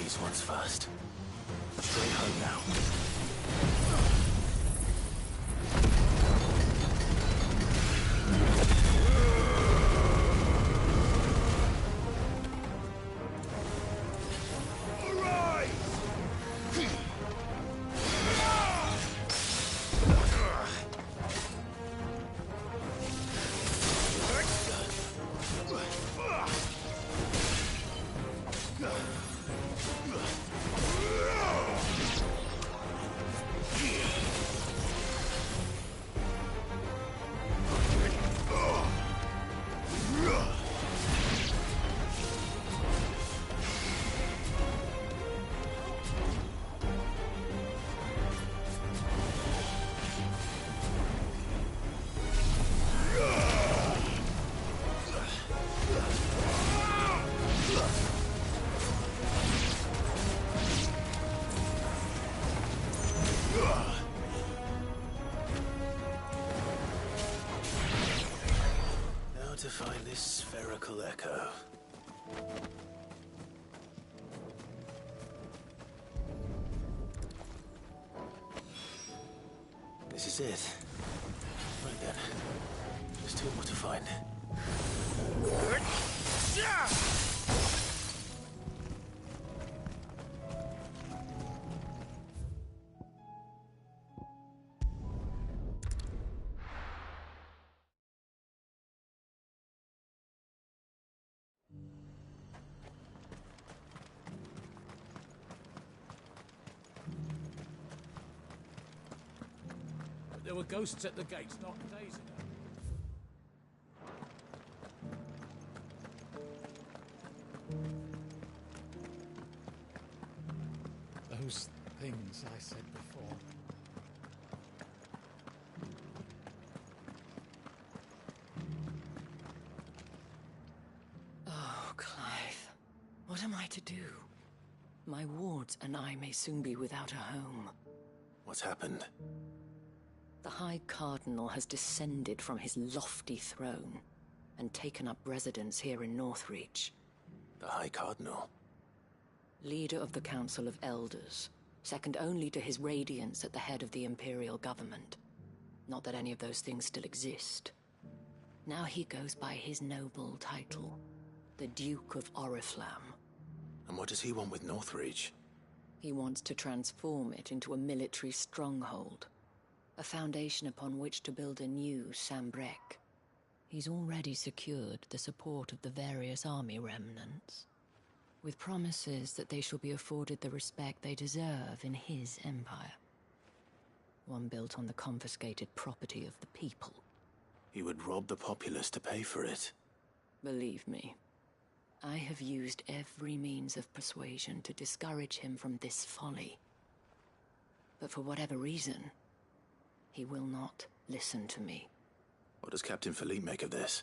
these ones first. Straight home now. To find this spherical echo. This is it. Right then. There's two more to find. There were ghosts at the gates not days ago. Those things I said before. Oh, Clive. What am I to do? My wards and I may soon be without a home. What's happened? The High Cardinal has descended from his lofty throne and taken up residence here in Northreach. The High Cardinal? Leader of the Council of Elders, second only to his Radiance at the head of the Imperial government. Not that any of those things still exist. Now he goes by his noble title, the Duke of Oriflamme. And what does he want with Northreach? He wants to transform it into a military stronghold. A foundation upon which to build a new Sambrec. He's already secured the support of the various army remnants, with promises that they shall be afforded the respect they deserve in his empire. One built on the confiscated property of the people. He would rob the populace to pay for it. Believe me, I have used every means of persuasion to discourage him from this folly. But for whatever reason, he will not listen to me. What does Captain Philippe make of this?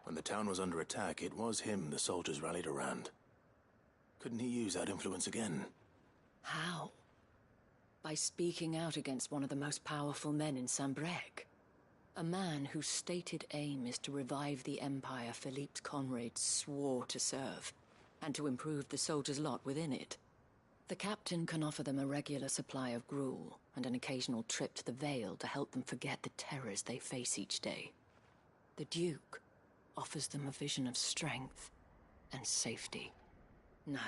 When the town was under attack, it was him the soldiers rallied around. Couldn't he use that influence again? How? By speaking out against one of the most powerful men in Sambrec. A man whose stated aim is to revive the empire Philippe's comrades swore to serve, and to improve the soldiers' lot within it. The captain can offer them a regular supply of gruel, and an occasional trip to the Vale to help them forget the terrors they face each day. The Duke offers them a vision of strength and safety. No.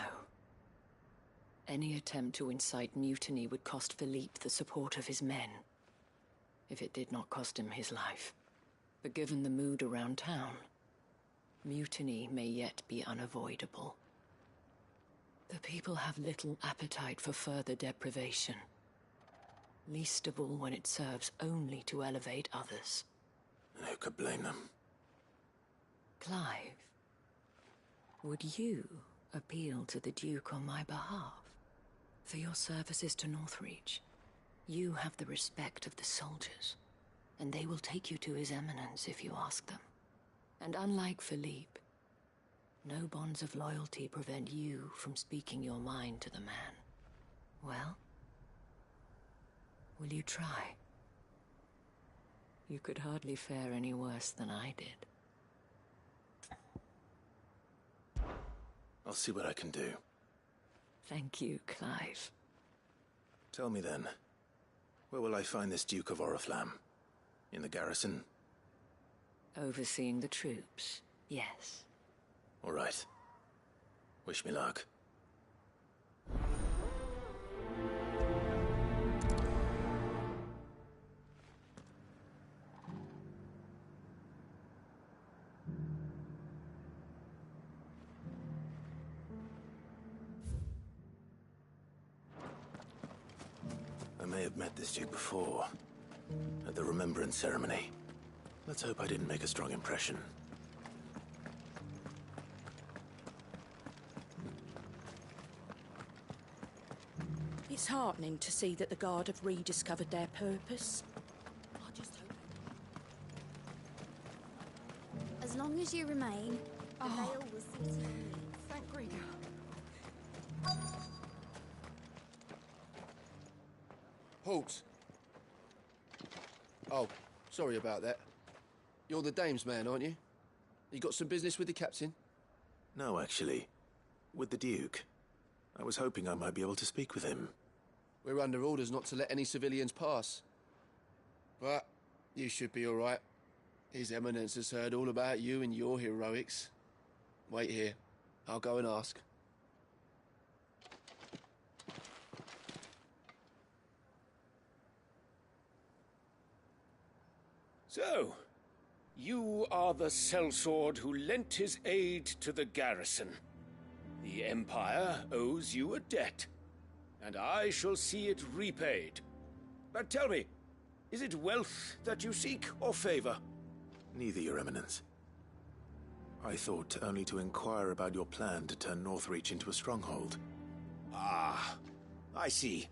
Any attempt to incite mutiny would cost Philippe the support of his men, if it did not cost him his life. But given the mood around town, mutiny may yet be unavoidable. The people have little appetite for further deprivation, least of all when it serves only to elevate others. And who could blame them? Clive, would you appeal to the Duke on my behalf? For your services to Northreach, you have the respect of the soldiers, and they will take you to His Eminence if you ask them. And unlike Philippe, no bonds of loyalty prevent you from speaking your mind to the man. Well, will you try? You could hardly fare any worse than I did. I'll see what I can do. Thank you, Clive. Tell me then, where will I find this Duke of Oriflamme? In the garrison? Overseeing the troops, yes. All right. Wish me luck. I may have met this Duke before, at the Remembrance Ceremony. Let's hope I didn't make a strong impression. It's heartening to see that the Guard have rediscovered their purpose. I just hope... As long as you remain, the veil will see to you. Thank Grieger. Halt! Oh, sorry about that. You're the dame's man, aren't you? You got some business with the captain? No, actually. With the Duke. I was hoping I might be able to speak with him. We're under orders not to let any civilians pass. But you should be all right. His Eminence has heard all about you and your heroics. Wait here. I'll go and ask. So, you are the sellsword who lent his aid to the garrison. The Empire owes you a debt, and I shall see it repaid. But tell me, is it wealth that you seek, or favor? Neither, Your Eminence. I thought only to inquire about your plan to turn Northreach into a stronghold. Ah, I see.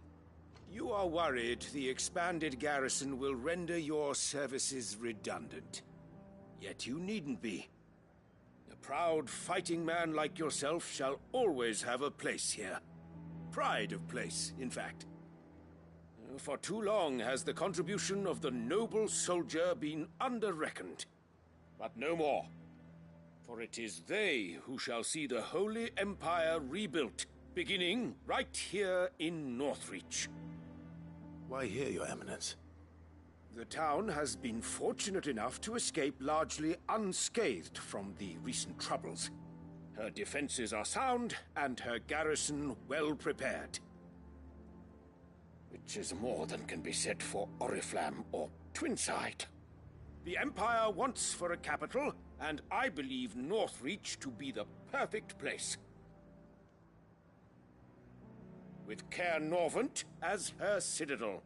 You are worried the expanded garrison will render your services redundant. Yet you needn't be. A proud fighting man like yourself shall always have a place here. Pride of place, in fact. For too long has the contribution of the noble soldier been under-reckoned. But no more. For it is they who shall see the Holy Empire rebuilt, beginning right here in Northreach. Why here, Your Eminence? The town has been fortunate enough to escape largely unscathed from the recent troubles. Her defenses are sound, and her garrison well prepared. Which is more than can be said for Oriflamme or Twinside. The Empire wants for a capital, and I believe Northreach to be the perfect place. With Caer Norvent as her citadel.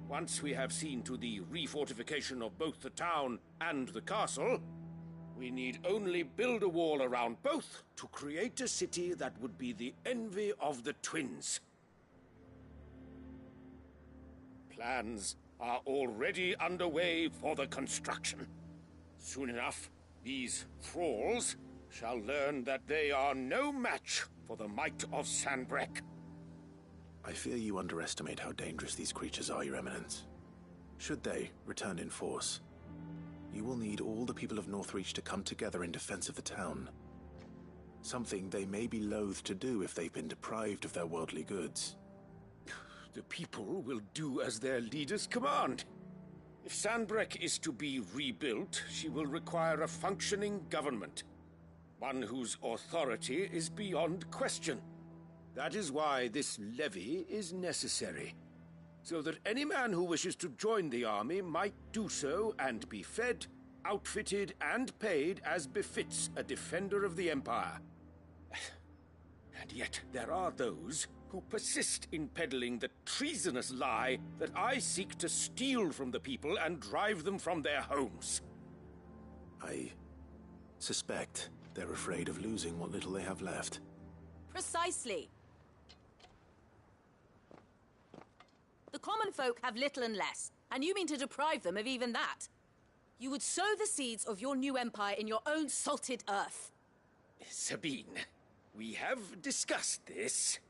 Once we have seen to the refortification of both the town and the castle, we need only build a wall around both to create a city that would be the envy of the twins. Plans are already underway for the construction. Soon enough, these thralls shall learn that they are no match for the might of Sanbreque. I fear you underestimate how dangerous these creatures are, Your Eminence. Should they return in force, you will need all the people of Northreach to come together in defense of the town. Something they may be loath to do if they've been deprived of their worldly goods. The people will do as their leaders command. If Sanbreque is to be rebuilt, she will require a functioning government. One whose authority is beyond question. That is why this levy is necessary. So that any man who wishes to join the army might do so and be fed, outfitted, and paid as befits a defender of the Empire. And yet there are those who persist in peddling the treasonous lie that I seek to steal from the people and drive them from their homes. I suspect they're afraid of losing what little they have left. Precisely. The common folk have little and less, and you mean to deprive them of even that. You would sow the seeds of your new empire in your own salted earth. Sabine, we have discussed this.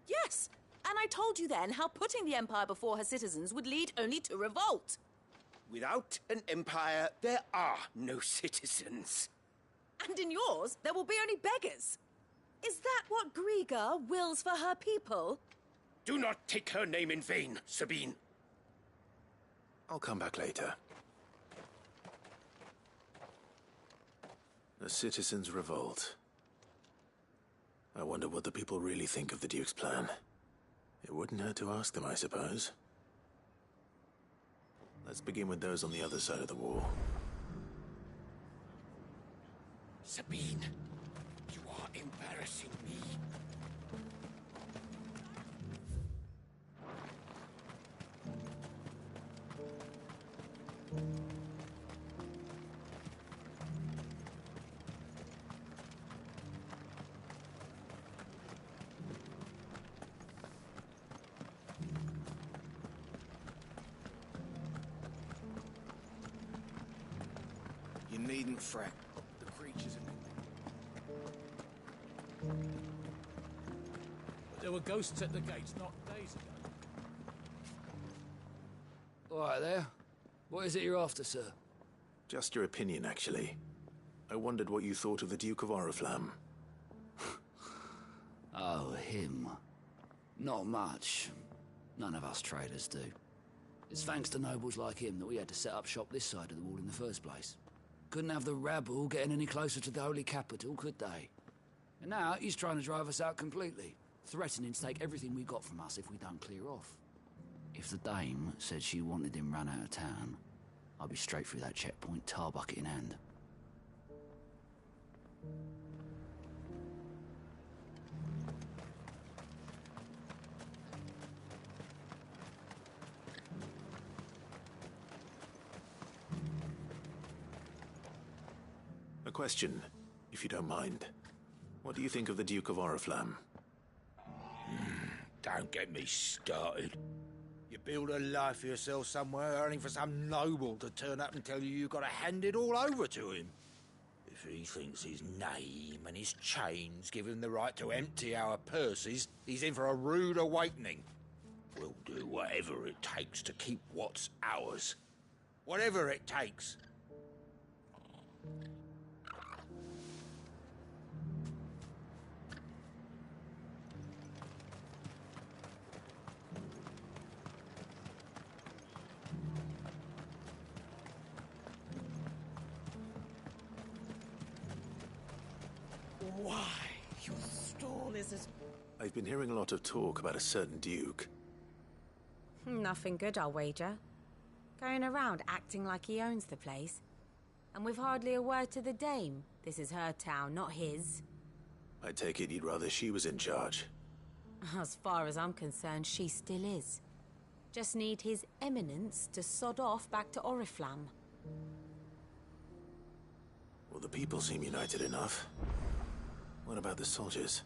Yes, and I told you then how putting the empire before her citizens would lead only to revolt. Without an empire, there are no citizens. And in yours, there will be only beggars. Is that what Griga wills for her people? Do not take her name in vain, Sabine. I'll come back later. A citizens' revolt. I wonder what the people really think of the Duke's plan. It wouldn't hurt to ask them, I suppose. Let's begin with those on the other side of the wall. Sabine, you are embarrassing me. You needn't fret. The creatures are... There were ghosts at the gates not days ago. All right there. What is it you're after, sir? Just your opinion, actually. I wondered what you thought of the Duke of Oriflamme. Oh, him. Not much. None of us traders do. It's thanks to nobles like him that we had to set up shop this side of the wall in the first place. Couldn't have the rabble getting any closer to the holy capital, could they? And now he's trying to drive us out completely, threatening to take everything we got from us if we don't clear off. If the dame said she wanted him run out of town, I'd be straight through that checkpoint, tar bucket in hand. A question, if you don't mind. What do you think of the Duke of Oriflamme? Don't get me started. You build a life for yourself somewhere, only for some noble to turn up and tell you you've got to hand it all over to him. If he thinks his name and his chains give him the right to empty our purses, he's in for a rude awakening. We'll do whatever it takes to keep what's ours. Whatever it takes. Why, your stall is as... I've been hearing a lot of talk about a certain Duke. Nothing good, I'll wager. Going around acting like he owns the place. And with hardly a word to the dame. This is her town, not his. I take it you'd rather she was in charge. As far as I'm concerned, she still is. Just need his eminence to sod off back to Oriflamme. Well, the people seem united enough. What about the soldiers?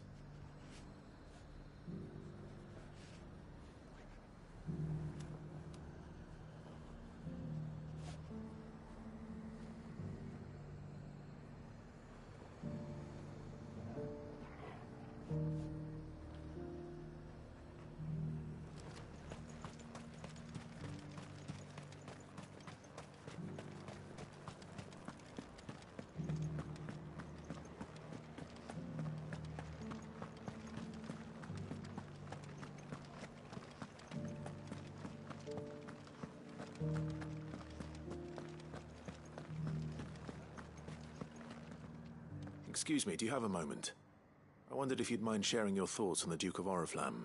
Excuse me, do you have a moment? I wondered if you'd mind sharing your thoughts on the Duke of Oriflamme.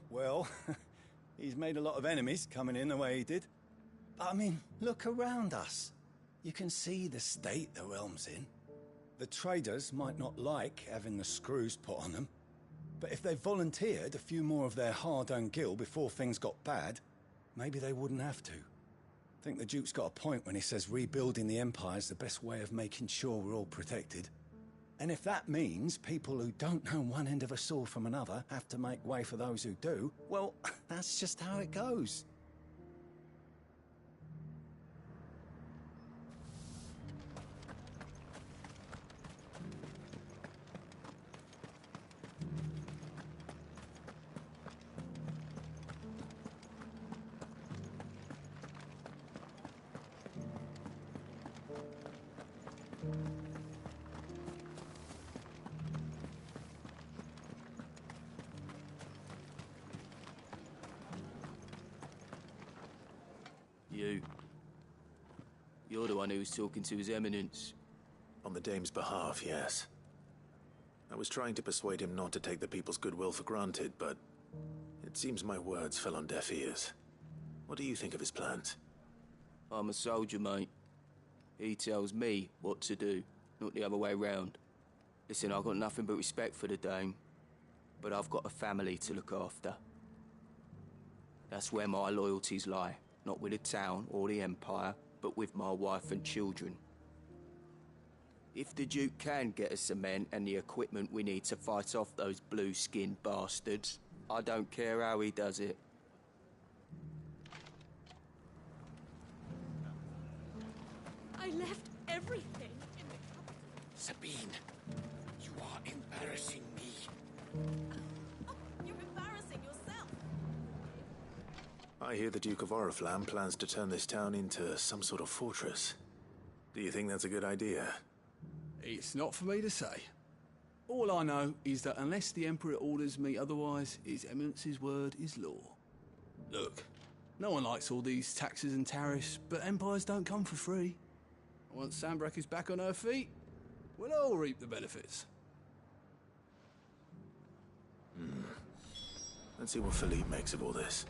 Well, he's made a lot of enemies coming in the way he did. But I mean, look around us. You can see the state the realm's in. The traders might not like having the screws put on them, but if they volunteered a few more of their hard-earned gil before things got bad, maybe they wouldn't have to. I think the Duke's got a point when he says rebuilding the Empire's the best way of making sure we're all protected. And if that means people who don't know one end of a sword from another have to make way for those who do, well, that's just how it goes. the one who was talking to His Eminence? On the Dame's behalf, yes. I was trying to persuade him not to take the people's goodwill for granted, but it seems my words fell on deaf ears. What do you think of his plans? I'm a soldier, mate. He tells me what to do, not the other way round. Listen, I've got nothing but respect for the Dame, but I've got a family to look after. That's where my loyalties lie, not with the town or the Empire, but with my wife and children. If the Duke can get us the men and the equipment we need to fight off those blue-skinned bastards, I don't care how he does it. I left everything in the capital. Sabine, you are embarrassing me. You're embarrassing yourself. I hear the Duke of Oriflamme plans to turn this town into some sort of fortress. Do you think that's a good idea? It's not for me to say. All I know is that unless the Emperor orders me otherwise, His Eminence's word is law. Look, no one likes all these taxes and tariffs, but empires don't come for free. Once Sanbreque is back on her feet, we'll all reap the benefits. Let's see what Philippe makes of all this.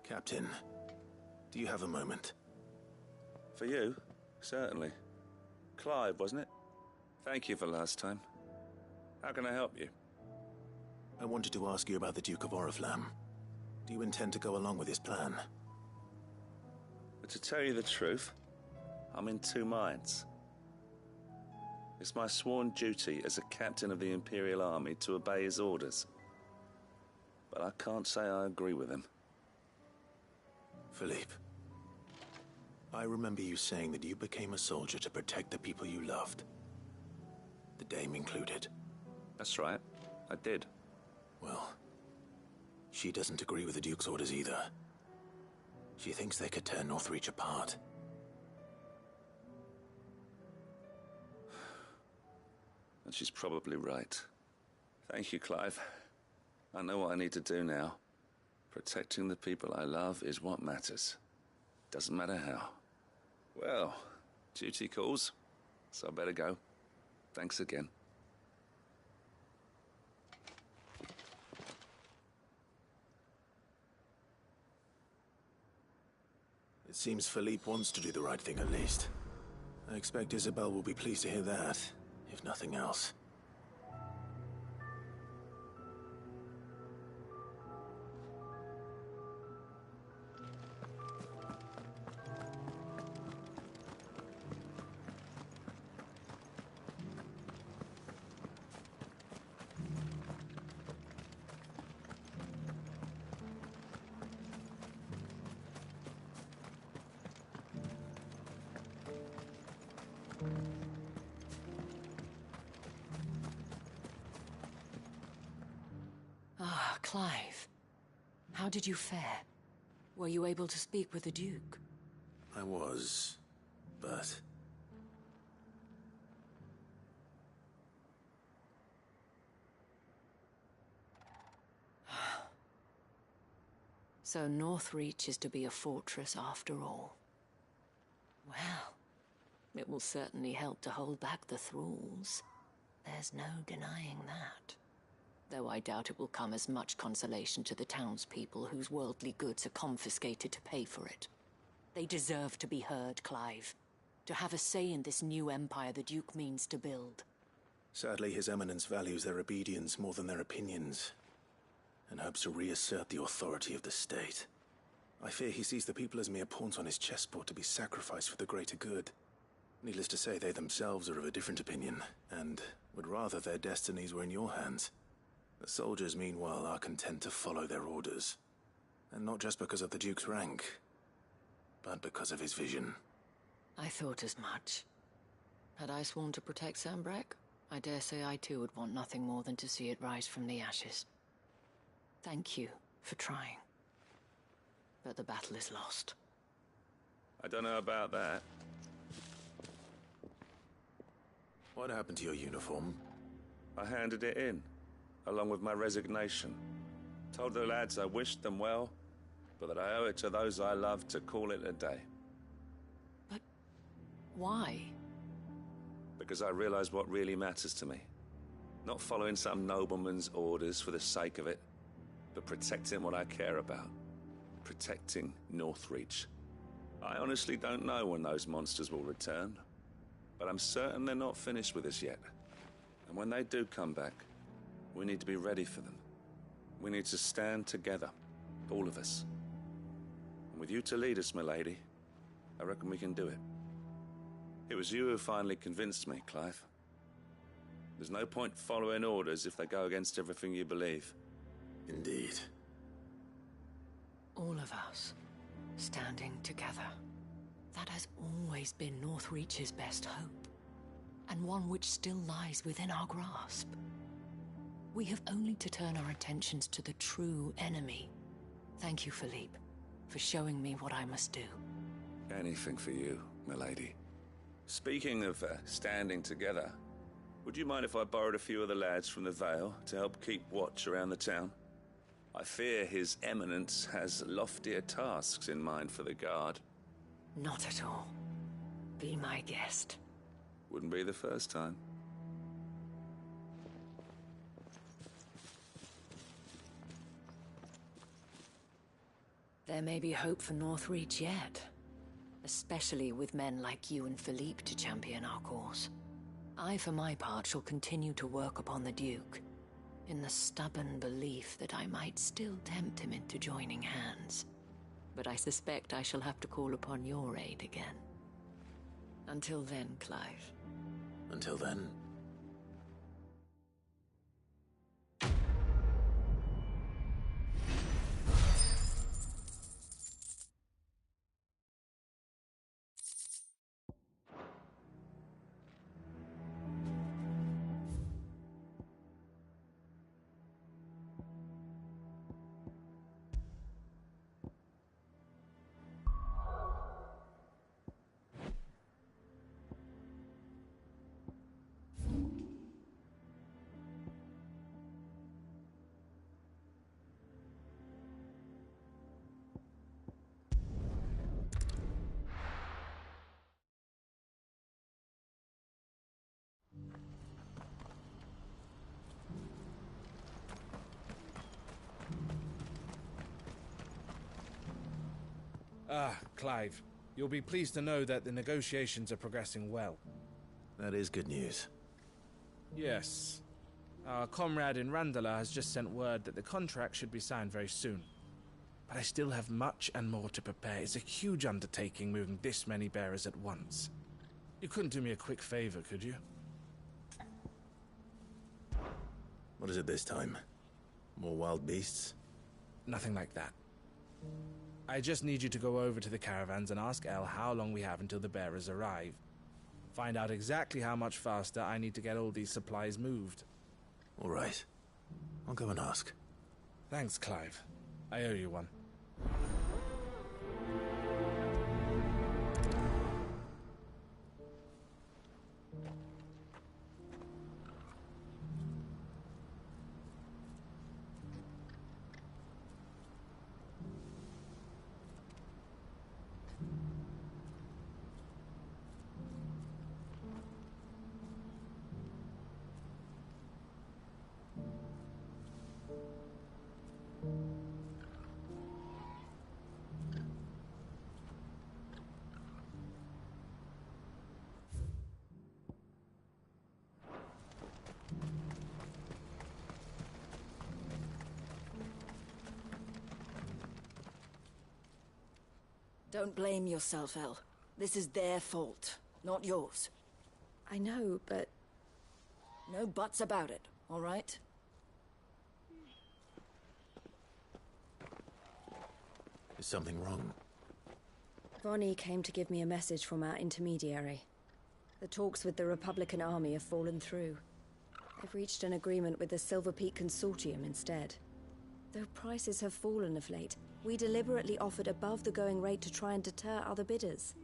Captain, do you have a moment? For you? Certainly. Clive, wasn't it? Thank you for last time. How can I help you? I wanted to ask you about the Duke of Oriflamme. Do you intend to go along with his plan? But to tell you the truth, I'm in two minds. It's my sworn duty as a captain of the Imperial Army to obey his orders. But I can't say I agree with him. Philippe, I remember you saying that you became a soldier to protect the people you loved. The Dame included. That's right, I did. Well, she doesn't agree with the Duke's orders either. She thinks they could tear Northreach apart. And she's probably right. Thank you, Clive. I know what I need to do now. Protecting the people I love is what matters. Doesn't matter how. Well, duty calls, so I better go. Thanks again. It seems Philippe wants to do the right thing at least. I expect Isabel will be pleased to hear that, if nothing else. Ah, Clive. How did you fare? Were you able to speak with the Duke? I was, but... So Northreach is to be a fortress after all. Well, it will certainly help to hold back the thralls. There's no denying that. Though I doubt it will come as much consolation to the townspeople whose worldly goods are confiscated to pay for it. They deserve to be heard, Clive. To have a say in this new empire the Duke means to build. Sadly, His Eminence values their obedience more than their opinions. and hopes to reassert the authority of the state. I fear he sees the people as mere pawns on his chessboard to be sacrificed for the greater good. Needless to say, they themselves are of a different opinion, and would rather their destinies were in your hands. The soldiers, meanwhile, are content to follow their orders. And not just because of the Duke's rank, but because of his vision. I thought as much. Had I sworn to protect Sanbreque, I dare say I too would want nothing more than to see it rise from the ashes. Thank you for trying. But the battle is lost. I don't know about that. What happened to your uniform? I handed it in, along with my resignation. Told the lads I wished them well, but that I owe it to those I love to call it a day. But why? Because I realize what really matters to me. Not following some nobleman's orders for the sake of it, but protecting what I care about. Protecting Northreach. I honestly don't know when those monsters will return, but I'm certain they're not finished with us yet. And when they do come back, we need to be ready for them. We need to stand together, all of us. And with you to lead us, milady, I reckon we can do it. It was you who finally convinced me, Clive. There's no point following orders if they go against everything you believe. Indeed. All of us, standing together. That has always been Northreach's best hope, and one which still lies within our grasp. We have only to turn our attentions to the true enemy. Thank you, Philippe, for showing me what I must do. Anything for you, milady. Speaking of standing together, would you mind if I borrowed a few of the lads from the Vale to help keep watch around the town? I fear His Eminence has loftier tasks in mind for the guard. Not at all. Be my guest. Wouldn't be the first time. There may be hope for Northreach yet. Especially with men like you and Philippe to champion our cause. I, for my part, shall continue to work upon the Duke, in the stubborn belief that I might still tempt him into joining hands. But I suspect I shall have to call upon your aid again. Until then, Clive. Until then. Clive, you'll be pleased to know that the negotiations are progressing well. That is good news. Yes. Our comrade in Randala has just sent word that the contract should be signed very soon. But I still have much and more to prepare. It's a huge undertaking moving this many bearers at once. You couldn't do me a quick favor, could you? What is it this time? More wild beasts? Nothing like that. I just need you to go over to the caravans and ask El how long we have until the bearers arrive. Find out exactly how much faster I need to get all these supplies moved. All right. I'll go and ask. Thanks, Clive. I owe you one. Don't blame yourself, El. This is their fault, not yours. I know, but... No buts about it, all right? Is something wrong? Vonnie came to give me a message from our intermediary. The talks with the Republican Army have fallen through. They've reached an agreement with the Silver Peak Consortium instead. Though prices have fallen of late, we deliberately offered above the going rate to try and deter other bidders.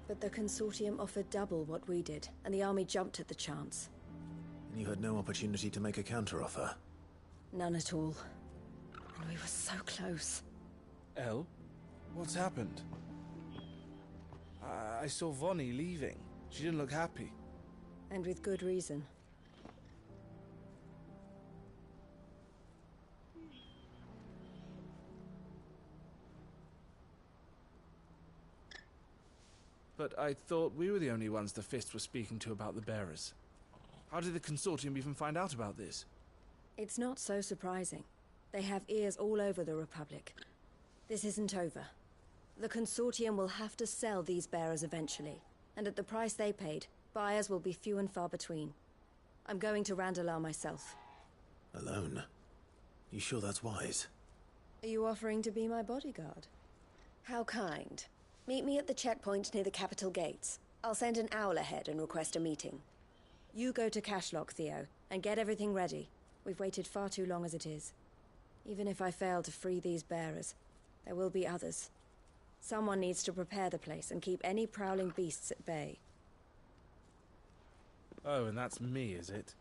But the Consortium offered double what we did, and the Army jumped at the chance. And you had no opportunity to make a counteroffer? None at all. And we were so close. El? What's happened? I saw Vonnie leaving. She didn't look happy. And with good reason. But I thought we were the only ones the Fist were speaking to about the bearers. How did the Consortium even find out about this? It's not so surprising. They have ears all over the Republic. This isn't over. The Consortium will have to sell these bearers eventually, and at the price they paid, buyers will be few and far between. I'm going to Randalar myself. Alone? You sure that's wise? Are you offering to be my bodyguard? How kind. Meet me at the checkpoint near the capital gates. I'll send an owl ahead and request a meeting. You go to Cashlock, Theo, and get everything ready. We've waited far too long as it is. Even if I fail to free these bearers, there will be others. Someone needs to prepare the place and keep any prowling beasts at bay. Oh, and that's me, is it?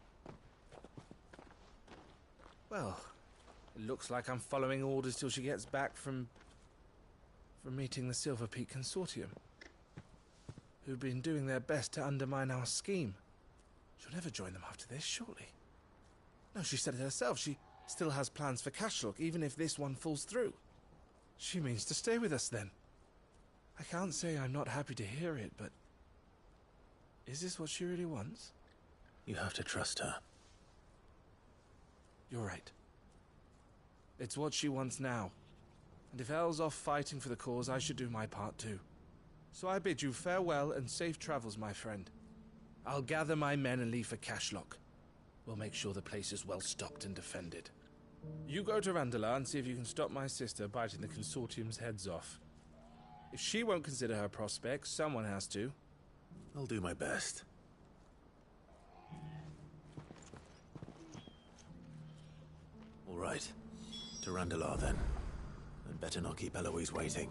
Well, it looks like I'm following orders till she gets back from meeting the Silver Peak Consortium, who've been doing their best to undermine our scheme. She'll never join them after this, surely. No, she said it herself. She still has plans for Cashlock, even if this one falls through. She means to stay with us, then. I can't say I'm not happy to hear it, but... is this what she really wants? You have to trust her. You're right. It's what she wants now. And if Elle's off fighting for the cause, I should do my part too. So I bid you farewell and safe travels, my friend. I'll gather my men and leave for Cashlock. We'll make sure the place is well stocked and defended. You go to Randalar and see if you can stop my sister biting the Consortium's heads off. If she won't consider her prospects, someone has to. I'll do my best. All right. To Randalar, then. I'd better not keep Eloise waiting.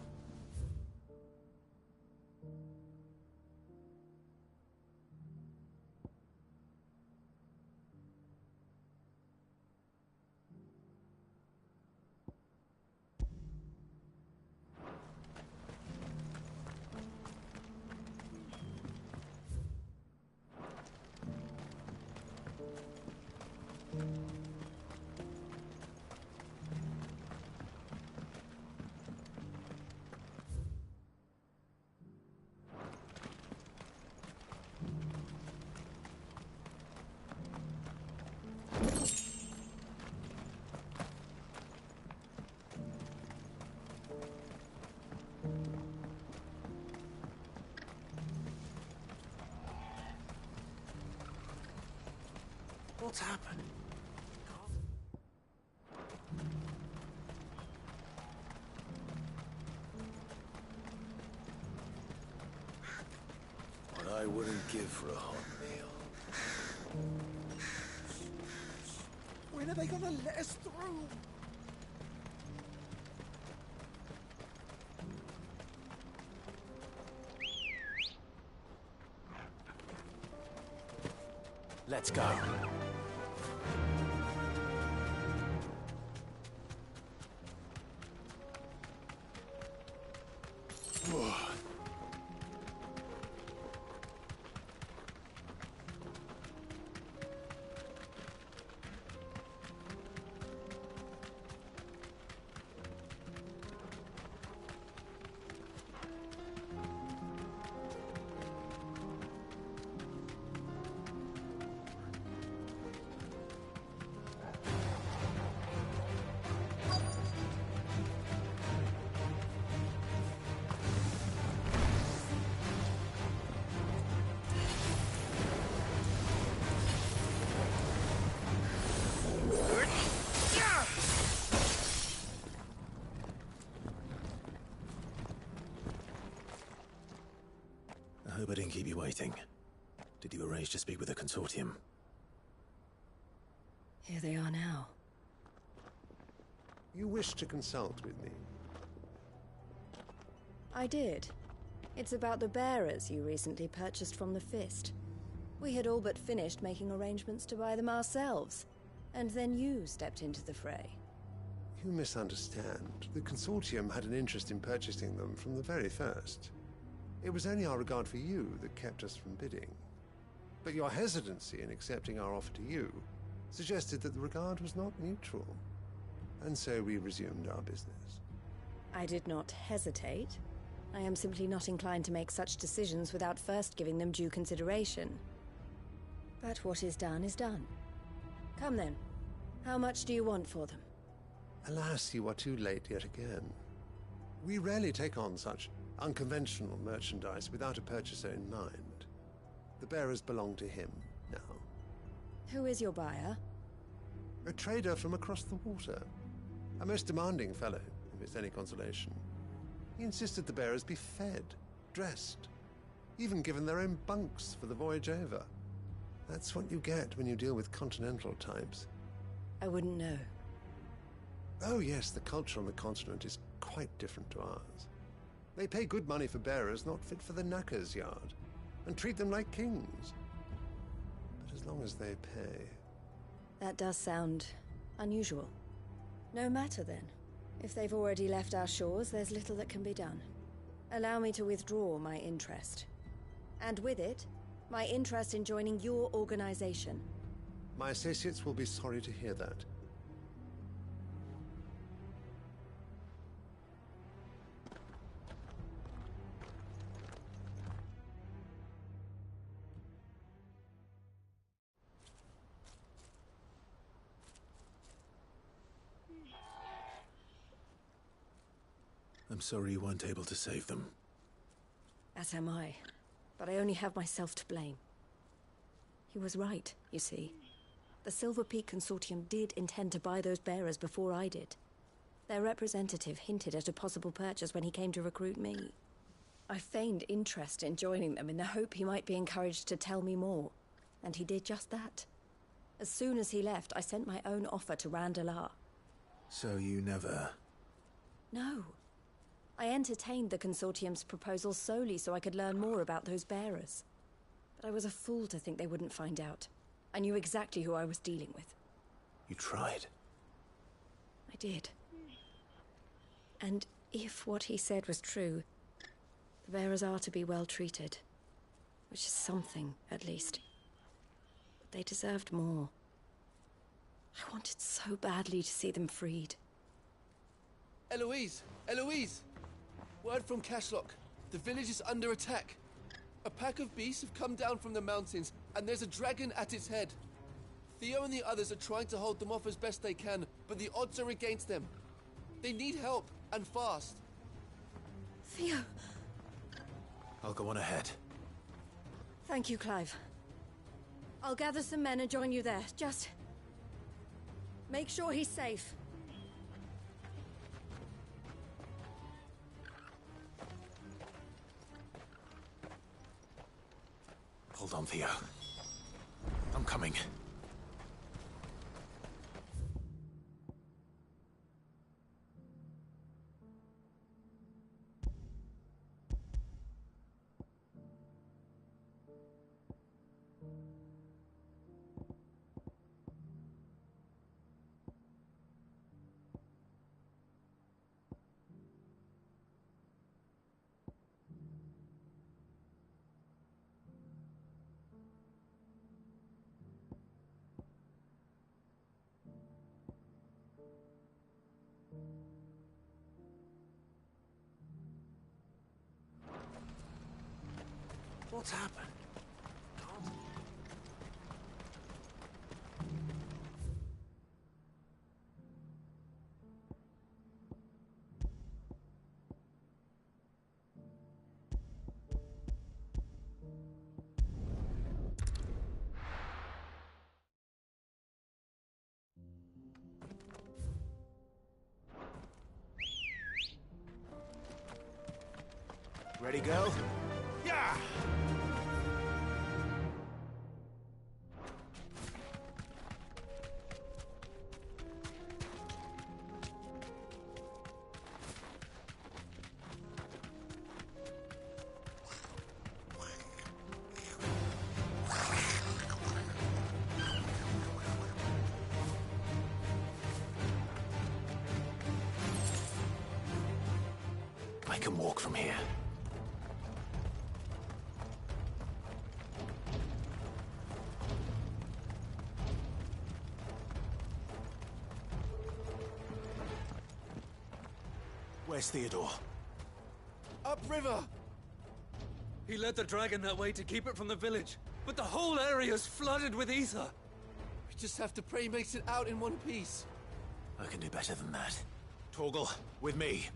What's happened? What I wouldn't give for a hot meal. When are they gonna let us through? Let's go. Hope I didn't keep you waiting. Did you arrange to speak with the consortium? Here they are now. You wish to consult with me? I did. It's about the bearers you recently purchased from the Fist. We had all but finished making arrangements to buy them ourselves, and then you stepped into the fray. You misunderstand. The consortium had an interest in purchasing them from the very first. It was only our regard for you that kept us from bidding. But your hesitancy in accepting our offer to you suggested that the regard was not mutual. And so we resumed our business. I did not hesitate. I am simply not inclined to make such decisions without first giving them due consideration. But what is done is done. Come then. How much do you want for them? Alas, you are too late yet again. We rarely take on such unconventional merchandise without a purchaser in mind. The bearers belong to him now. Who is your buyer? A trader from across the water. A most demanding fellow, if it's any consolation. He insisted the bearers be fed, dressed, even given their own bunks for the voyage over. That's what you get when you deal with continental types. I wouldn't know. Oh yes, the culture on the continent is quite different to ours. They pay good money for bearers not fit for the knacker's yard, and treat them like kings. But as long as they pay... That does sound unusual. No matter then. If they've already left our shores, there's little that can be done. Allow me to withdraw my interest. And with it, my interest in joining your organization. My associates will be sorry to hear that. I'm sorry you weren't able to save them. As am I. But I only have myself to blame. He was right, you see. The Silver Peak Consortium did intend to buy those bearers before I did. Their representative hinted at a possible purchase when he came to recruit me. I feigned interest in joining them in the hope he might be encouraged to tell me more. And he did just that. As soon as he left, I sent my own offer to Randalar. So you never... No. I entertained the Consortium's proposal solely so I could learn more about those bearers. But I was a fool to think they wouldn't find out. I knew exactly who I was dealing with. You tried? I did. And if what he said was true, the bearers are to be well treated. Which is something, at least. But they deserved more. I wanted so badly to see them freed. Eloise! Eloise! Word from Cashlock. The village is under attack. A pack of beasts have come down from the mountains, and there's a dragon at its head. Theo and the others are trying to hold them off as best they can, but the odds are against them. They need help, and fast. Theo! I'll go on ahead. Thank you, Clive. I'll gather some men and join you there. Just... make sure he's safe. Hold on, Theo. I'm coming. What's happened? Ready, girl? Yeah! I can walk from here. Where's Theodore? Upriver! He led the dragon that way to keep it from the village, but the whole area's flooded with ether. We just have to pray he makes it out in one piece. I can do better than that. Torgal, with me.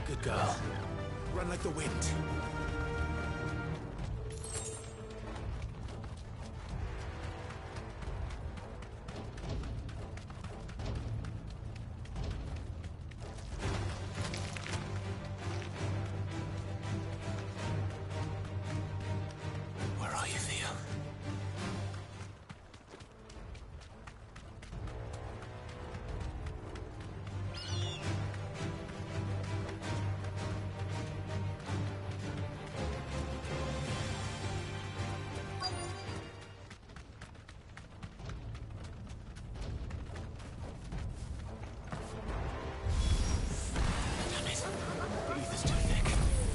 Good girl. Run like the wind. Where are you, Theo?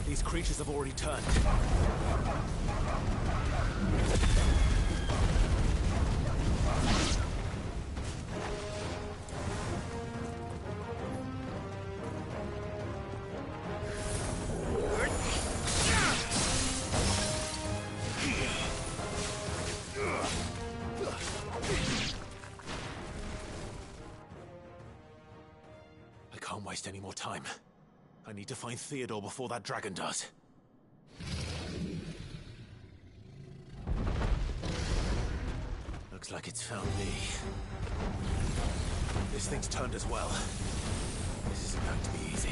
These creatures have already turned. I can't waste any more time. I need to find Theodore before that dragon does. Looks like it's found me. This thing's turned as well. This isn't going to be easy.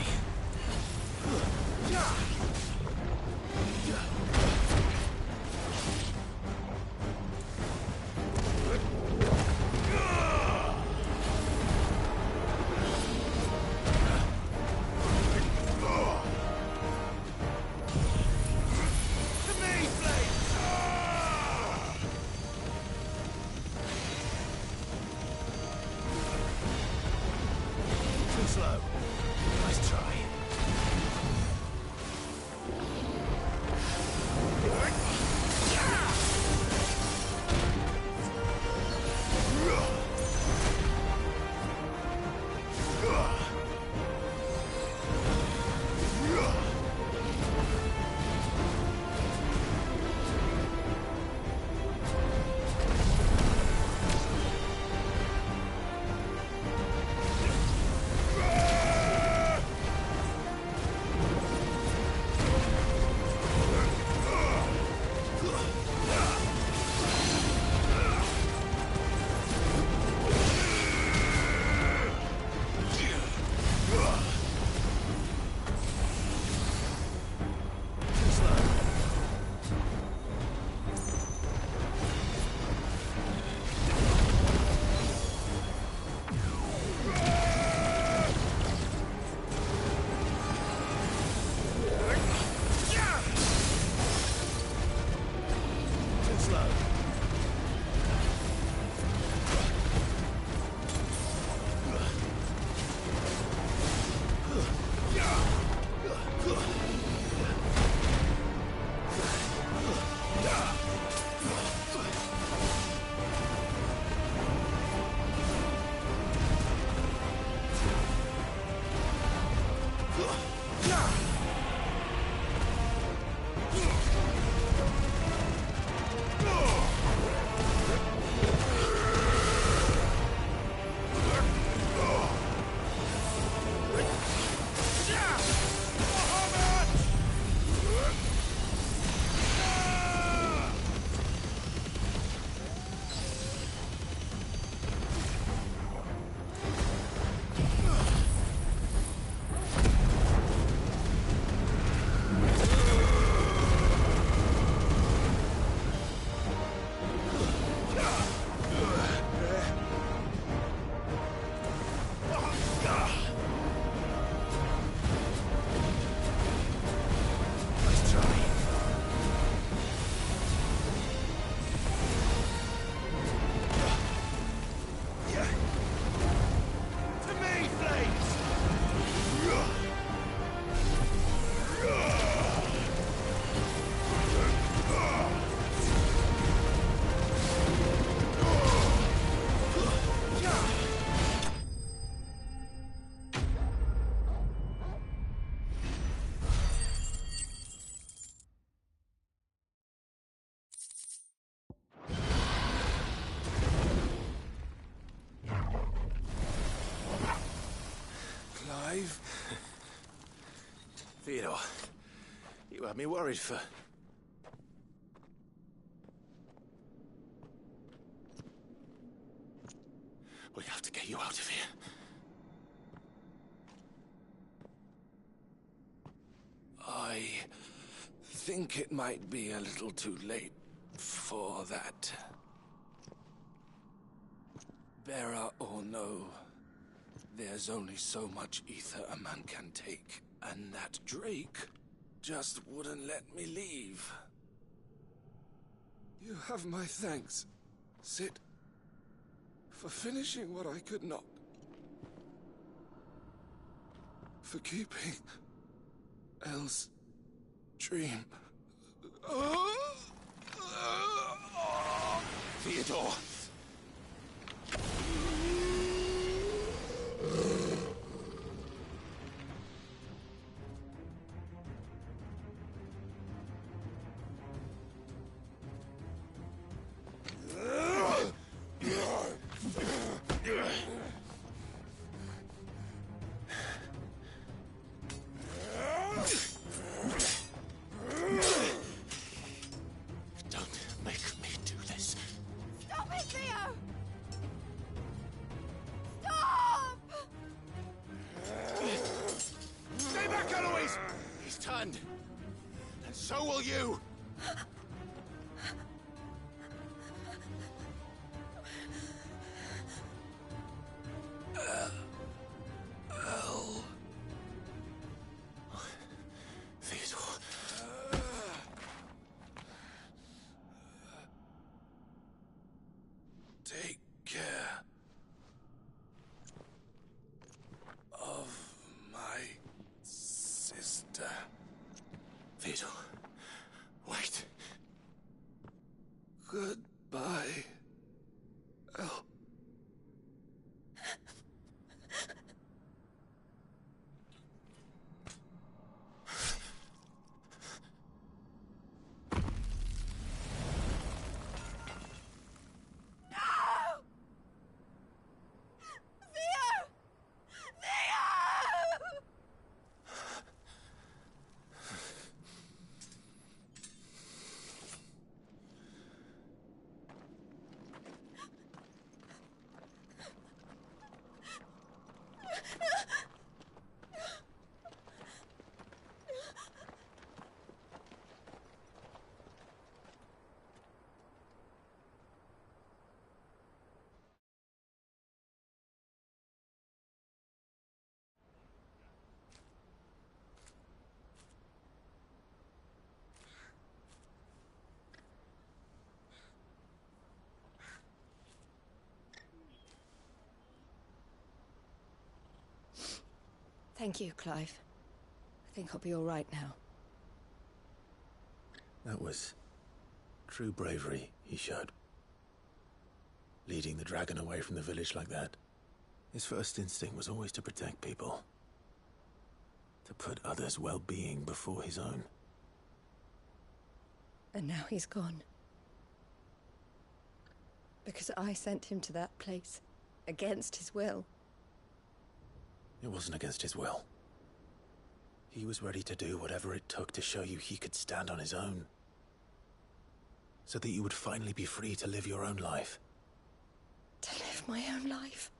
Too slow. Nice try. You had me worried for... We have to get you out of here. I think it might be a little too late for that. Bearer or no, there's only so much ether a man can take, and that Drake just wouldn't let me leave. You have my thanks, Sid, for finishing what I could not. For keeping Elle's dream. Theodore! So will you! Theodore. Take care of my sister. Theodore. Wait. Goodbye, Elle. Thank you, Clive. I think I'll be all right now. That was true bravery he showed. Leading the dragon away from the village like that. His first instinct was always to protect people. To put others' well-being before his own. And now he's gone. Because I sent him to that place. Against his will. It wasn't against his will. He was ready to do whatever it took to show you he could stand on his own. So that you would finally be free to live your own life. To live my own life?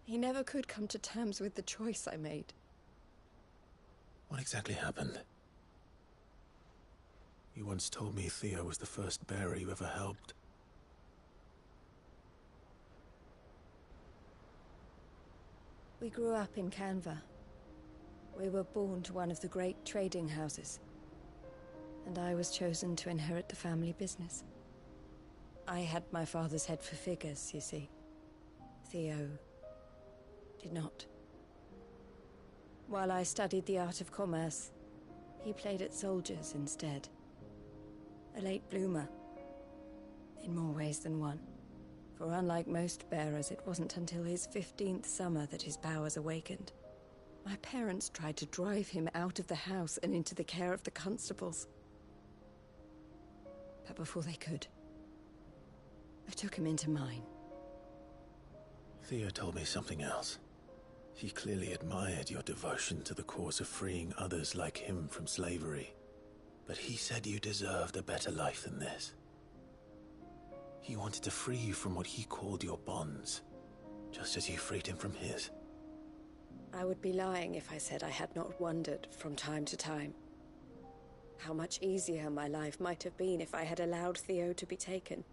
He never could come to terms with the choice I made. What exactly happened? You once told me Theo was the first bearer you ever helped. We grew up in Canva. We were born to one of the great trading houses. And I was chosen to inherit the family business. I had my father's head for figures, you see. Theo did not. While I studied the art of commerce, he played at soldiers instead. A late bloomer. In more ways than one. For unlike most bearers, it wasn't until his 15th summer that his powers awakened. My parents tried to drive him out of the house and into the care of the constables. But before they could, I took him into mine. Theo told me something else. He clearly admired your devotion to the cause of freeing others like him from slavery. But he said you deserved a better life than this. He wanted to free you from what he called your bonds, just as you freed him from his. I would be lying if I said I had not wondered from time to time how much easier my life might have been if I had allowed Theo to be taken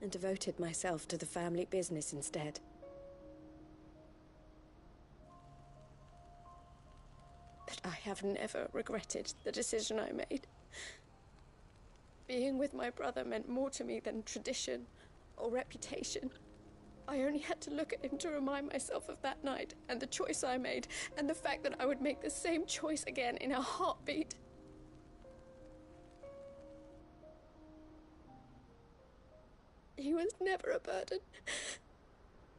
and devoted myself to the family business instead. But I have never regretted the decision I made. Being with my brother meant more to me than tradition or reputation. I only had to look at him to remind myself of that night and the choice I made and the fact that I would make the same choice again in a heartbeat. He was never a burden.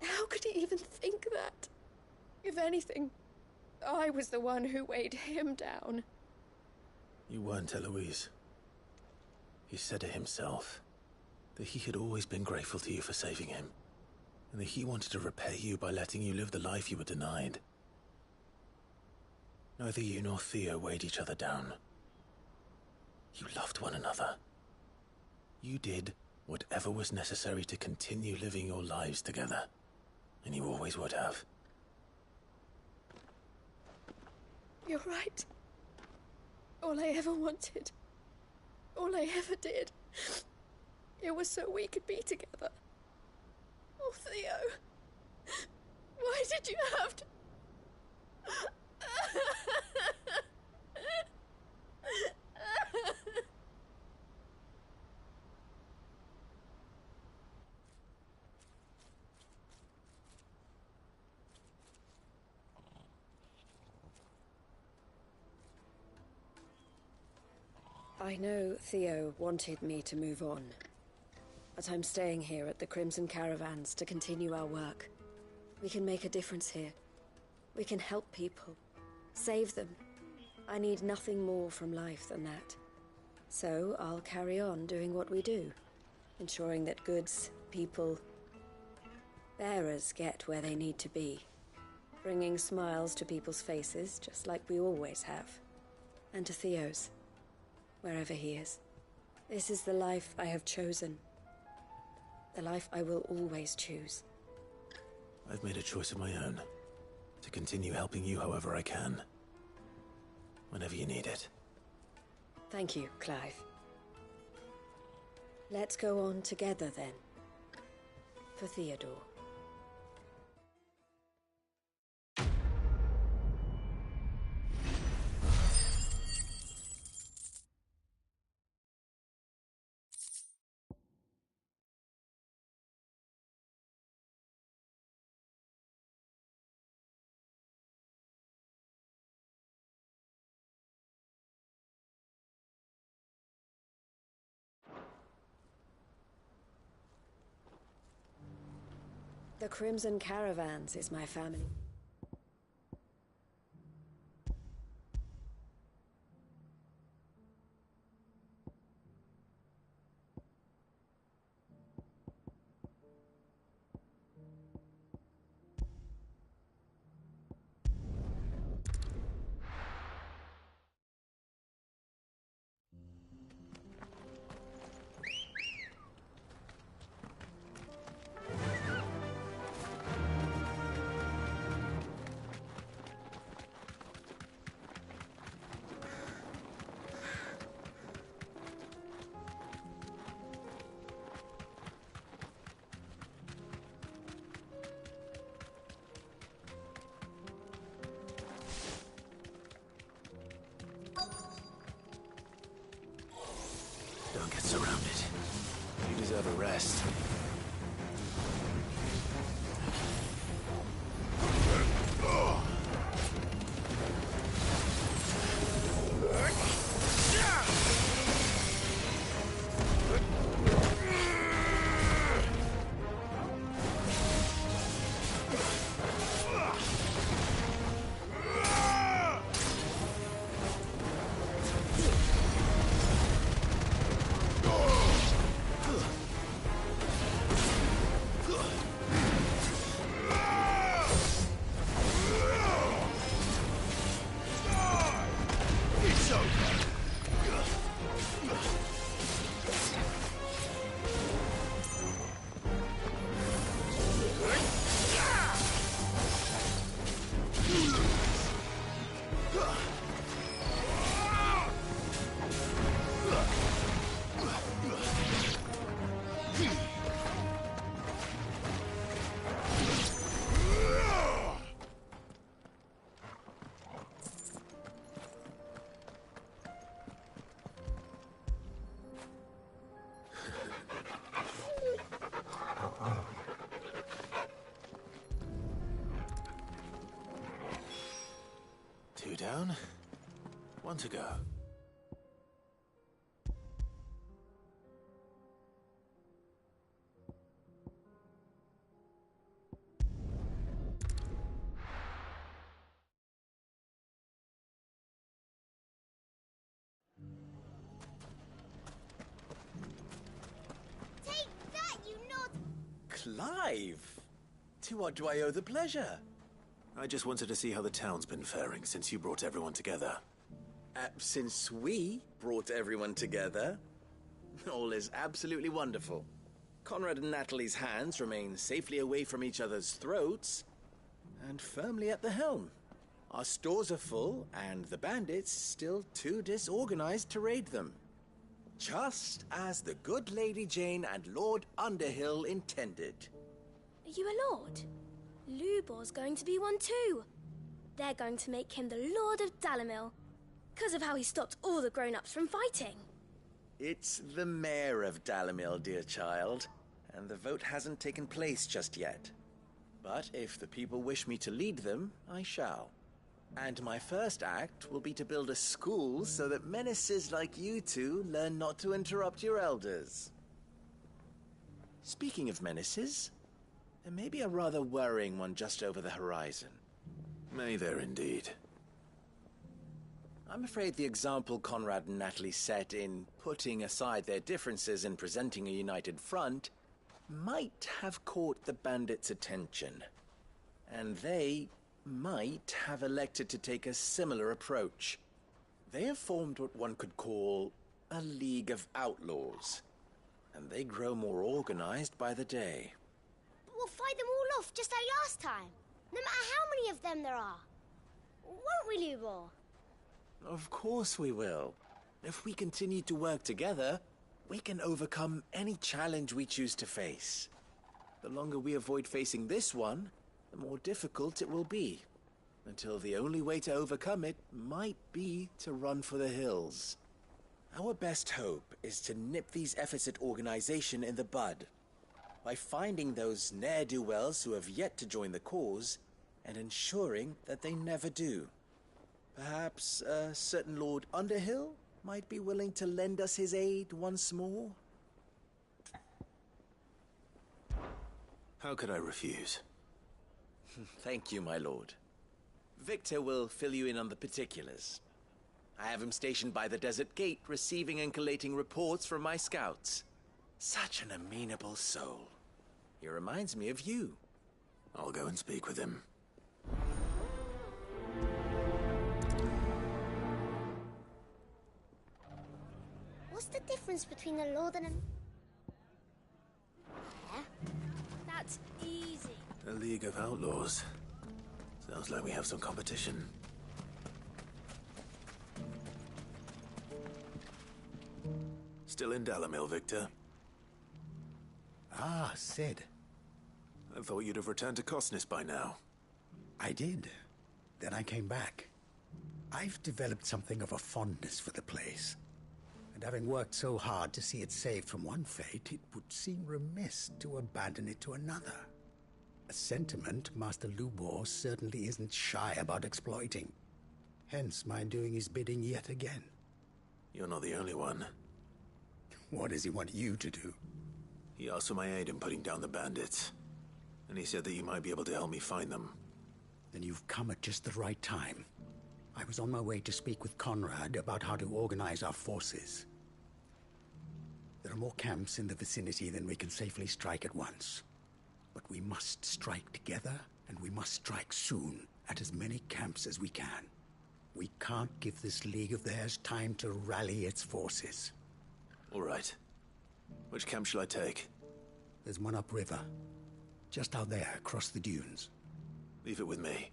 How could he even think that? If anything, I was the one who weighed him down. You weren't, Eloise. He said it himself, that he had always been grateful to you for saving him, and that he wanted to repay you by letting you live the life you were denied. Neither you nor Theo weighed each other down. You loved one another. You did whatever was necessary to continue living your lives together, and you always would have. You're right. All I ever wanted, all I ever did, it was so we could be together. Oh, Theo, why did you have to... I know Theo wanted me to move on, but I'm staying here at the Crimson Caravans to continue our work. We can make a difference here. We can help people, save them. I need nothing more from life than that. So I'll carry on doing what we do, ensuring that goods, people, bearers get where they need to be, bringing smiles to people's faces just like we always have, and to Theo's, wherever he is. This is the life I have chosen. The life I will always choose. I've made a choice of my own, to continue helping you however I can, whenever you need it. Thank you, Clive. Let's go on together then. For Theodore. The Crimson Caravans is my family. down. One to go. Take that, you naughty... Clive! To what do I owe the pleasure? I just wanted to see how the town's been faring since you brought everyone together. Since we brought everyone together, all is absolutely wonderful. Conrad and Natalie's hands remain safely away from each other's throats and firmly at the helm. Our stores are full, and the bandits still too disorganized to raid them. Just as the good Lady Jane and Lord Underhill intended. Are you a lord? Lubor's going to be one too. They're going to make him the Lord of Dalimil, because of how he stopped all the grown-ups from fighting. It's the mayor of Dalimil, dear child, and the vote hasn't taken place just yet. But if the people wish me to lead them, I shall. And my first act will be to build a school so that menaces like you two learn not to interrupt your elders. Speaking of menaces, there may be a rather worrying one just over the horizon. May there indeed. I'm afraid the example Conrad and Natalie set in putting aside their differences and presenting a united front might have caught the bandits' attention. And they might have elected to take a similar approach. They have formed what one could call a League of Outlaws, and they grow more organized by the day. But we'll fight them all off just like last time, no matter how many of them there are. Won't we, Lubor? Of course we will. If we continue to work together, we can overcome any challenge we choose to face. The longer we avoid facing this one, the more difficult it will be, until the only way to overcome it might be to run for the hills. Our best hope is to nip these efforts at organization in the bud, by finding those ne'er-do-wells who have yet to join the cause, and ensuring that they never do. Perhaps a certain Lord Underhill might be willing to lend us his aid once more? How could I refuse? Thank you, my lord. Victor will fill you in on the particulars. I have him stationed by the desert gate, receiving and collating reports from my scouts. Such an amenable soul. He reminds me of you. I'll go and speak with him. What's the difference between a lord and a... That's easy. A League of Outlaws. Sounds like we have some competition. Still in Dalimil, Victor? Ah, Sid. I thought you'd have returned to Cosnis by now. I did. Then I came back. I've developed something of a fondness for the place. And having worked so hard to see it saved from one fate, it would seem remiss to abandon it to another. A sentiment Master Lubor certainly isn't shy about exploiting. Hence my doing his bidding yet again. You're not the only one. What does he want you to do? He asked for my aid in putting down the bandits. And he said that you might be able to help me find them. Then you've come at just the right time. I was on my way to speak with Conrad about how to organize our forces. There are more camps in the vicinity than we can safely strike at once. But we must strike together, and we must strike soon at as many camps as we can. We can't give this league of theirs time to rally its forces. All right. Which camp shall I take? There's one upriver. Just out there, across the dunes. Leave it with me.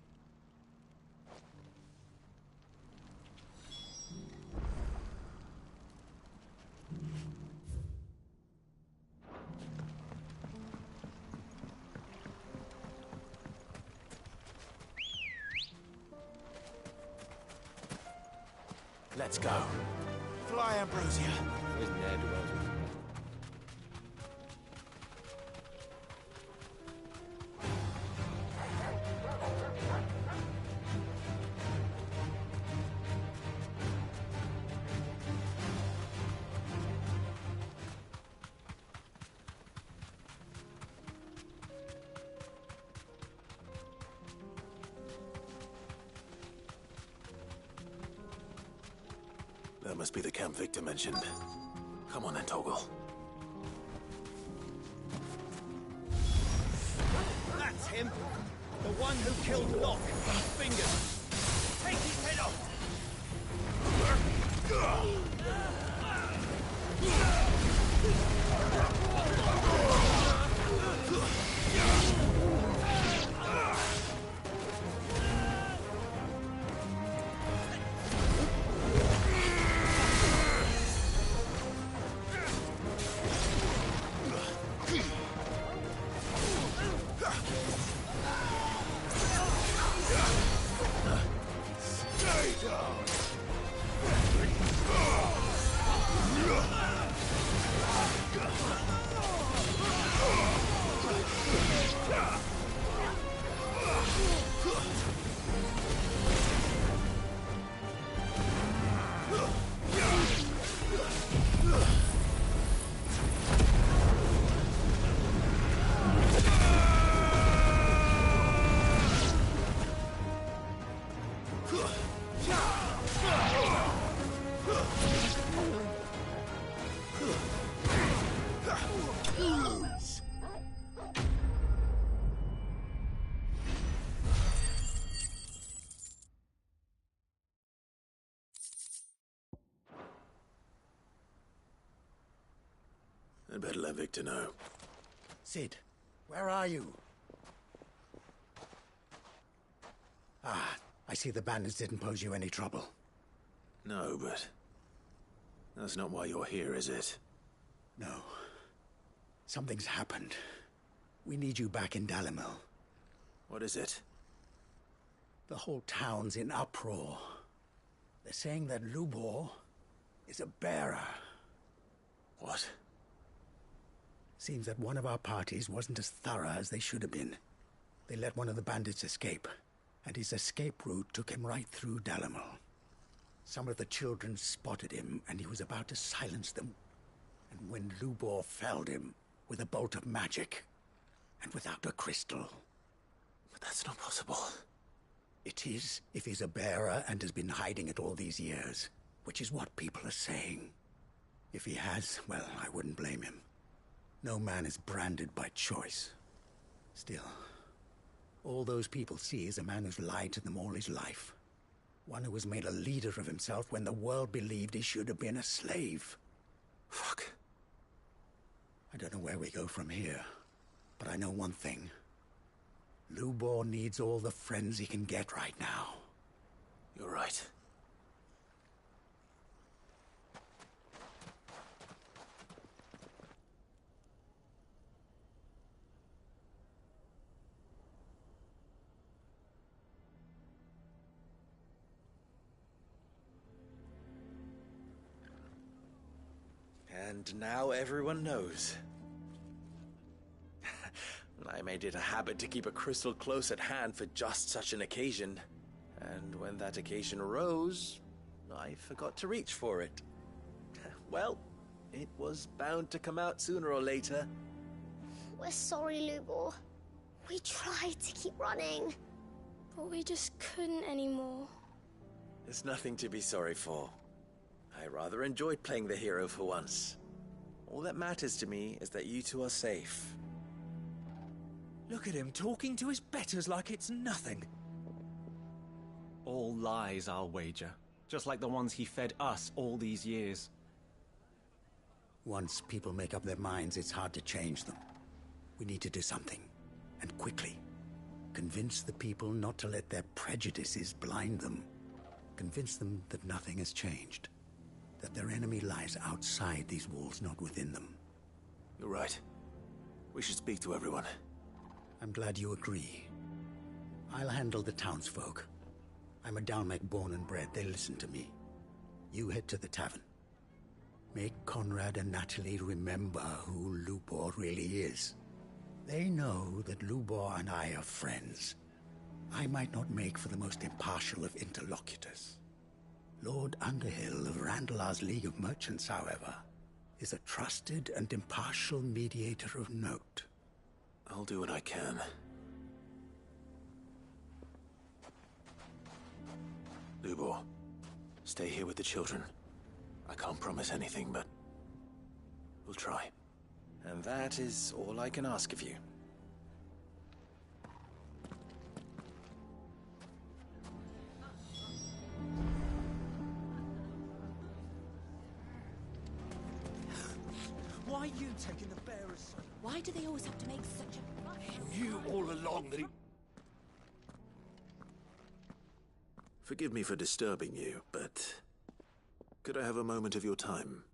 Let's go. Fly, Ambrosia. There's ne'er-do-wells. must be the camp Victor mentioned. Come on then, Toggle. That's him! The one who killed Locke! Fingers! Take his head off! I'd better let Victor know. Sid, where are you? Ah, I see the bandits didn't pose you any trouble. No, but that's not why you're here, is it? No. Something's happened. We need you back in Dalimil. What is it? The whole town's in uproar. They're saying that Lubor is a bearer. What? Seems that one of our parties wasn't as thorough as they should have been. They let one of the bandits escape, and his escape route took him right through Dalimil. Some of the children spotted him, and he was about to silence them. And when Lubor felled him with a bolt of magic, and without a crystal. But that's not possible. It is, if he's a bearer and has been hiding it all these years, which is what people are saying. If he has, well, I wouldn't blame him. No man is branded by choice. Still, all those people see is a man who's lied to them all his life. One who was made a leader of himself when the world believed he should have been a slave. Fuck. I don't know where we go from here, but I know one thing. Lubor needs all the friends he can get right now. You're right. And now everyone knows. I made it a habit to keep a crystal close at hand for just such an occasion. And when that occasion arose, I forgot to reach for it. Well, it was bound to come out sooner or later. We're sorry, Lubor. We tried to keep running, but we just couldn't anymore. There's nothing to be sorry for. I rather enjoyed playing the hero for once. All that matters to me is that you two are safe. Look at him talking to his betters like it's nothing. All lies, I'll wager. Just like the ones he fed us all these years. Once people make up their minds, it's hard to change them. We need to do something, and quickly. Convince the people not to let their prejudices blind them. Convince them that nothing has changed. That their enemy lies outside these walls, not within them. You're right. We should speak to everyone. I'm glad you agree. I'll handle the townsfolk. I'm a Dalmec born and bred. They listen to me. You head to the tavern. Make Conrad and Natalie remember who Lubor really is. They know that Lubor and I are friends. I might not make for the most impartial of interlocutors. Lord Underhill of Randalar's League of Merchants, however, is a trusted and impartial mediator of note. I'll do what I can. Lubor, stay here with the children. can't promise anything, but we'll try. And that is all I can ask of you. Why are you taking the bearers? Why do they always have to make such a fuss? Knew all along that he... Forgive me for disturbing you, but could I have a moment of your time?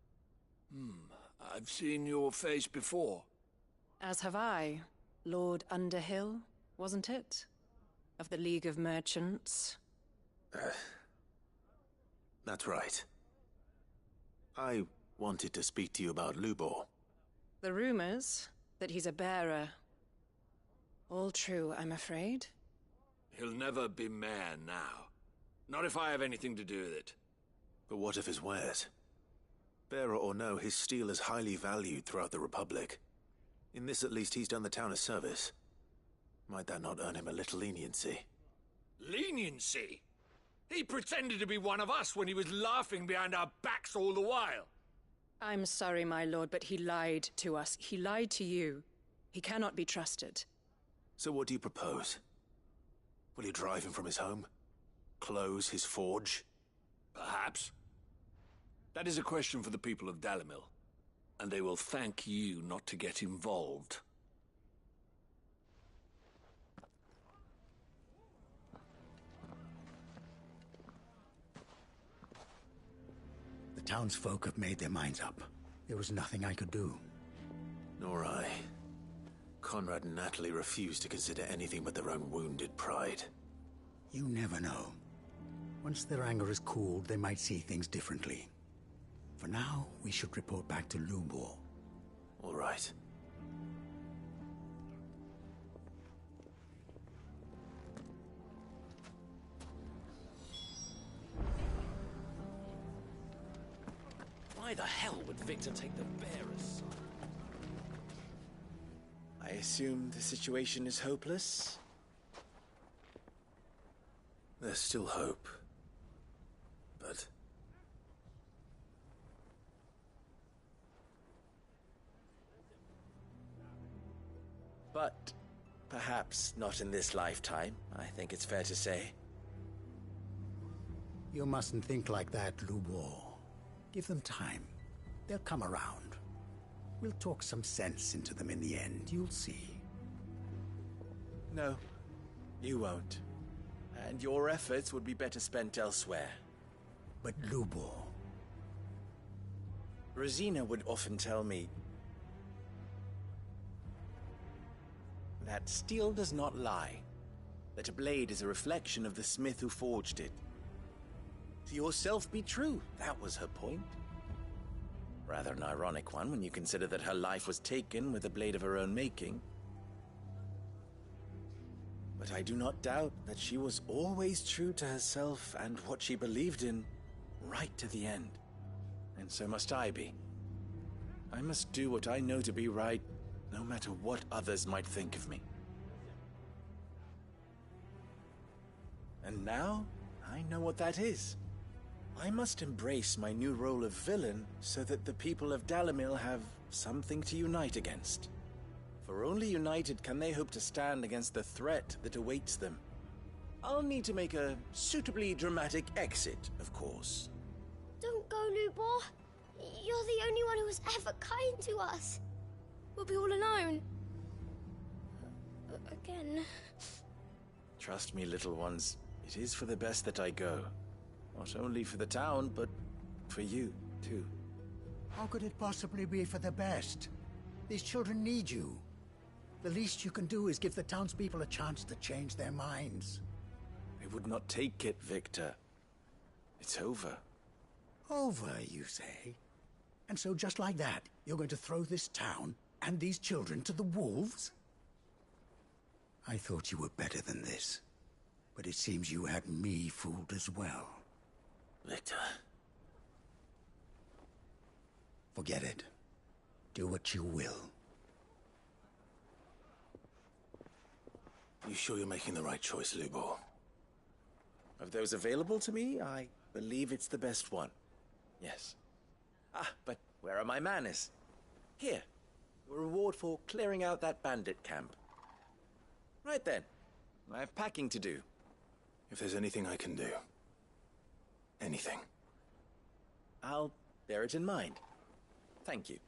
I've seen your face before. As have I. Lord Underhill, wasn't it? Of the League of Merchants. That's right. I wanted to speak to you about Lubor. The rumors that he's a bearer. All true, I'm afraid. He'll never be mayor now. Not if I have anything to do with it. But what of his wares? Bearer or no, his steel is highly valued throughout the Republic. In this, at least, he's done the town a service. Might that not earn him a little leniency? Leniency? He pretended to be one of us when he was laughing behind our backs all the while. I'm sorry, my lord, but he lied to us. He lied to you. He cannot be trusted. So what do you propose? Will you drive him from his home? Close his forge? Perhaps. That is a question for the people of Dalimil, and they will thank you not to get involved. The townsfolk have made their minds up. There was nothing I could do. Nor I. Conrad and Natalie refused to consider anything but their own wounded pride. You never know. Once their anger is cooled, they might see things differently. For now, we should report back to Lubor. All right. Why the hell would Victor take the bearers' side? I assume the situation is hopeless? There's still hope. But... But perhaps not in this lifetime, I think it's fair to say. You mustn't think like that, Lubor. Give them time. They'll come around. We'll talk some sense into them in the end, you'll see. No, you won't. And your efforts would be better spent elsewhere. But Lubor... Rosina would often tell me that steel does not lie, that a blade is a reflection of the smith who forged it. To yourself be true, that was her point. Rather an ironic one when you consider that her life was taken with a blade of her own making. But I do not doubt that she was always true to herself and what she believed in, right to the end. And so must I be. I must do what I know to be right, no matter what others might think of me. And now, I know what that is. I must embrace my new role of villain so that the people of Dalimil have something to unite against. For only united can they hope to stand against the threat that awaits them. I'll need to make a suitably dramatic exit, of course. Don't go, Lubor. You're the only one who was ever kind to us. We'll be all alone. Again. Trust me, little ones, it is for the best that I go. Not only for the town, but for you, too. How could it possibly be for the best? These children need you. The least you can do is give the townspeople a chance to change their minds. I would not take it, Victor. It's over. Over, you say? And so just like that, you're going to throw this town and these children to the wolves? I thought you were better than this. But it seems you had me fooled as well. Victor. Forget it. Do what you will. You sure you're making the right choice, Lubor? Of those available to me, I believe it's the best one. Yes. Ah, but where are my manners? Here, a reward for clearing out that bandit camp. Right then, I have packing to do. If there's anything I can do. Anything. I'll bear it in mind. Thank you.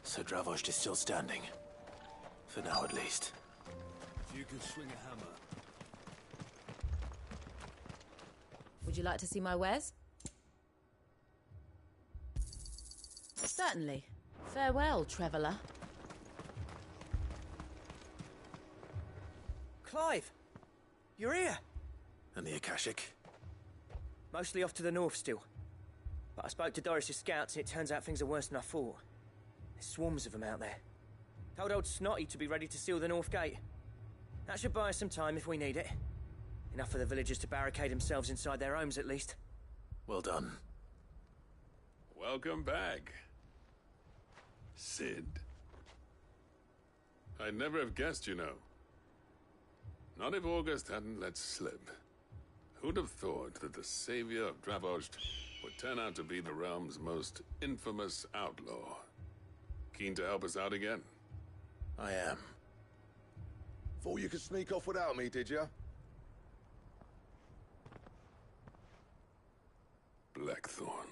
So Dravost is still standing. For now, at least. If you could swing a hammer. Would you like to see my wares? Certainly. Farewell, traveller. Clive! You're here! And the Akashic? Mostly off to the north still. But I spoke to Doris's scouts and it turns out things are worse than I thought. There's swarms of them out there. Told old Snotty to be ready to seal the north gate. That should buy us some time if we need it. Enough for the villagers to barricade themselves inside their homes at least. Well done. Welcome back, Sid. I'd never have guessed, you know. Not if August hadn't let slip. Who'd have thought that the savior of Dravost would turn out to be the realm's most infamous outlaw? Keen to help us out again? I am. Thought you could sneak off without me, did you? Blackthorn.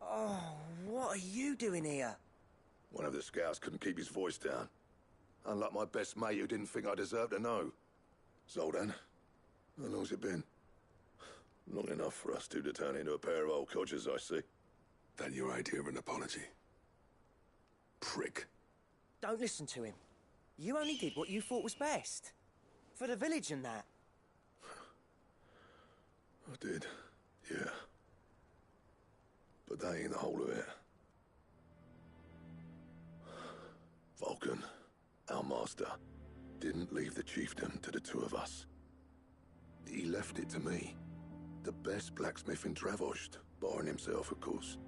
Oh, what are you doing here? One of the scouts couldn't keep his voice down. Unlike my best mate who didn't think I deserved to know. Zoldan, how long's it been? Long enough for us two to turn into a pair of old codgers, I see. That your idea of an apology? Prick. Don't listen to him. You only did what you thought was best. For the village and that. I did, yeah. But that ain't the whole of it. Vulcan, our master, didn't leave the chiefdom to the two of us. He left it to me. The best blacksmith in Dravost, barring himself, of course.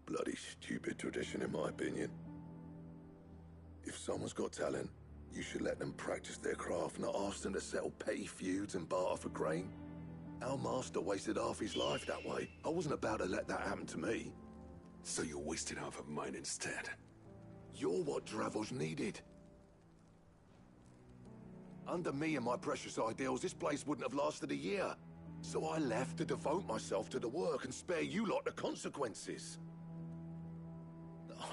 Bloody stupid tradition, in my opinion. If someone's got talent, you should let them practice their craft, not ask them to settle petty feuds and barter for grain. Our master wasted half his life that way. I wasn't about to let that happen to me. So you wasted half of mine instead? You're what Dravost needed. Under me and my precious ideals, this place wouldn't have lasted a year. So I left to devote myself to the work and spare you lot the consequences.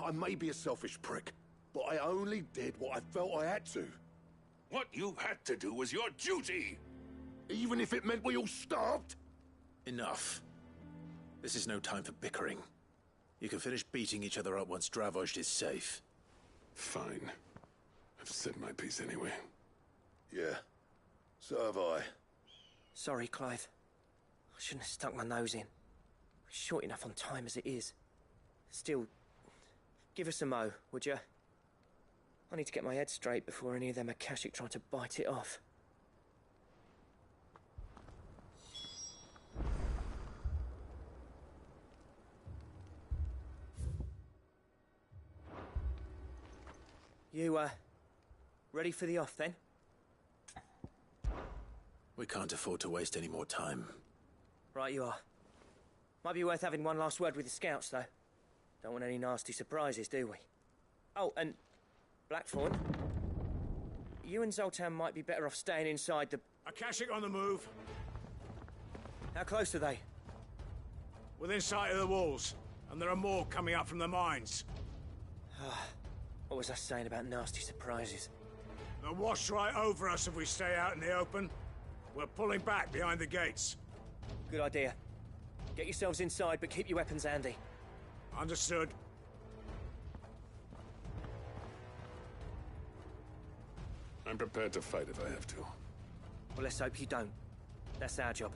I may be a selfish prick, but I only did what I felt I had to. What you had to do was your duty! Even if it meant we all starved? Enough. This is no time for bickering. You can finish beating each other up once Dravost is safe. Fine. I've said my piece anyway. Yeah. So have I. Sorry, Clive. I shouldn't have stuck my nose in. We're short enough on time as it is. Still, give us a mo, would you? I need to get my head straight before any of them Akashic try to bite it off. You, ready for the off, then? We can't afford to waste any more time. Right you are. Might be worth having one last word with the scouts, though. Don't want any nasty surprises, do we? Oh, and Blackthorn, you and Zoltan might be better off staying inside the... Akashic on the move. How close are they? Within sight of the walls, and there are more coming up from the mines. What was I saying about nasty surprises? They'll wash right over us if we stay out in the open. We're pulling back behind the gates. Good idea. Get yourselves inside, but keep your weapons handy. Understood. I'm prepared to fight if I have to. Well, let's hope you don't. That's our job.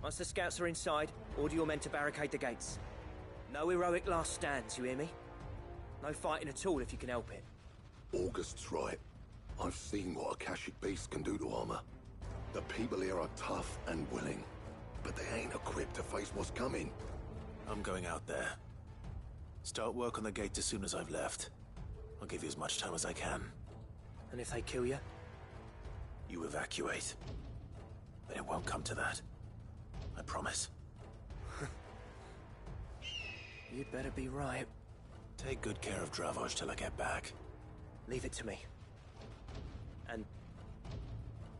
Once the scouts are inside, order your men to barricade the gates. No heroic last stands, you hear me? No fighting at all if you can help it. August's right. I've seen what Akashic beasts can do to armor. The people here are tough and willing, but they ain't equipped to face what's coming. I'm going out there. Start work on the gate as soon as I've left. I'll give you as much time as I can. And if they kill you? You evacuate. But it won't come to that. I promise. You'd better be right. Take good care of Dravoj till I get back. Leave it to me. And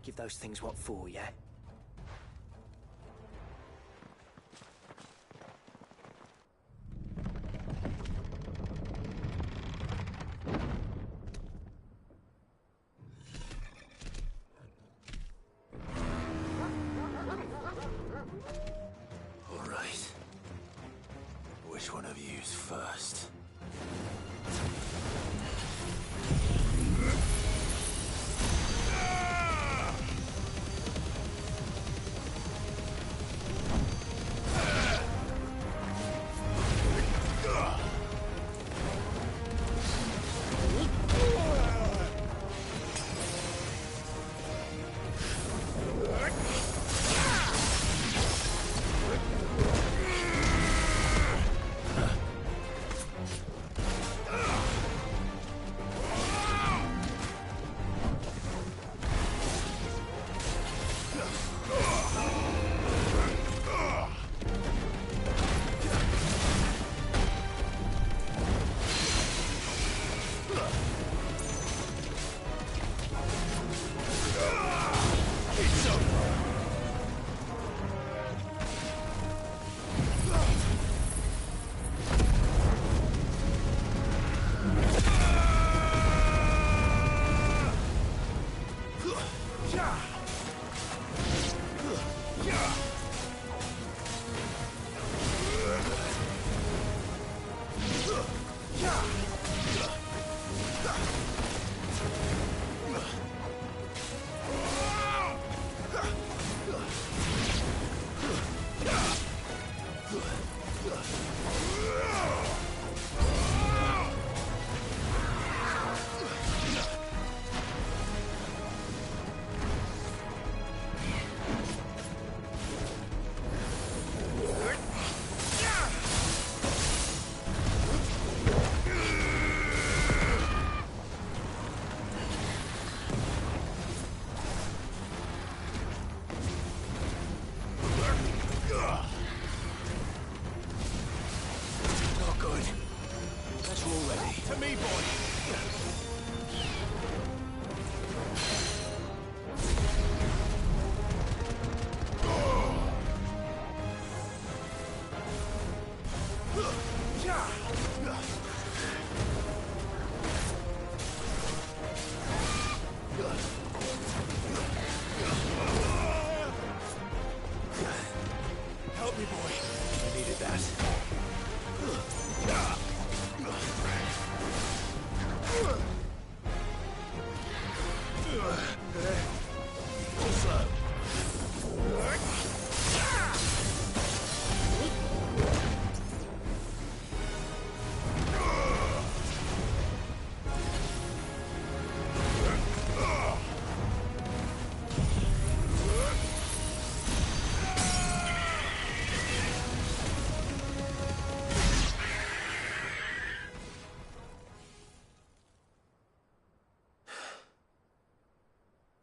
give those things what for, yeah? All right. Which one of you's first?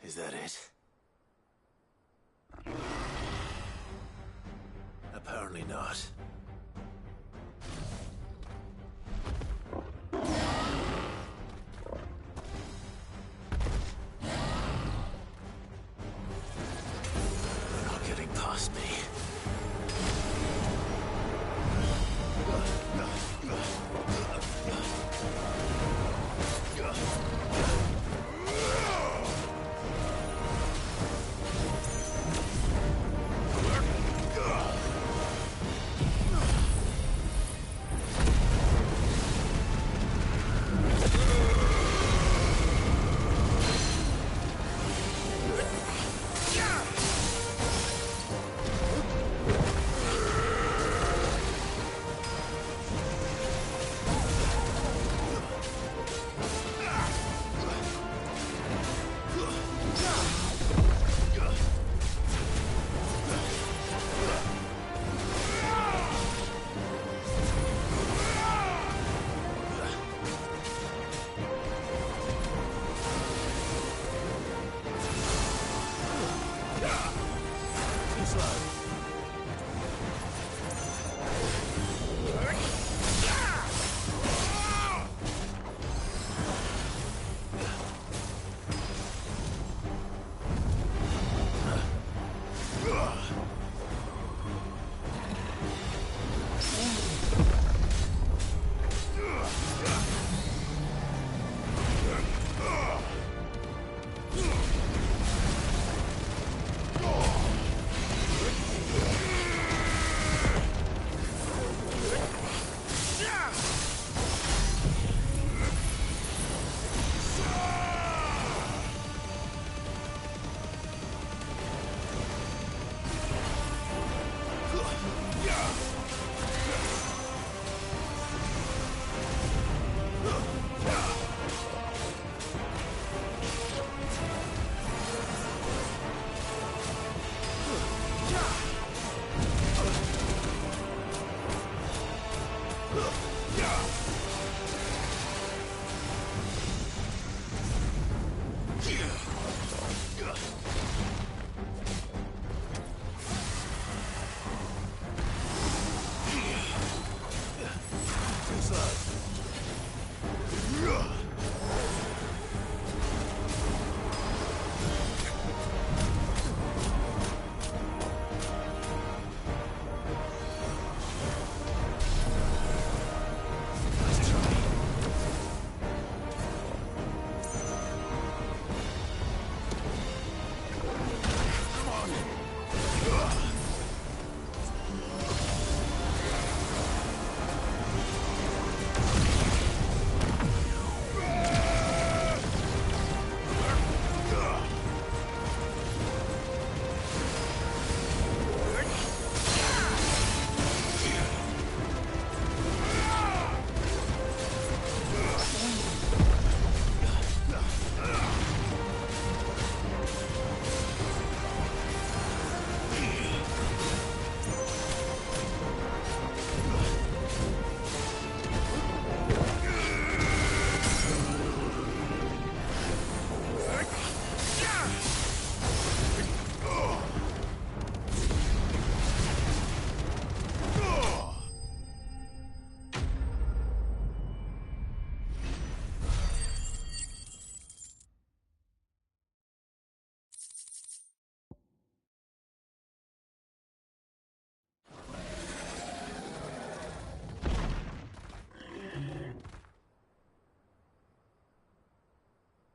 Is that it? Apparently not. They're not getting past me.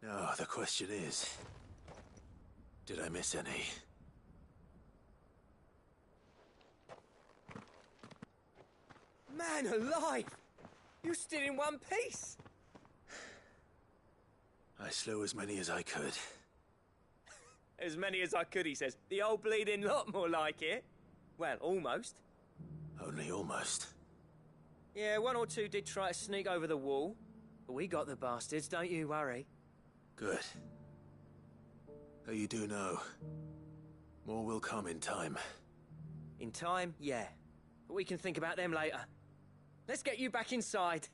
Now, the question is, did I miss any? Man alive! You stood in one piece! I slew as many as I could. As many as I could, he says. The old bleeding lot, more like it. Well, almost. Only almost. Yeah, one or two did try to sneak over the wall. But we got the bastards, don't you worry. Good. Though you do know, more will come in time. In time, yeah. But we can think about them later. Let's get you back inside.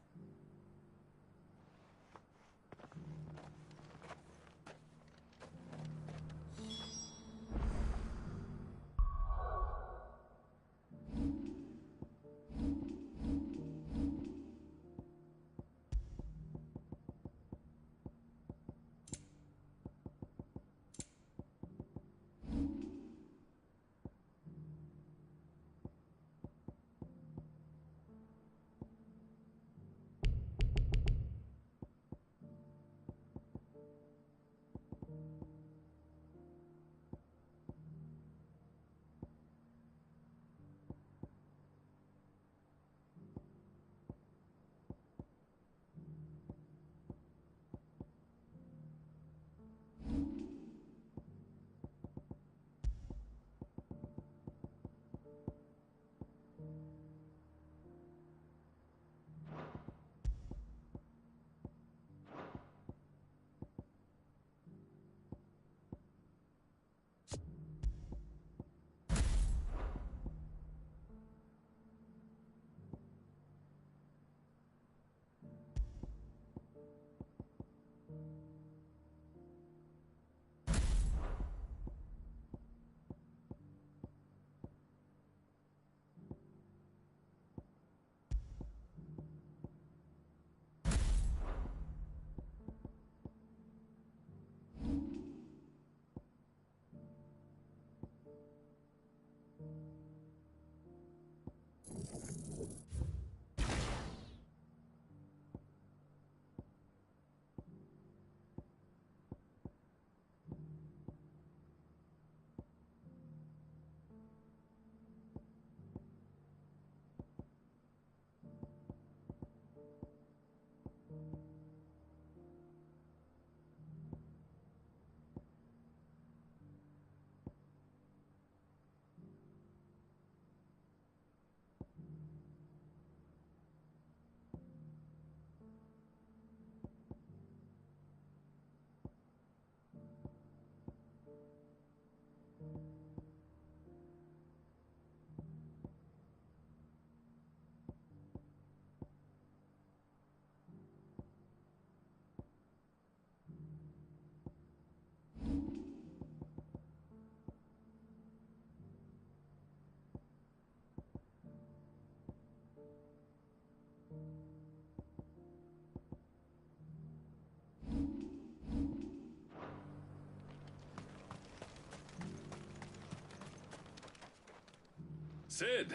Sid!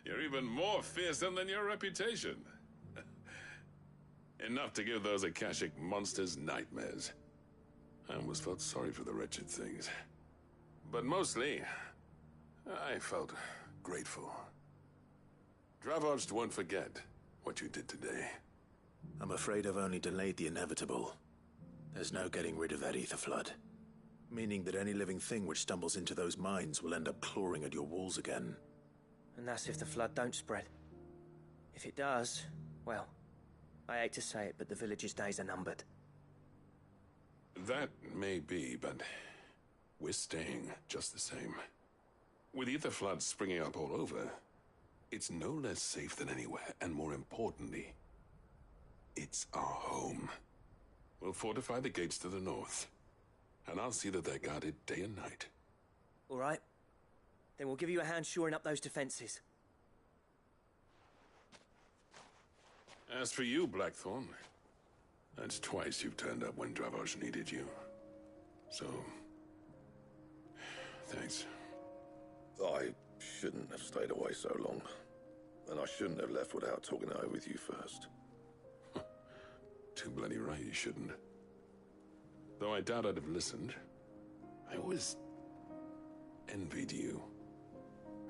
You're even more fearsome than your reputation. Enough to give those Akashic monsters nightmares. I almost felt sorry for the wretched things. But mostly, I felt grateful. Dravoged won't forget what you did today. I'm afraid I've only delayed the inevitable. There's no getting rid of that ether flood. Meaning that any living thing which stumbles into those mines will end up clawing at your walls again. And that's if the flood don't spread. If it does, well, I hate to say it, but the village's days are numbered. That may be, but we're staying just the same. With ether floods springing up all over, it's no less safe than anywhere, and more importantly, it's our home. We'll fortify the gates to the north, and I'll see that they're guarded day and night. All right. Then we'll give you a hand shoring up those defenses. As for you, Blackthorn, that's twice you've turned up when Dravos needed you. So, thanks. I shouldn't have stayed away so long. And I shouldn't have left without talking it over with you first. Too bloody right you shouldn't. Though I doubt I'd have listened. I always envied you.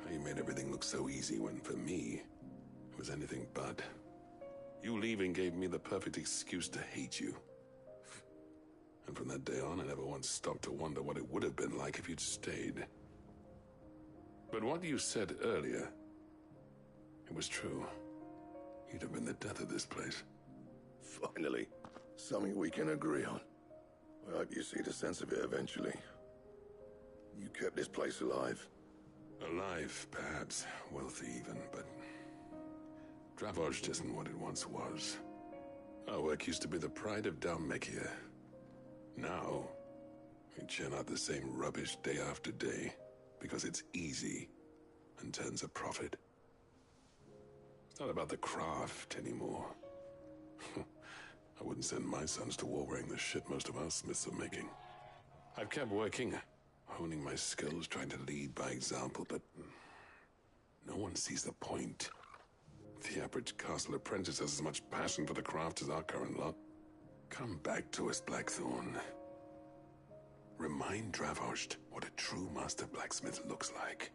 How you made everything look so easy when, for me, it was anything but. You leaving gave me the perfect excuse to hate you. And from that day on, I never once stopped to wonder what it would have been like if you'd stayed. But what you said earlier, it was true. You'd have been the death of this place. Finally, something we can agree on. I hope you see the sense of it eventually. You kept this place alive. Alive, perhaps. Wealthy even, but Dravoged isn't what it once was. Our work used to be the pride of Dalmekia. Now, we churn out the same rubbish day after day because it's easy and turns a profit. It's not about the craft anymore. I wouldn't send my sons to war wearing the shit most of our smiths are making. I've kept working, honing my skills, trying to lead by example, but no one sees the point. The average castle apprentice has as much passion for the craft as our current lot. Come back to us, Blackthorn. Remind Dravoged what a true master blacksmith looks like.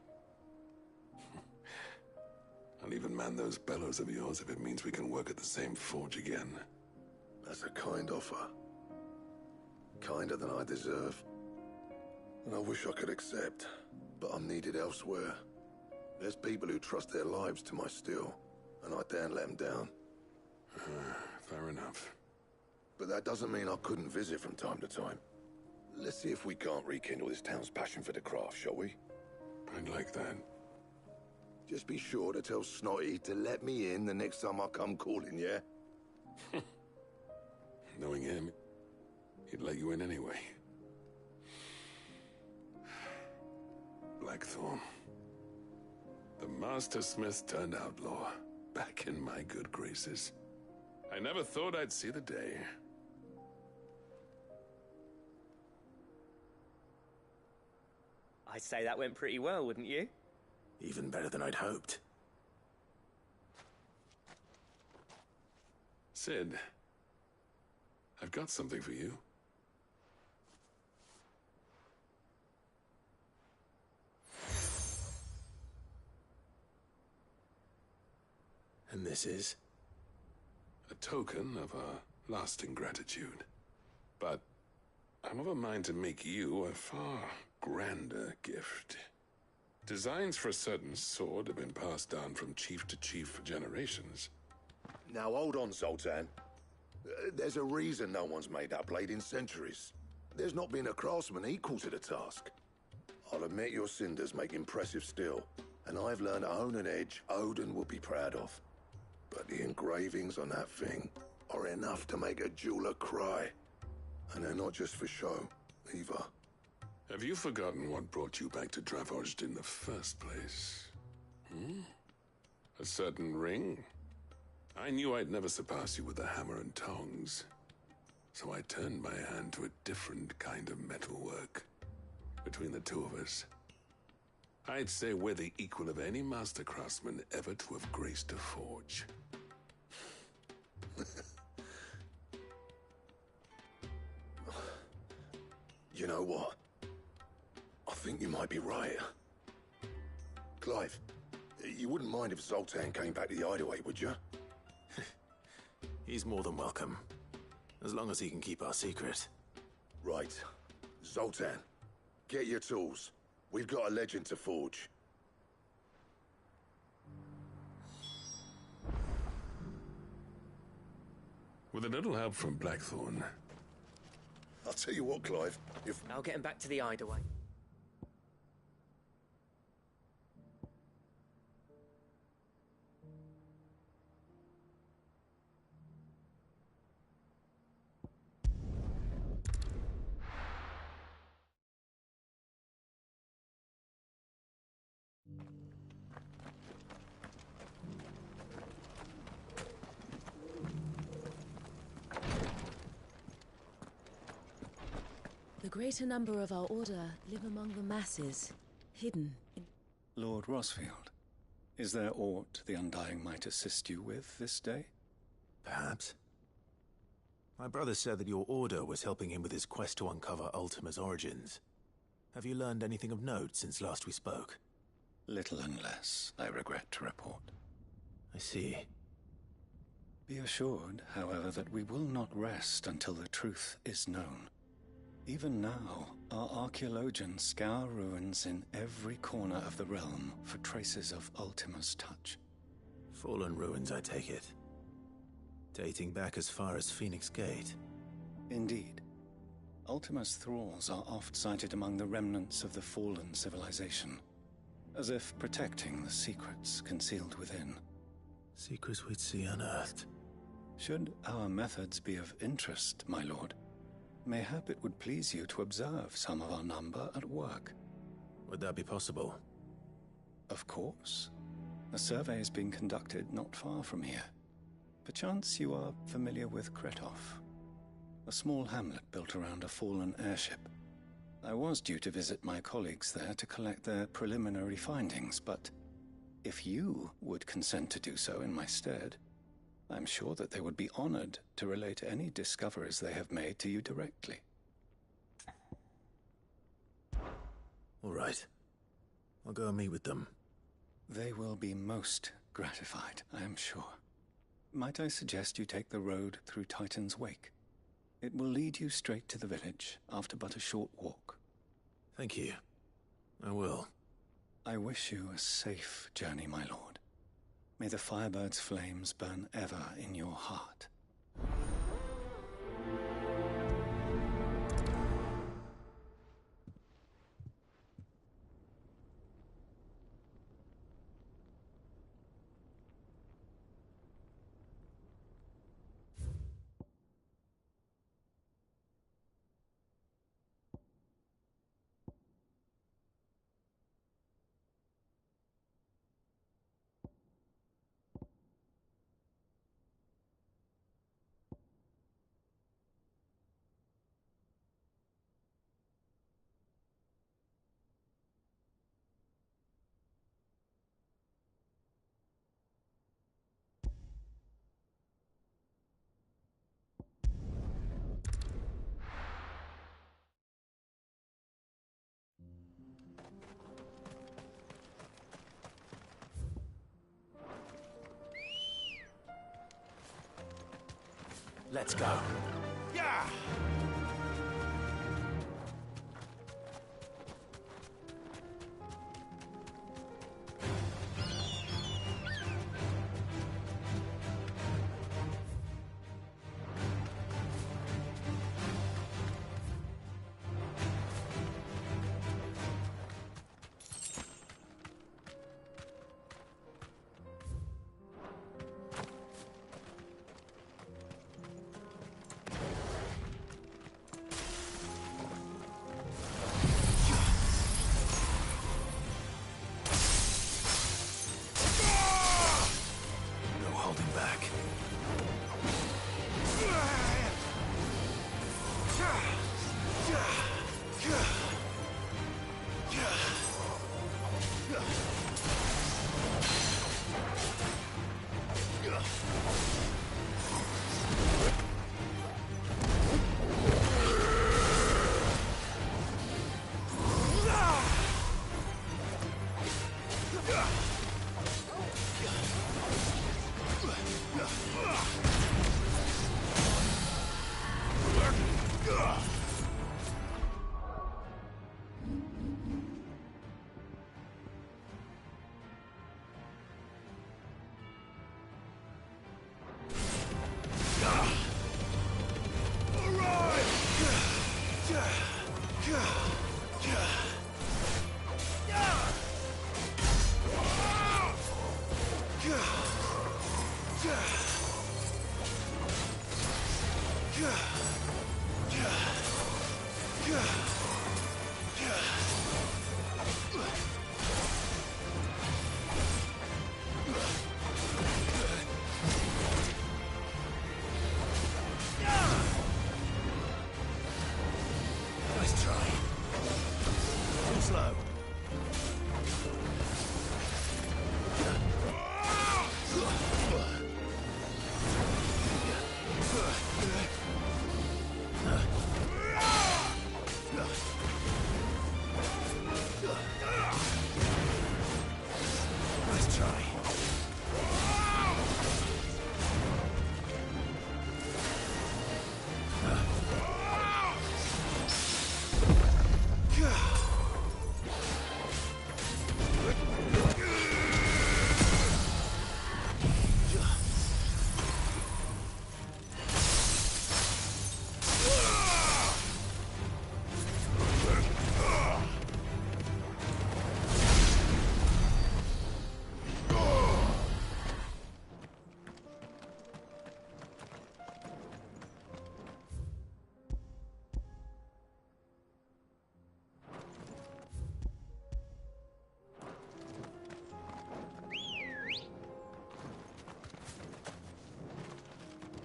I'll even man those bellows of yours if it means we can work at the same forge again. That's a kind offer. Kinder than I deserve. And I wish I could accept, but I'm needed elsewhere. There's people who trust their lives to my steel, and I daren't let them down. Fair enough. But that doesn't mean I couldn't visit from time to time. Let's see if we can't rekindle this town's passion for the craft, shall we? I'd like that. Just be sure to tell Snotty to let me in the next time I come calling, yeah? Knowing him, he'd let you in anyway. Blackthorn. The Master Smith turned outlaw, back in my good graces. I never thought I'd see the day. I'd say that went pretty well, wouldn't you? Even better than I'd hoped. Sid, I've got something for you. And this is? A token of our lasting gratitude. But I'm of a mind to make you a far grander gift. Designs for a certain sword have been passed down from chief to chief for generations. Now hold on, Zoltan. There's a reason no one's made that blade in centuries. There's not been a craftsman equal to the task. I'll admit your cinders make impressive steel, and I've learned to hone an edge Odin will be proud of. But the engravings on that thing are enough to make a jeweler cry. And they're not just for show, either. Have you forgotten what brought you back to Dravoged in the first place? A certain ring? I knew I'd never surpass you with the hammer and tongs. So I turned my hand to a different kind of metalwork. Between the two of us, I'd say we're the equal of any master craftsman ever to have graced a forge. You know what? I think you might be right. Clive, you wouldn't mind if Zoltan came back to the hideaway, would you? He's more than welcome. As long as he can keep our secret. Right. Zoltan, get your tools. We've got a legend to forge. With a little help from Blackthorn. I'll tell you what, Clive, if... I'll get him back to the hideaway. The greater number of our order live among the masses, hidden in... Lord Rosfield, is there aught the Undying might assist you with this day? Perhaps. My brother said that your order was helping him with his quest to uncover Ultima's origins. Have you learned anything of note since last we spoke? Little and less, I regret to report. I see. Be assured, however, that we will not rest until the truth is known. Even now, our archaeologians scour ruins in every corner of the realm for traces of Ultima's touch. Fallen ruins, I take it. Dating back as far as Phoenix Gate. Indeed. Ultima's thralls are oft sighted among the remnants of the fallen civilization, as if protecting the secrets concealed within. Secrets we'd see unearthed. Should our methods be of interest, my lord, mayhap it would please you to observe some of our number at work. Would that be possible? Of course. A survey is being conducted not far from here. Perchance you are familiar with Kretov, a small hamlet built around a fallen airship. I was due to visit my colleagues there to collect their preliminary findings, but if you would consent to do so in my stead, I'm sure that they would be honored to relate any discoveries they have made to you directly. All right. I'll go and meet with them. They will be most gratified, I am sure. Might I suggest you take the road through Titan's Wake? It will lead you straight to the village after but a short walk. Thank you. I will. I wish you a safe journey, my lord. May the Firebird's flames burn ever in your heart. Let's go. Yeah!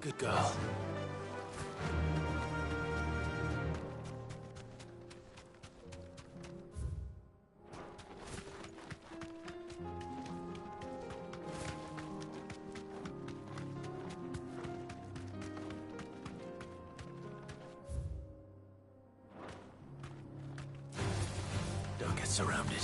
Good girl. Don't get surrounded.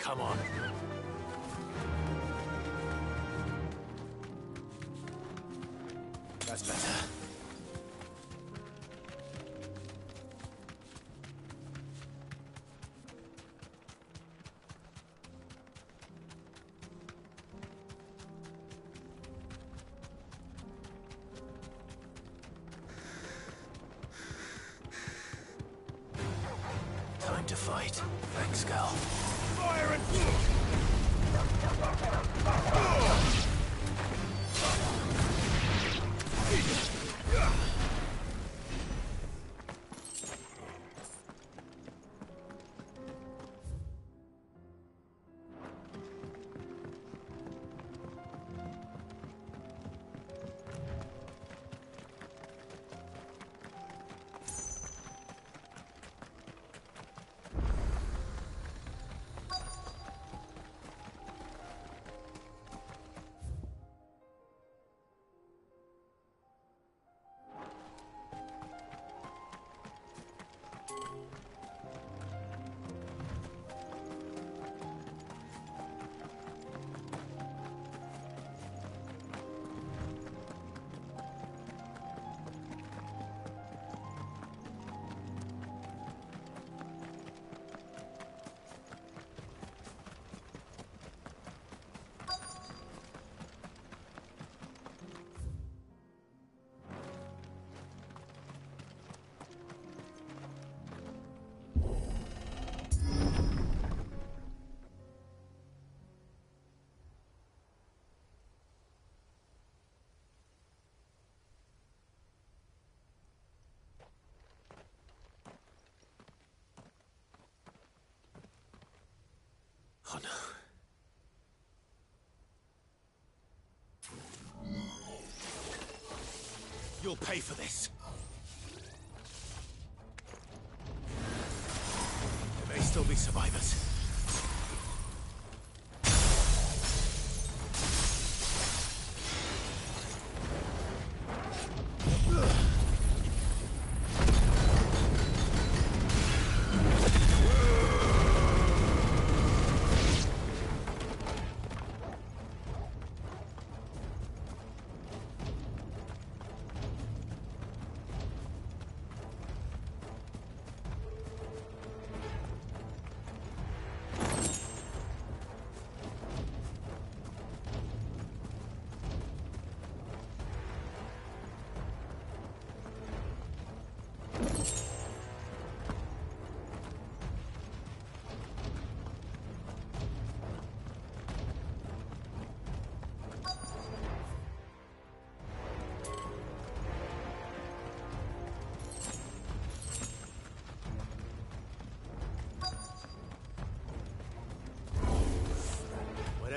Come on. That's better. Time to fight. Thanks, girl. Fire and Oh no. You'll pay for this. There may still be survivors.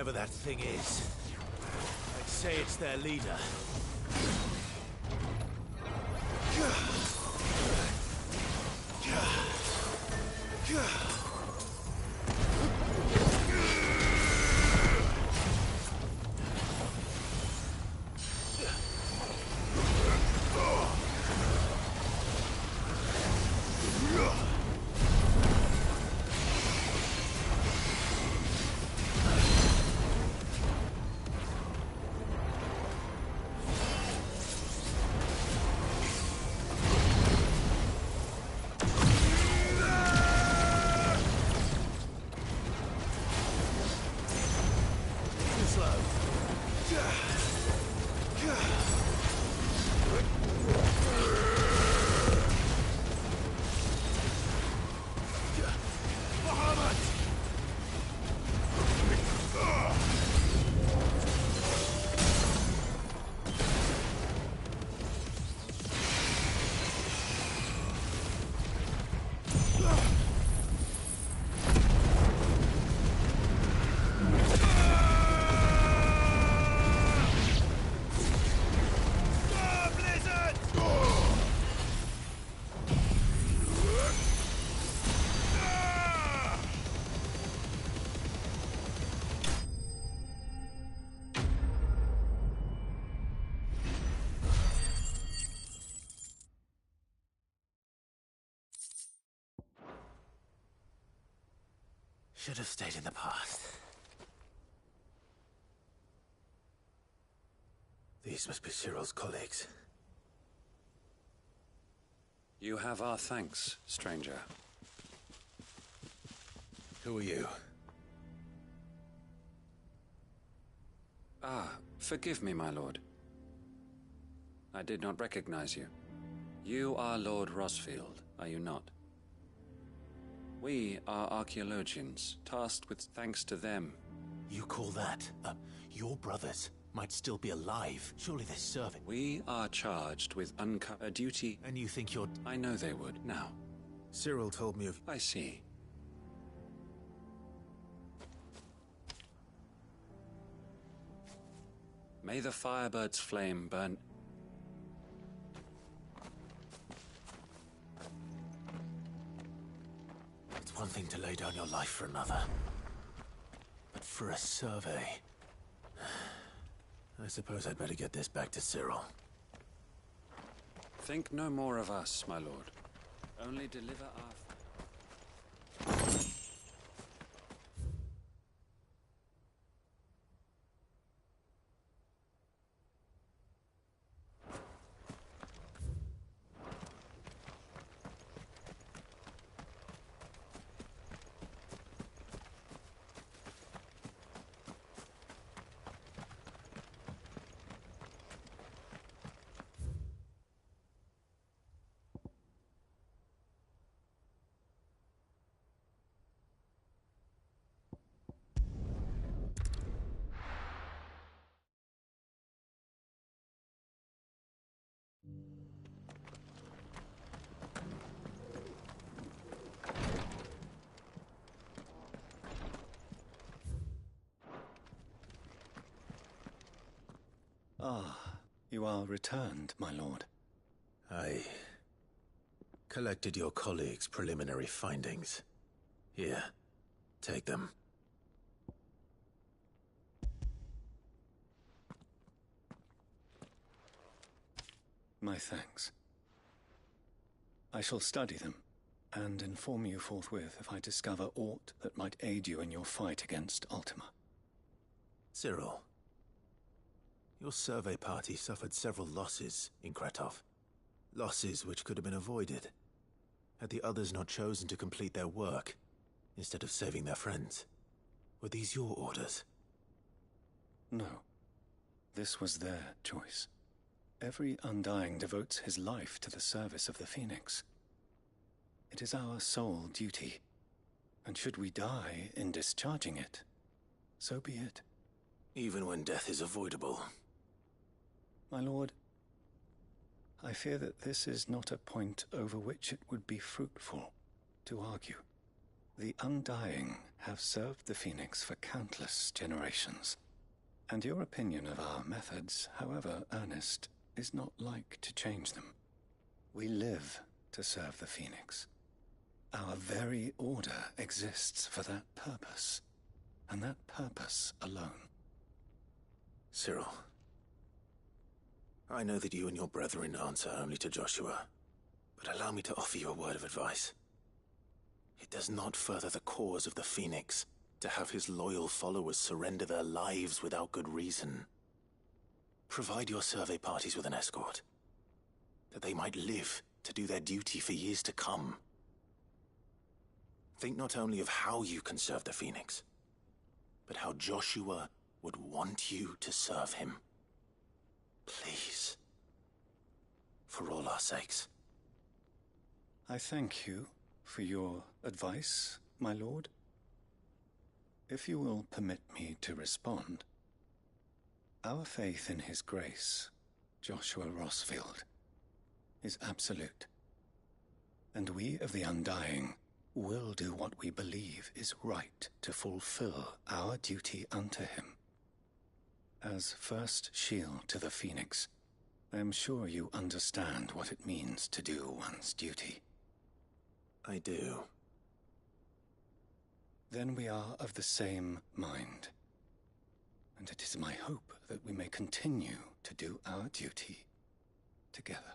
Whatever that thing is, I'd say it's their leader. Should have stayed in the past. These must be Cyril's colleagues. You have our thanks, stranger. Who are you? Ah, forgive me, my lord. I did not recognize you. You are Lord Rosfield, are you not? We are archaeologians, tasked with thanks to them. You call that? Your brothers might still be alive. Surely they're serving. We are charged with a duty. And you think you're... I know they would. Now. Cyril told me of... I see. May the Firebird's flame burn... It's one thing to lay down your life for another. But for a survey... I suppose I'd better get this back to Cyril. Think no more of us, my lord. Only deliver our... Ah, you are returned, my lord. I collected your colleagues' preliminary findings. Here, take them. My thanks. I shall study them, and inform you forthwith if I discover aught that might aid you in your fight against Ultima. Cyril, your survey party suffered several losses in Kretov. Losses which could have been avoided, had the others not chosen to complete their work, instead of saving their friends. Were these your orders? No. This was their choice. Every Undying devotes his life to the service of the Phoenix. It is our sole duty, and should we die in discharging it, so be it. Even when death is avoidable. My lord, I fear that this is not a point over which it would be fruitful to argue. The Undying have served the Phoenix for countless generations, and your opinion of our methods, however earnest, is not like to change them. We live to serve the Phoenix. Our very order exists for that purpose, and that purpose alone. Cyril, I know that you and your brethren answer only to Joshua, but allow me to offer you a word of advice. It does not further the cause of the Phoenix to have his loyal followers surrender their lives without good reason. Provide your survey parties with an escort, that they might live to do their duty for years to come. Think not only of how you can serve the Phoenix, but how Joshua would want you to serve him. Please. For all our sakes. I thank you for your advice, my lord. If you will permit me to respond, our faith in his grace, Joshua Rosfield, is absolute. And we of the Undying will do what we believe is right to fulfill our duty unto him. As first shield to the Phoenix, I am sure you understand what it means to do one's duty. I do. Then we are of the same mind. And it is my hope that we may continue to do our duty together.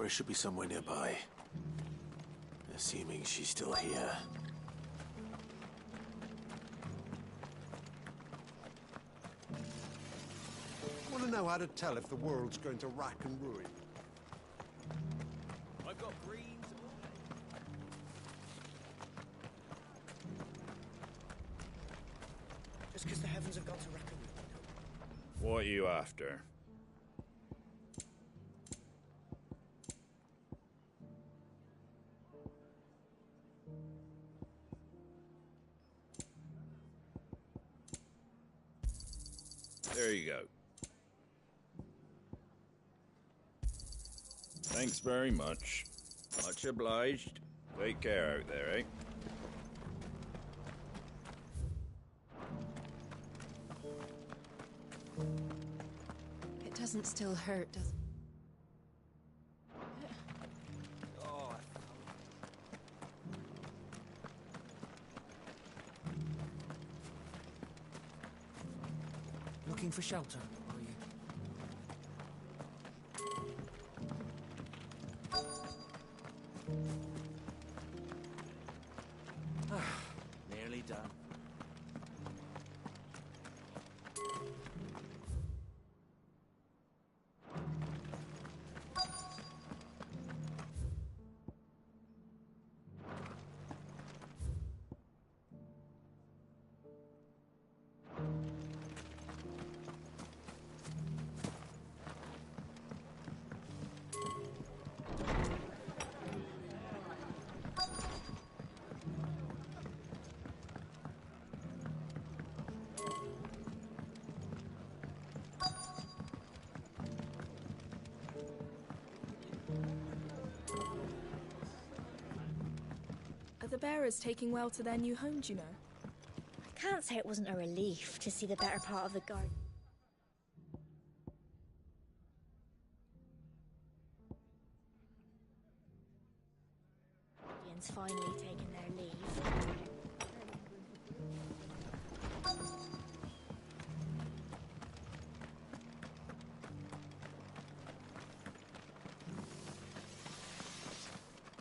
Doris should be somewhere nearby. Assuming she's still here. Want to know how to tell if the world's going to rack and ruin? I've got greens. Just because the heavens have gone to rack and ruin. What are you after? There you go. Thanks very much. Much obliged. Take care out there, eh? It doesn't still hurt, does it? Looking for shelter, are you? Nearly done. Are the bearers taking well to their new home, do you know? I can't say it wasn't a relief to see the better part of the garden. Finally taking their leave.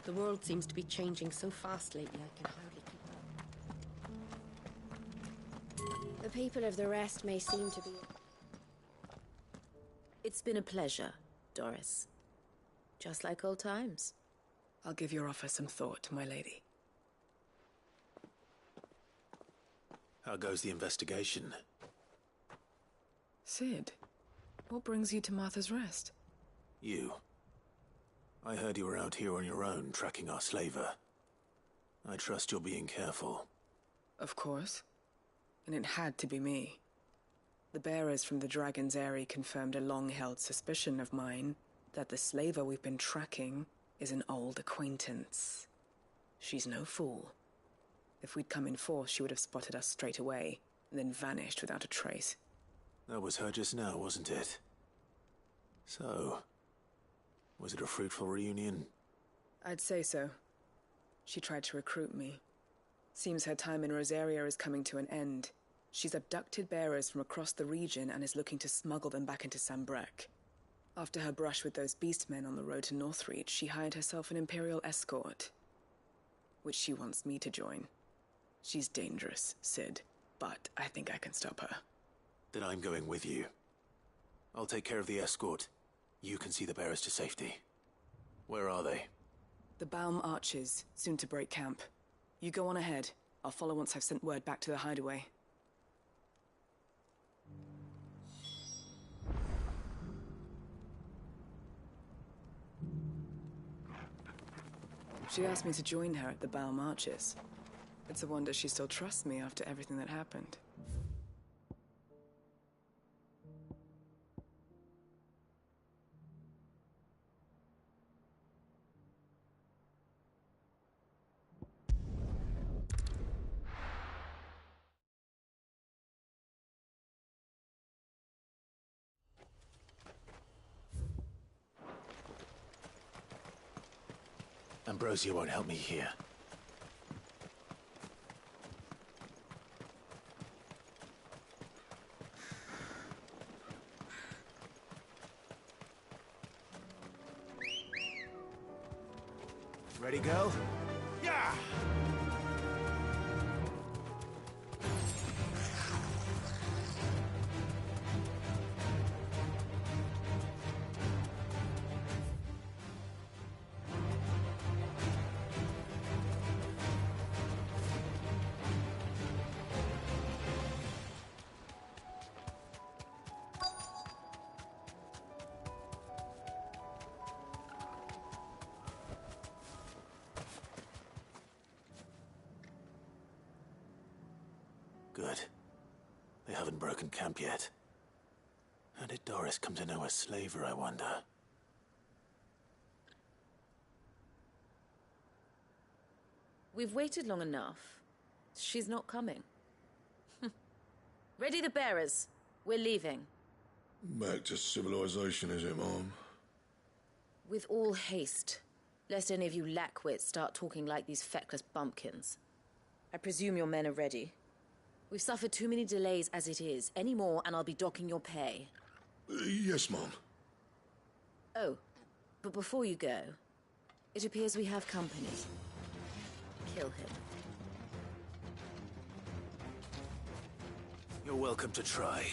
The world seems to be changing so fast lately, I can hardly keep up. The people of the rest may seem to be... It's been a pleasure, Doris. Just like old times. I'll give your offer some thought, my lady. How goes the investigation? Sid, what brings you to Martha's Rest? You. I heard you were out here on your own, tracking our slaver. I trust you're being careful. Of course. And it had to be me. The bearers from the Dragon's Eyrie confirmed a long-held suspicion of mine that the slaver we've been tracking is an old acquaintance. She's no fool. If we'd come in force, she would have spotted us straight away, and then vanished without a trace. That was her just now, wasn't it? So, was it a fruitful reunion? I'd say so. She tried to recruit me. Seems her time in Rosaria is coming to an end. She's abducted bearers from across the region and is looking to smuggle them back into Sambrec. After her brush with those beastmen on the road to Northreach, she hired herself an Imperial escort, which she wants me to join. She's dangerous, Sid, but I think I can stop her. Then I'm going with you. I'll take care of the escort. You can see the bearers to safety. Where are they? The Baum Archers, soon to break camp. You go on ahead. I'll follow once I've sent word back to the hideaway. She asked me to join her at the Baum Arches. It's a wonder she still trusts me after everything that happened. Ambrosia won't help me here. Ready, girl? Yeah! Good. They haven't broken camp yet. How did Doris come to know a slaver, I wonder? We've waited long enough. She's not coming. Ready the bearers. We're leaving. Back to civilization, is it, Mom? With all haste, lest any of you lackwits start talking like these feckless bumpkins. I presume your men are ready. We've suffered too many delays as it is. Any more and I'll be docking your pay. Yes, Mom. Oh, but before you go, it appears we have company. Kill him. You're welcome to try.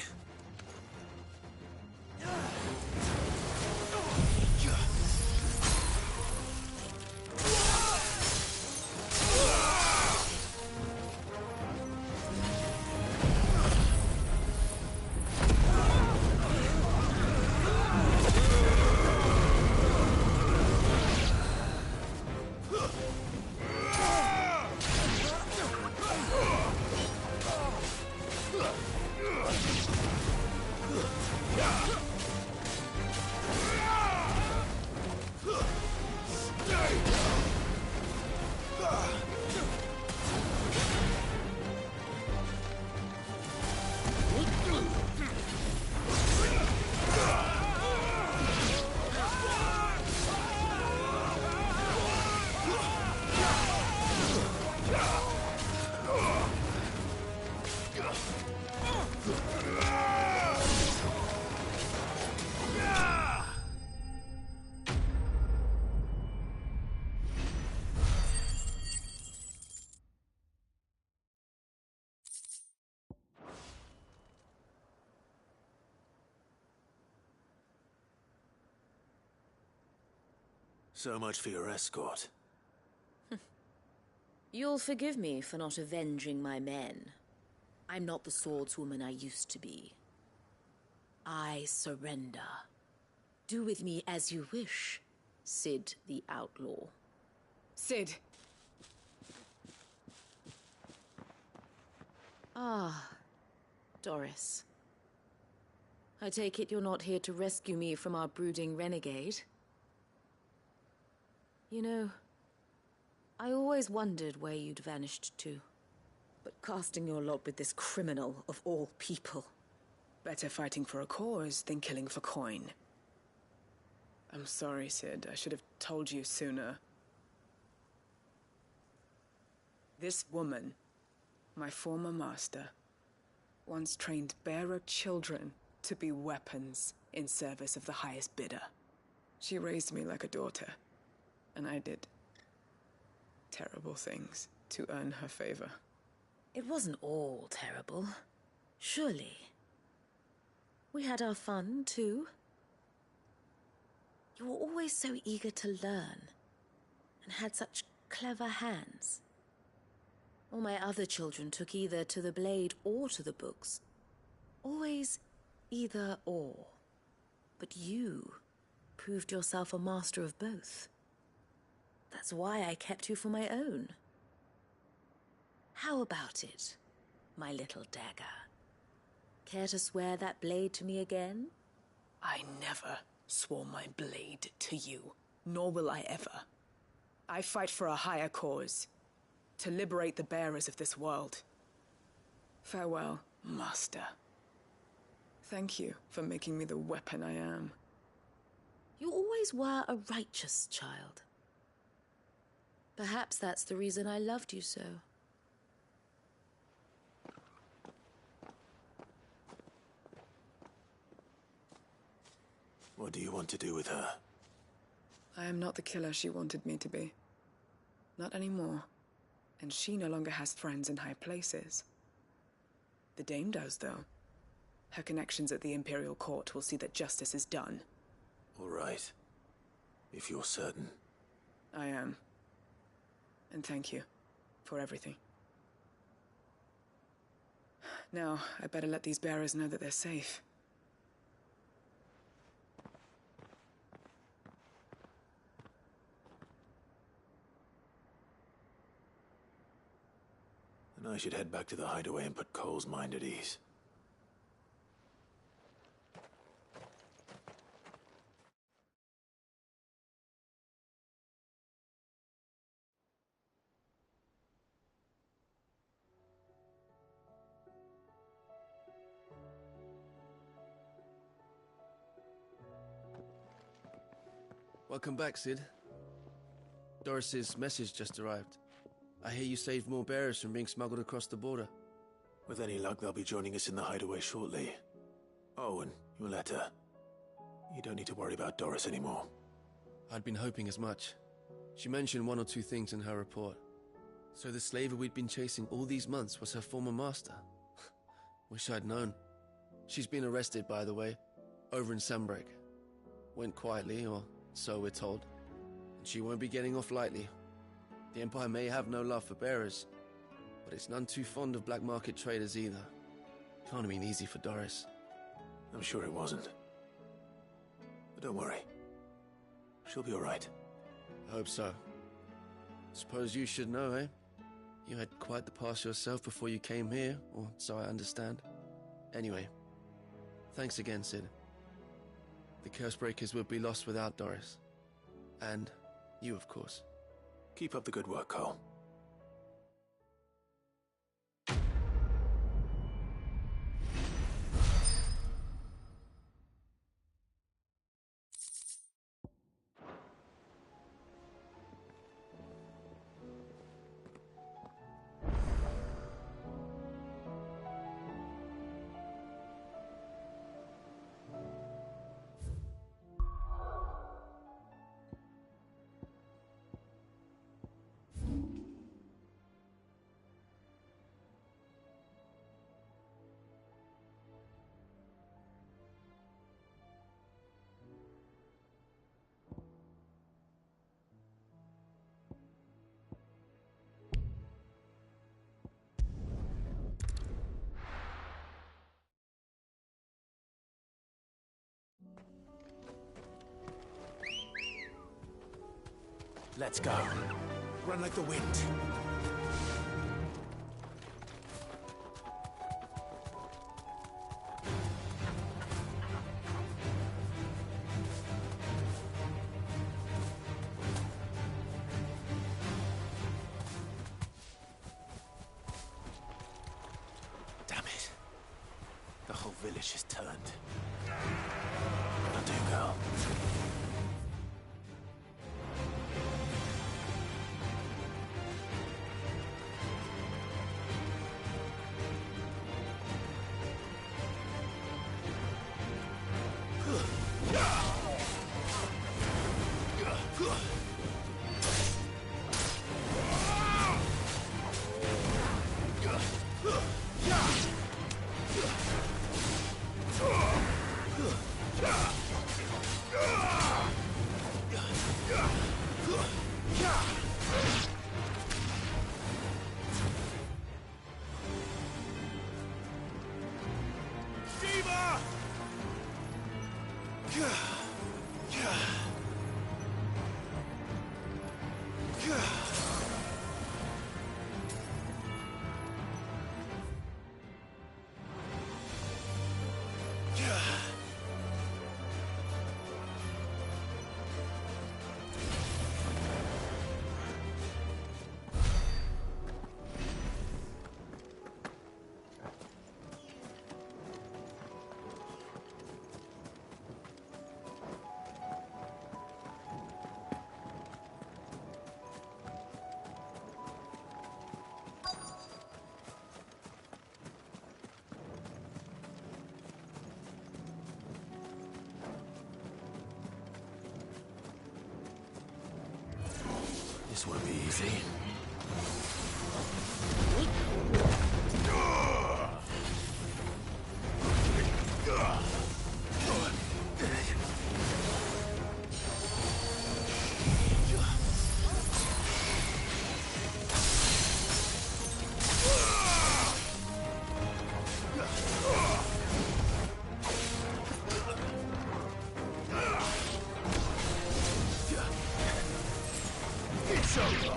So much for your escort. You'll forgive me for not avenging my men. I'm not the swordswoman I used to be. I surrender. Do with me as you wish, Sid the Outlaw. Sid. Ah, Doris. I take it you're not here to rescue me from our brooding renegade? You know, I always wondered where you'd vanished to. But casting your lot with this criminal of all people. Better fighting for a cause than killing for coin. I'm sorry, Sid. I should have told you sooner. This woman, my former master, once trained bearer children to be weapons in service of the highest bidder. She raised me like a daughter, and I did terrible things to earn her favor. It wasn't all terrible, surely. We had our fun, too. You were always so eager to learn, and had such clever hands. All my other children took either to the blade or to the books. Always either or. But you proved yourself a master of both. That's why I kept you for my own. How about it, my little dagger? Care to swear that blade to me again? I never swore my blade to you, nor will I ever. I fight for a higher cause, to liberate the bearers of this world. Farewell, Master. Thank you for making me the weapon I am. You always were a righteous child. Perhaps that's the reason I loved you so. What do you want to do with her? I am not the killer she wanted me to be. Not anymore. And she no longer has friends in high places. The Dame does, though. Her connections at the Imperial Court will see that justice is done. All right. If you're certain. I am. And thank you for everything. Now, I better let these bearers know that they're safe. Then I should head back to the hideaway and put Cole's mind at ease. Welcome back, Sid. Doris's message just arrived. I hear you saved more bearers from being smuggled across the border. With any luck, they'll be joining us in the hideaway shortly. Oh, and your letter. You don't need to worry about Doris anymore. I'd been hoping as much. She mentioned one or two things in her report. So the slaver we'd been chasing all these months was her former master. Wish I'd known. She's been arrested, by the way, over in Sambrek. Went quietly, or so we're told. And she won't be getting off lightly. The Empire may have no love for bearers, but it's none too fond of black market traders either. Can't have been easy for Doris. I'm sure it wasn't. But don't worry. She'll be all right. I hope so. Suppose you should know, eh? You had quite the past yourself before you came here, or so I understand. Anyway, thanks again, Sid. The Cursebreakers would be lost without Doris. And you, of course. Keep up the good work, Cole. Let's go. Run like the wind. Damn it. The whole village has turned. What'll do, girl? Yeah! This won't be easy. It's over.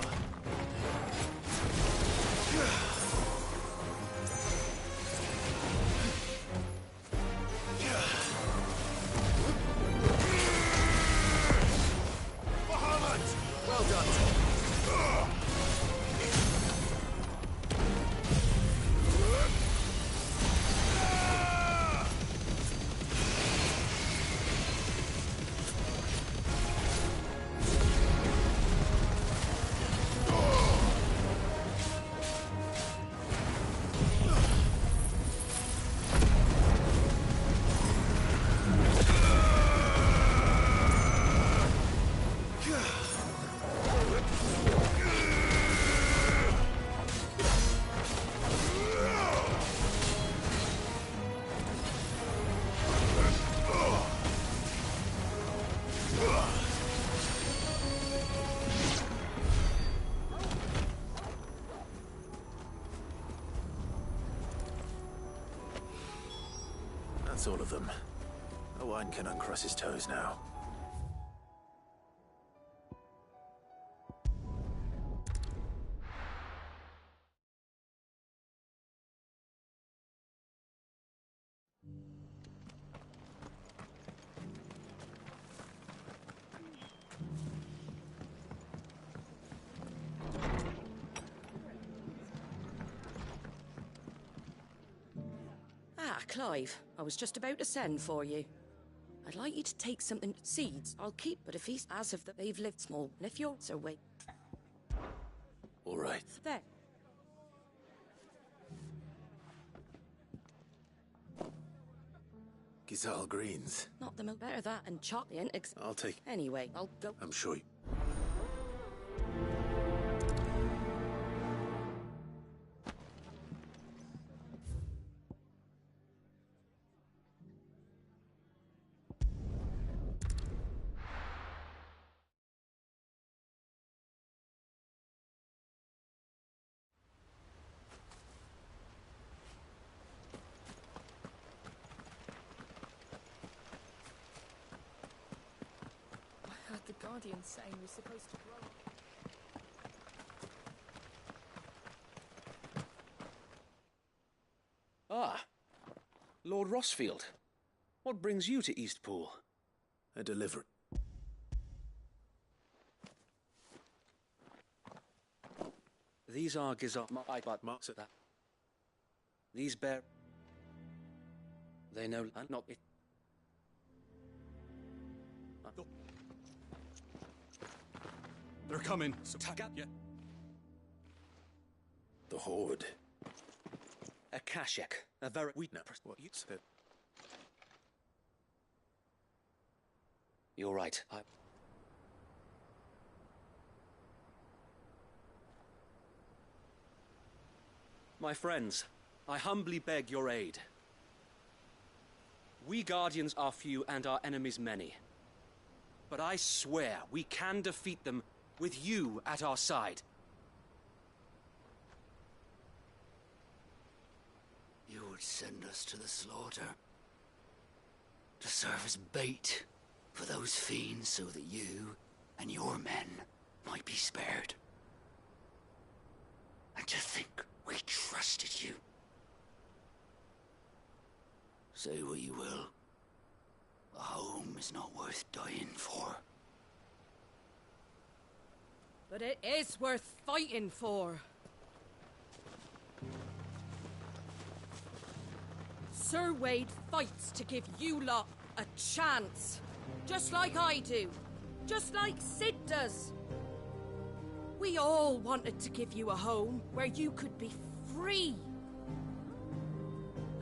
Well done. That's all of them. Owain can uncross his toes now. Ah, Clive, I was just about to send for you. I'd like you to take something. Seeds, I'll keep, but if he's as of they've lived small, and if you're so wait. All right. There. Gizal greens. Not the most better that and chocolate and I'll take. Anyway, I'll go. I'm sure. I heard the Guardian saying we're supposed to grow. Ah, Lord Rosfield. What brings you to Eastpool? A delivery. These are Gizot marks at that. These bear. They know not it. They're coming. So yeah. The Horde. A Kashek. A very No. What you said. You're right. My friends, I humbly beg your aid. We Guardians are few and our enemies many. But I swear we can defeat them with you at our side. You would send us to the slaughter. To serve as bait for those fiends so that you and your men might be spared. And to think we trusted you. Say what you will. A home is not worth dying for. But it is worth fighting for. Sir Wade fights to give you lot a chance. Just like I do. Just like Sid does. We all wanted to give you a home where you could be free.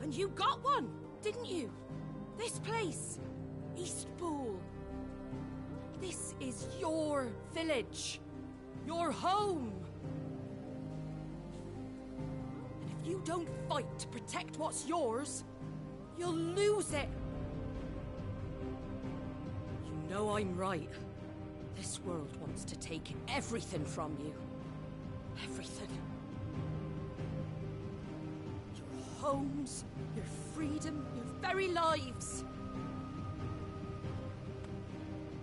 And you got one, didn't you? This place, Eastpool. This is your village. your home. And if you don't fight to protect what's yours, you'll lose it. You know I'm right. This world wants to take everything from you. Everything. Your homes, your freedom, your very lives.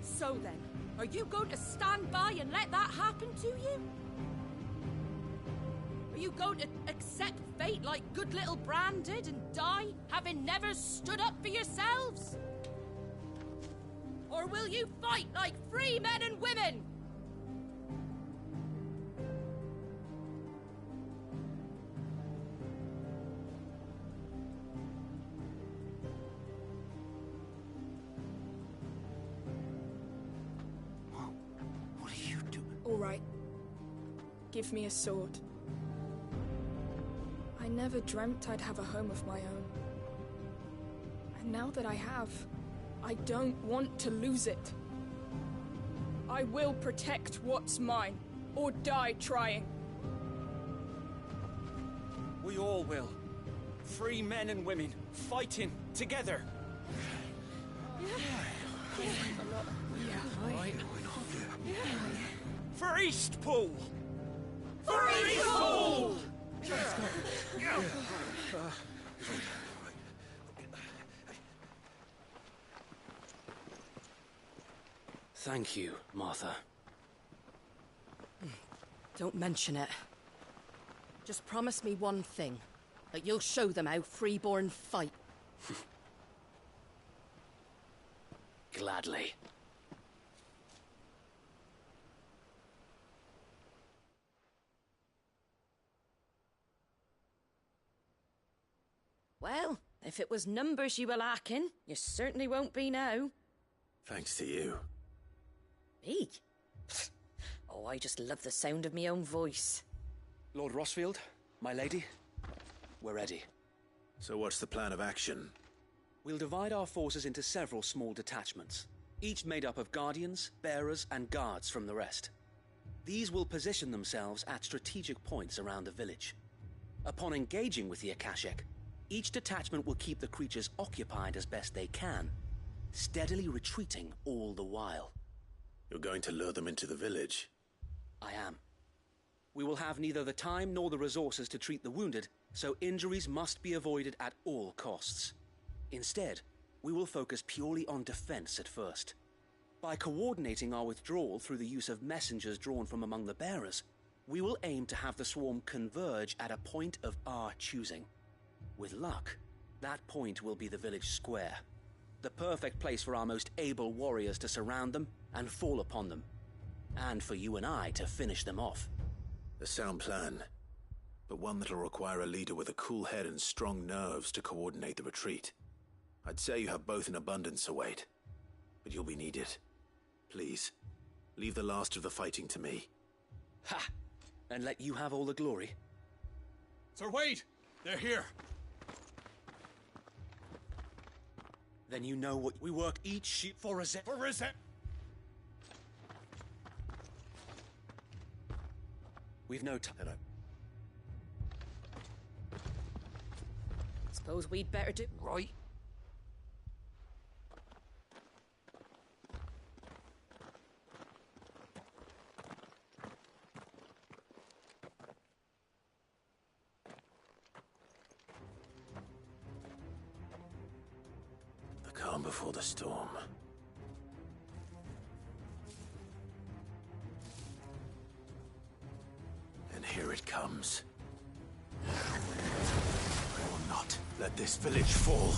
So then, are you going to stand by and let that happen to you? Are you going to accept fate like good little Bran did and die, having never stood up for yourselves? Or will you fight like free men and women? What are you doing? All right. Give me a sword. I never dreamt I'd have a home of my own. And now that I have, I don't want to lose it. I will protect what's mine, or die trying. We all will. Free men and women, fighting together. For Eastpool! For Eastpool! Thank you, Martha. Don't mention it. Just promise me one thing. That you'll show them how freeborn fight. Gladly. Well, if it was numbers you were lacking, you certainly won't be now. Thanks to you. Me? Oh, I just love the sound of my own voice. Lord Rosfield, my lady, we're ready. So what's the plan of action? We'll divide our forces into several small detachments, each made up of guardians, bearers, and guards from the rest. These will position themselves at strategic points around the village. Upon engaging with the Akashic, each detachment will keep the creatures occupied as best they can, steadily retreating all the while. You're going to lure them into the village? I am. We will have neither the time nor the resources to treat the wounded, so injuries must be avoided at all costs. Instead, we will focus purely on defense at first. By coordinating our withdrawal through the use of messengers drawn from among the bearers, we will aim to have the swarm converge at a point of our choosing. With luck, that point will be the village square, the perfect place for our most able warriors to surround them and fall upon them, and for you and I to finish them off. A sound plan, but one that'll require a leader with a cool head and strong nerves to coordinate the retreat. I'd say you have both in abundance, await, but you'll be needed. Please, leave the last of the fighting to me. Ha! And let you have all the glory. Sir Wade! They're here! Then you know what we work each sheep for a For Rizet! We've no time. Suppose we'd better do... Right. The calm before the storm. And here it comes. I will not let this village fall.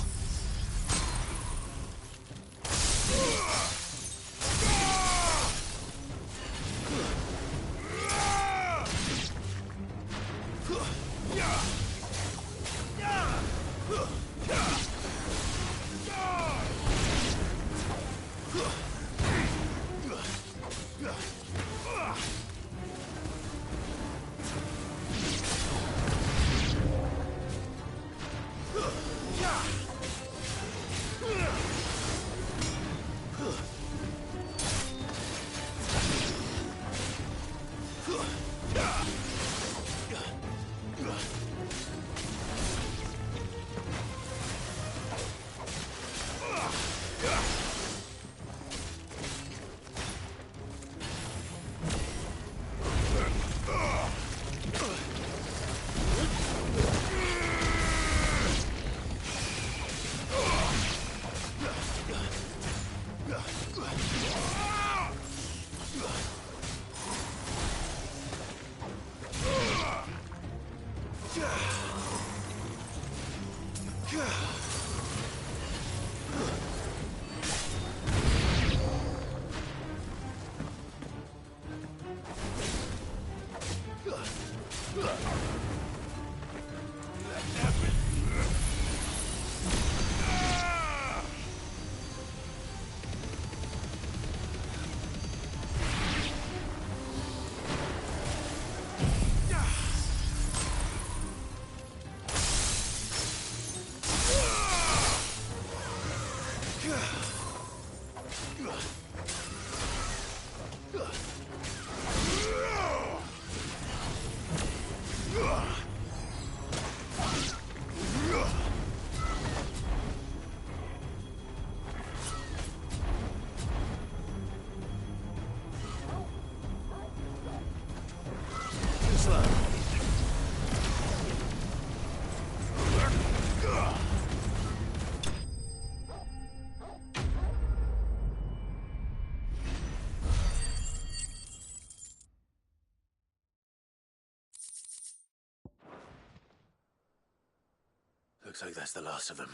Looks like that's the last of them.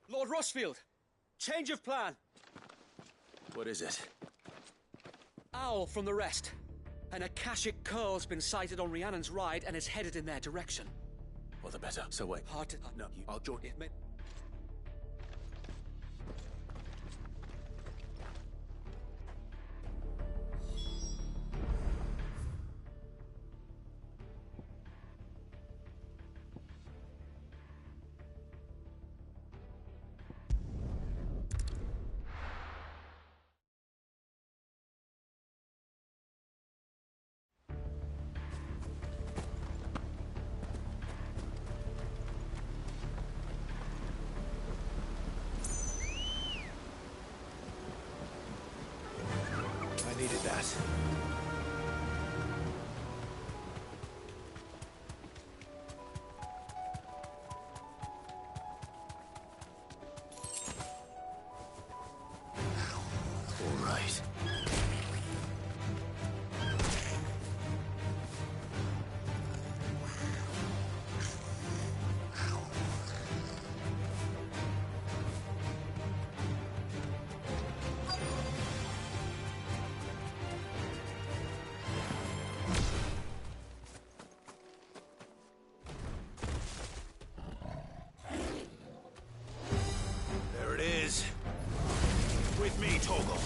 Lord Rosfield! Change of plan! What is it? Owl from the rest. An Akashic curl's been sighted on Rhiannon's ride and is headed in their direction. All the better. So wait. Hard to... No, I'll join you. I needed that. All right. There it is. With me, Toggle.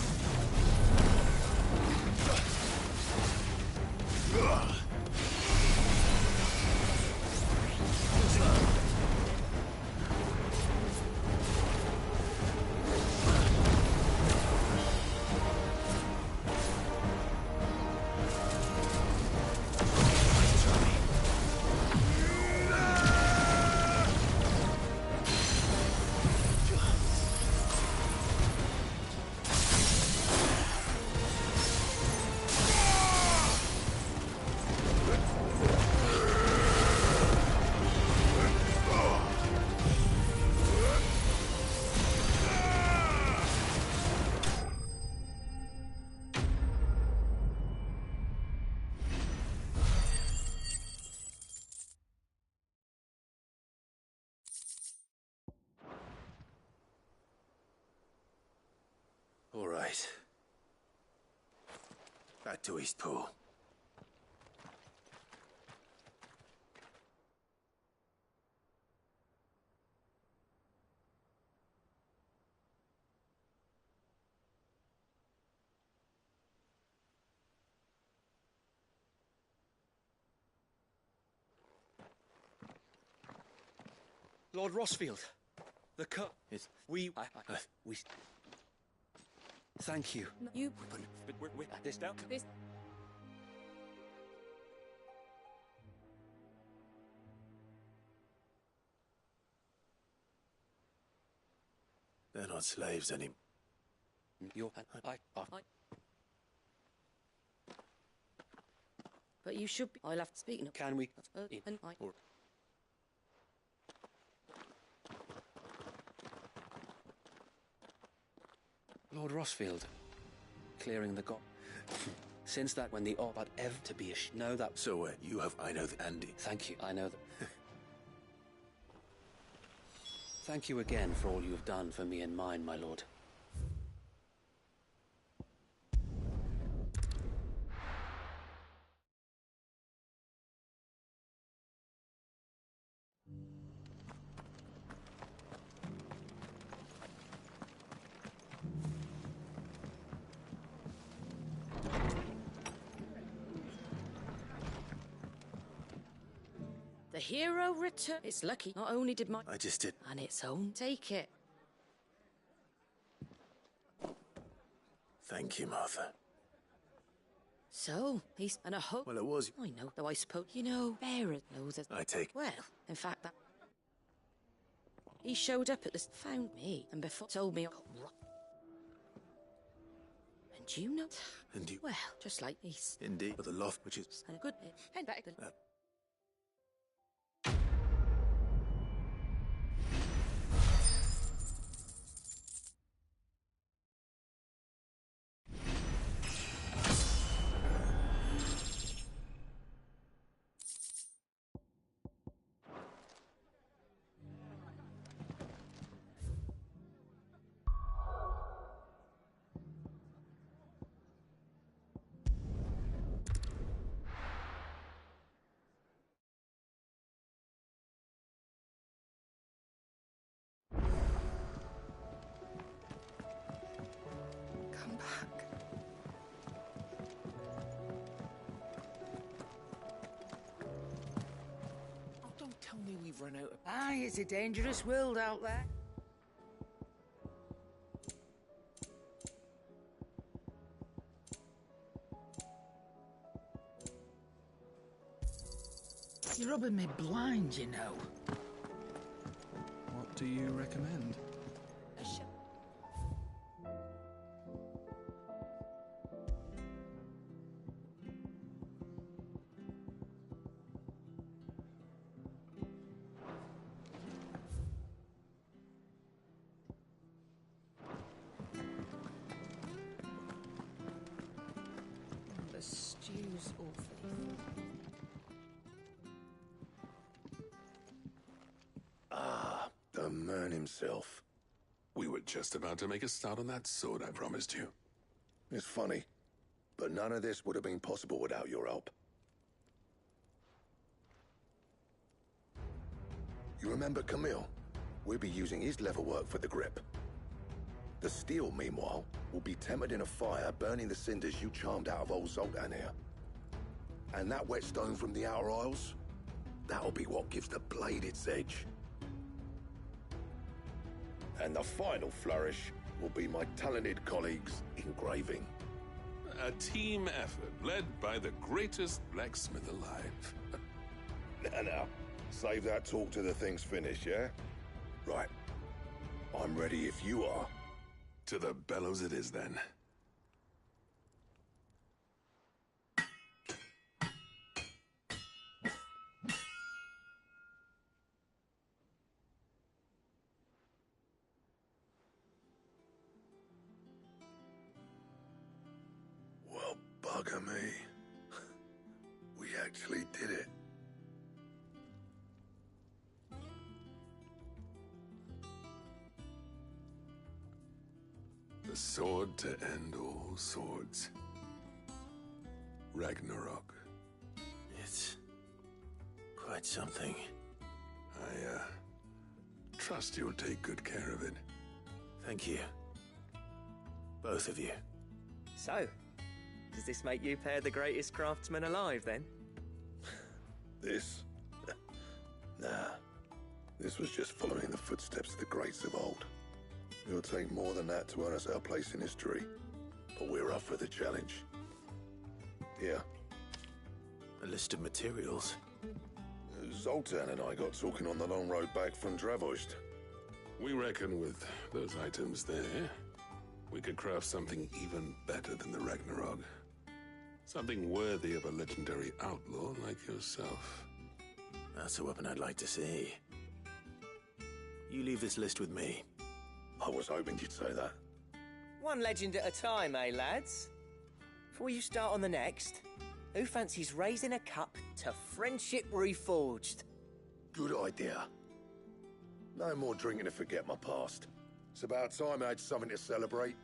All right. Back to Eastpool. Lord Rosfield, the cut is... We... Thank you. You... We're this down? This... They're not slaves anymore. You're... But you should be... I'll have to speak now. Can we... Or... Lord Rosfield, clearing the since that when the but ever to be a know that... So you have... I know that... Andy. Thank you, I know that... Thank you again for all you have done for me and mine, my lord. hero return. It's lucky. Not only did my... I just did. And its own. Take it. Thank you, Martha. So, he's... And a hope... Well, it was... I know, though I suppose... You know, Bearer knows that... I take... Well, in fact, that... He showed up at the... Found me, and before told me... And you know... And you... Well, just like he's... Indeed. But the loft, which is... And a good... Head back to... Come back. Oh, don't tell me we've run out of... Aye, it's a dangerous world out there. You're rubbing me blind, you know. What do you recommend? The stew's awfully... The man himself. We were just about to make a start on that sword I promised you. It's funny, but none of this would have been possible without your help. You remember Camille? We'll be using his leatherwork for the grip. The steel, meanwhile, will be tempered in a fire, burning the cinders you charmed out of old Zoltan here. And that whetstone from the Outer Isles, that'll be what gives the blade its edge. And the final flourish will be my talented colleagues' engraving. A team effort led by the greatest blacksmith alive. Now, save that talk till the thing's finished, yeah? Right. I'm ready if you are. To the bellows it is, then. Well, bugger me. We actually did it. The sword to end all swords. Ragnarok. It's quite something. I, trust you'll take good care of it. Thank you. Both of you. So, does this make you pair the greatest craftsman alive, then? This? Nah. This was just following the footsteps of the greats of old. It'll take more than that to earn us our place in history. But we're up for the challenge. Here. A list of materials. Zoltan and I got talking on the long road back from Dravost. We reckon with those items there, we could craft something even better than the Ragnarok. Something worthy of a legendary outlaw like yourself. That's a weapon I'd like to see. You leave this list with me. I was hoping you'd say that. One legend at a time, eh, lads? Before you start on the next, who fancies raising a cup to friendship reforged? Good idea. No more drinking to forget my past. It's about time I had something to celebrate.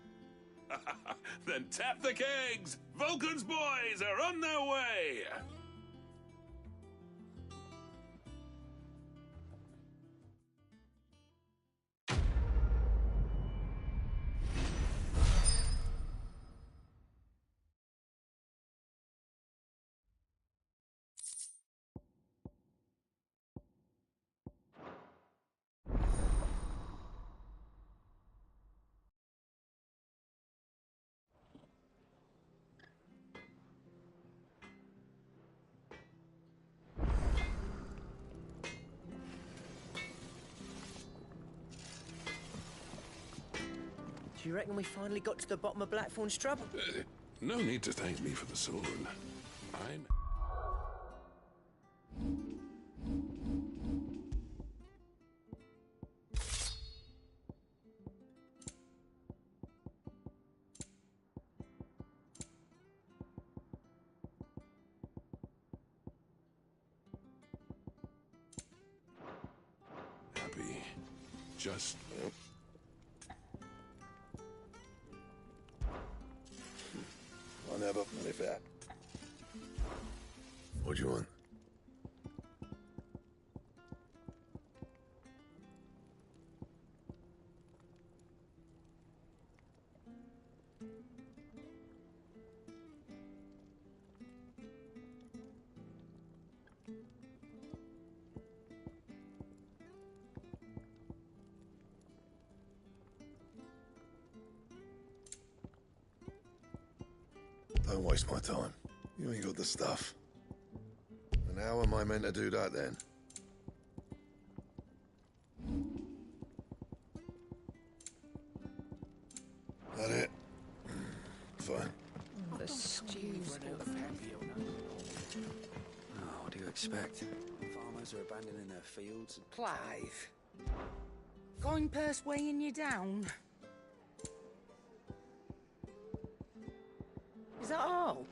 Then tap the kegs! Vulcan's boys are on their way! You reckon we finally got to the bottom of Blackthorn's trouble? No need to thank me for the sword. I'm... happy. Just... I never live that. What do you want? Don't waste my time. You ain't got the stuff. And how am I meant to do that then? That it? Fine. The stew's Oh, what do you expect? Farmers are abandoning their fields. Clive. Going purse weighing you down. Is that all?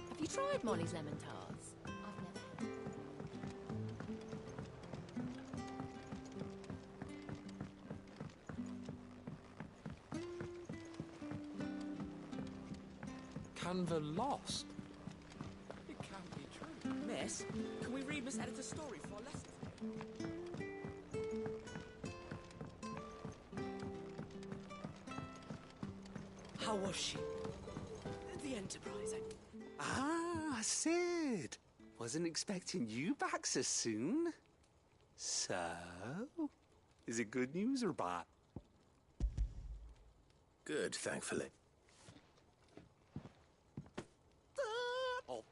Have you tried Molly's lemon tarts? I've never had. Canva lost? It can't be true. Miss, can we read Miss Editor's story for a lesson? How was she? The Enterprise. Ah, Sid. Wasn't expecting you back so soon. So, is it good news or bad? Good, thankfully. Oh.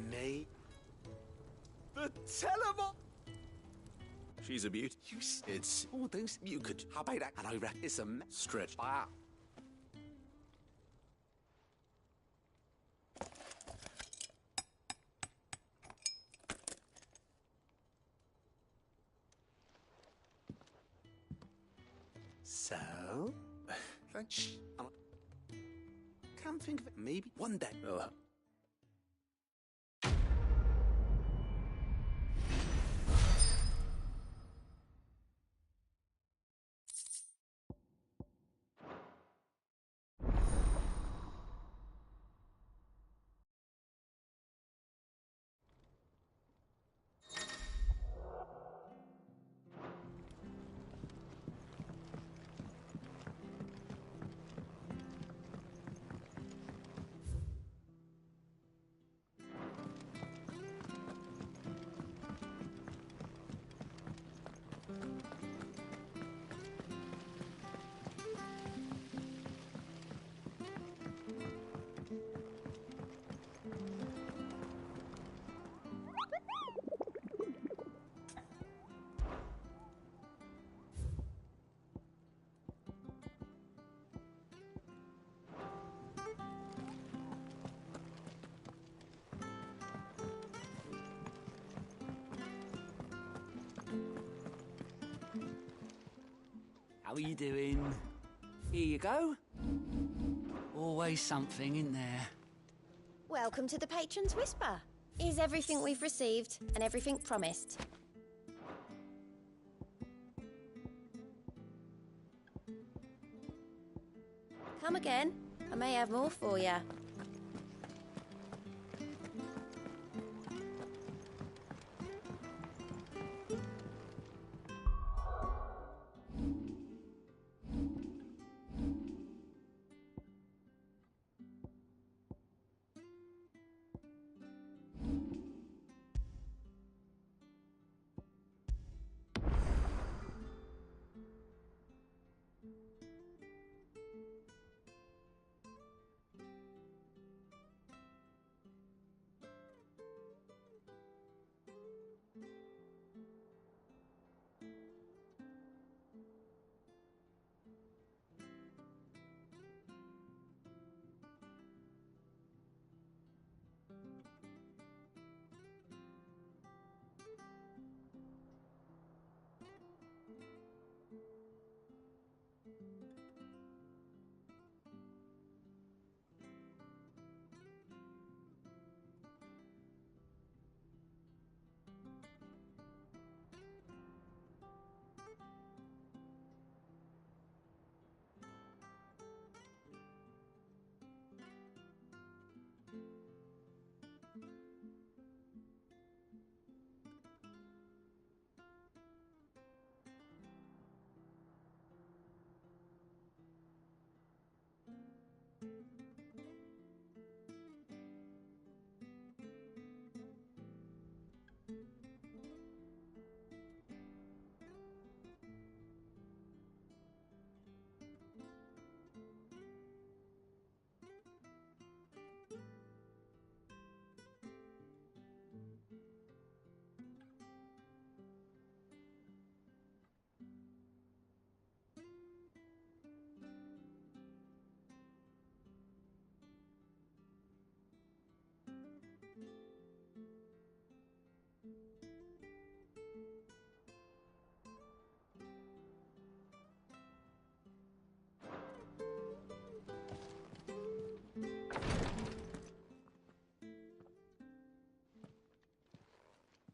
Nate. The telephone. She's a beaut. It's... Oh, those... You could... How about that? And I reckon it's a... Stretch. Wow. So... Shh. Can't think of it. Maybe one day. Oh. How are you doing? Here you go. Always something in there. Welcome to the Patron's Whisper. Here's everything we've received and everything promised. Come again. I may have more for you.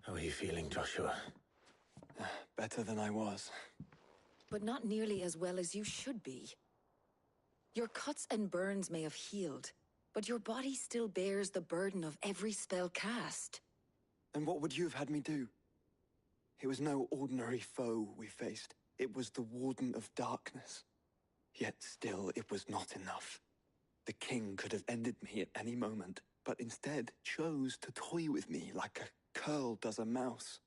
How are you feeling, Joshua? Better than I was. But not nearly as well as you should be. Your cuts and burns may have healed, but your body still bears the burden of every spell cast. And what would you have had me do? It was no ordinary foe we faced. It was the Warden of Darkness. Yet still, it was not enough. The king could have ended me at any moment, but instead chose to toy with me like a curl does a mouse.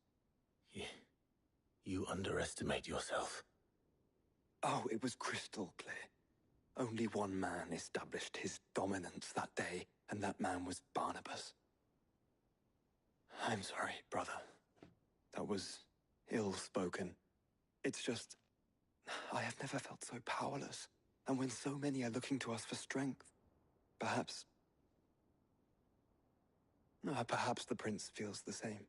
You underestimate yourself. Oh, it was crystal clear. Only one man established his dominance that day, and that man was Barnabas. I'm sorry, brother. That was ill-spoken. It's just, I have never felt so powerless. And when so many are looking to us for strength, perhaps the prince feels the same.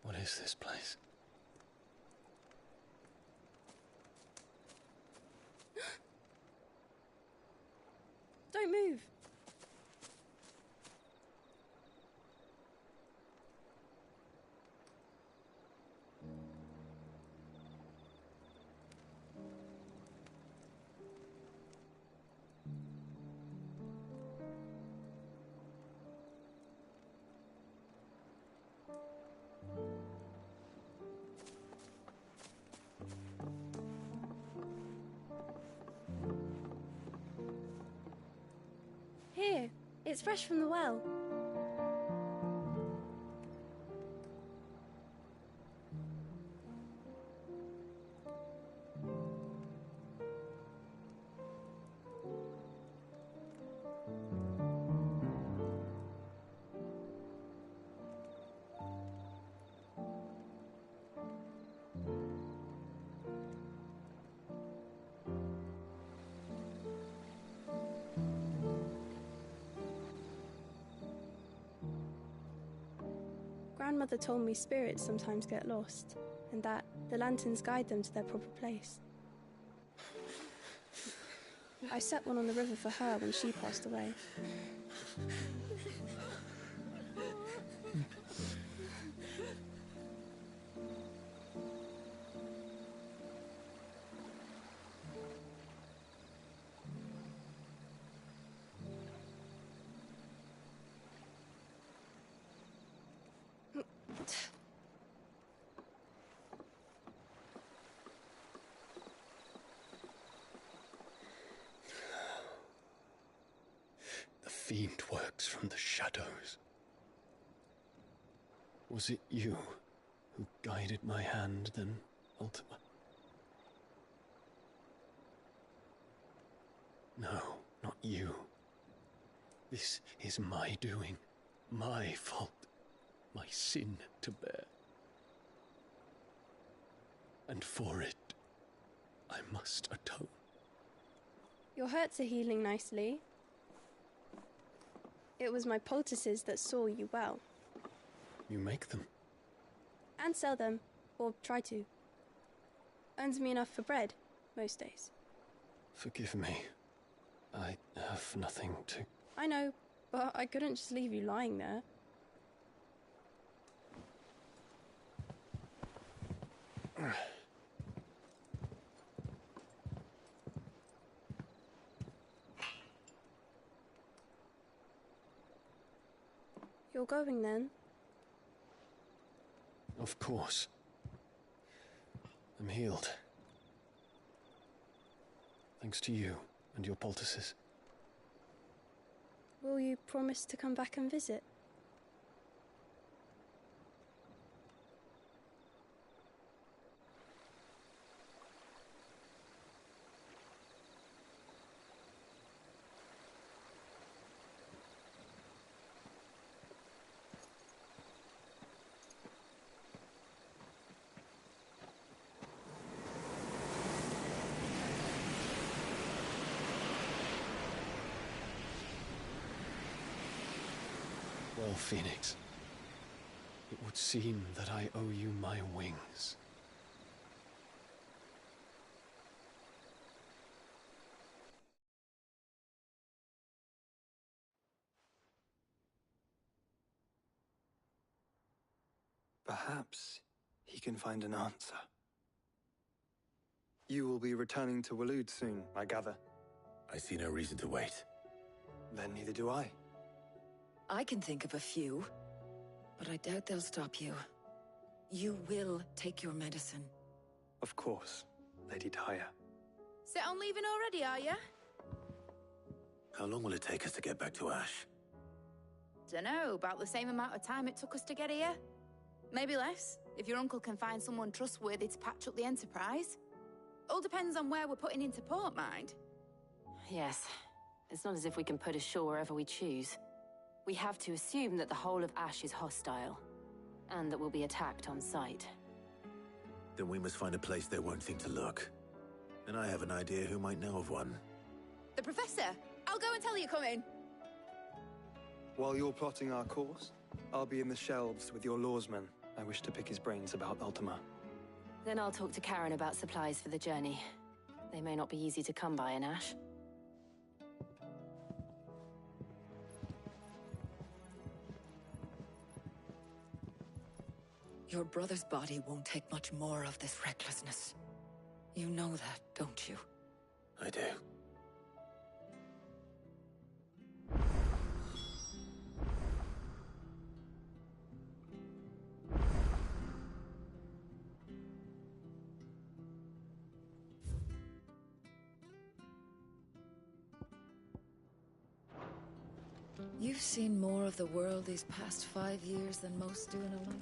What is this place? Don't move. It's fresh from the well. Grandmother told me spirits sometimes get lost, and that the lanterns guide them to their proper place. I set one on the river for her when she passed away. The fiend works from the shadows. Was it you who guided my hand then, Ultima? No, not you. This is my doing, my fault, my sin to bear. And for it, I must atone. Your hurts are healing nicely. It was my poultices that saw you well. You make them? And sell them, or try to. Earns me enough for bread, most days. Forgive me. I have nothing to... I know, but I couldn't just leave you lying there. You're going then? Of course. I'm healed. Thanks to you and your poultices. Will you promise to come back and visit? Well, Phoenix, it would seem that I owe you my wings. Perhaps he can find an answer. You will be returning to Waloed soon, I gather. I see no reason to wait. Then neither do I. I can think of a few, but I doubt they'll stop you. You will take your medicine. Of course, Lady Daya. Set on leaving already, are you? How long will it take us to get back to Ash? Dunno, about the same amount of time it took us to get here. Maybe less, if your uncle can find someone trustworthy to patch up the Enterprise. All depends on where we're putting into port, mind. Yes. It's not as if we can put ashore wherever we choose. We have to assume that the whole of Ash is hostile, and that we'll be attacked on sight. Then we must find a place they won't think to look. And I have an idea who might know of one. The Professor! I'll go and tell you coming! While you're plotting our course, I'll be in the shelves with your lawsman. I wish to pick his brains about Ultima. Then I'll talk to Karen about supplies for the journey. They may not be easy to come by in Ash. Your brother's body won't take much more of this recklessness. You know that, don't you? I do. You've seen more of the world these past 5 years than most do in a life.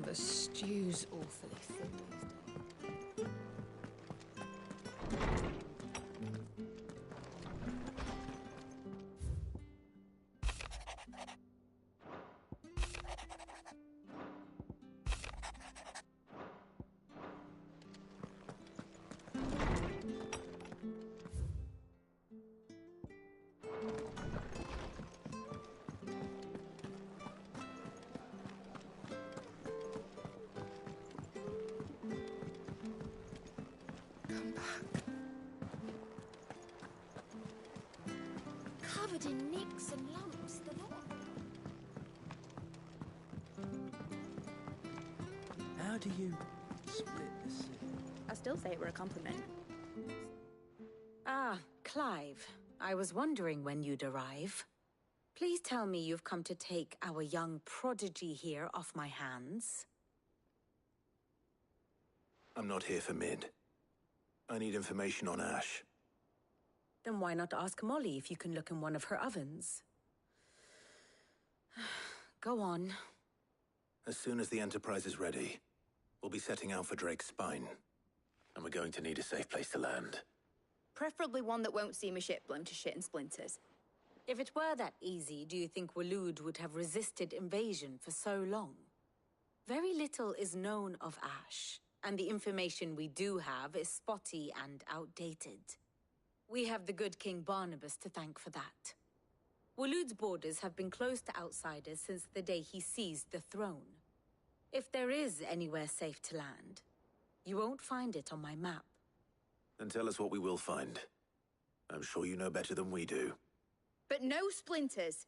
The stew's awfully thin these days. Covered in nicks and lumps, the lot. How do you split the sea? I still say it were a compliment. Ah, Clive. I was wondering when you'd arrive. Please tell me you've come to take our young prodigy here off my hands. I'm not here for Mid. I need information on Ash. Then why not ask Molly if you can look in one of her ovens? Go on. As soon as the Enterprise is ready, we'll be setting out for Drake's Spine. And we're going to need a safe place to land. Preferably one that won't see my ship blown to shit and splinters. If it were that easy, do you think Waloed would have resisted invasion for so long? Very little is known of Ash, and the information we do have is spotty and outdated. We have the good King Barnabas to thank for that. Waloed's borders have been closed to outsiders since the day he seized the throne. If there is anywhere safe to land, you won't find it on my map. Then tell us what we will find. I'm sure you know better than we do. But no splinters.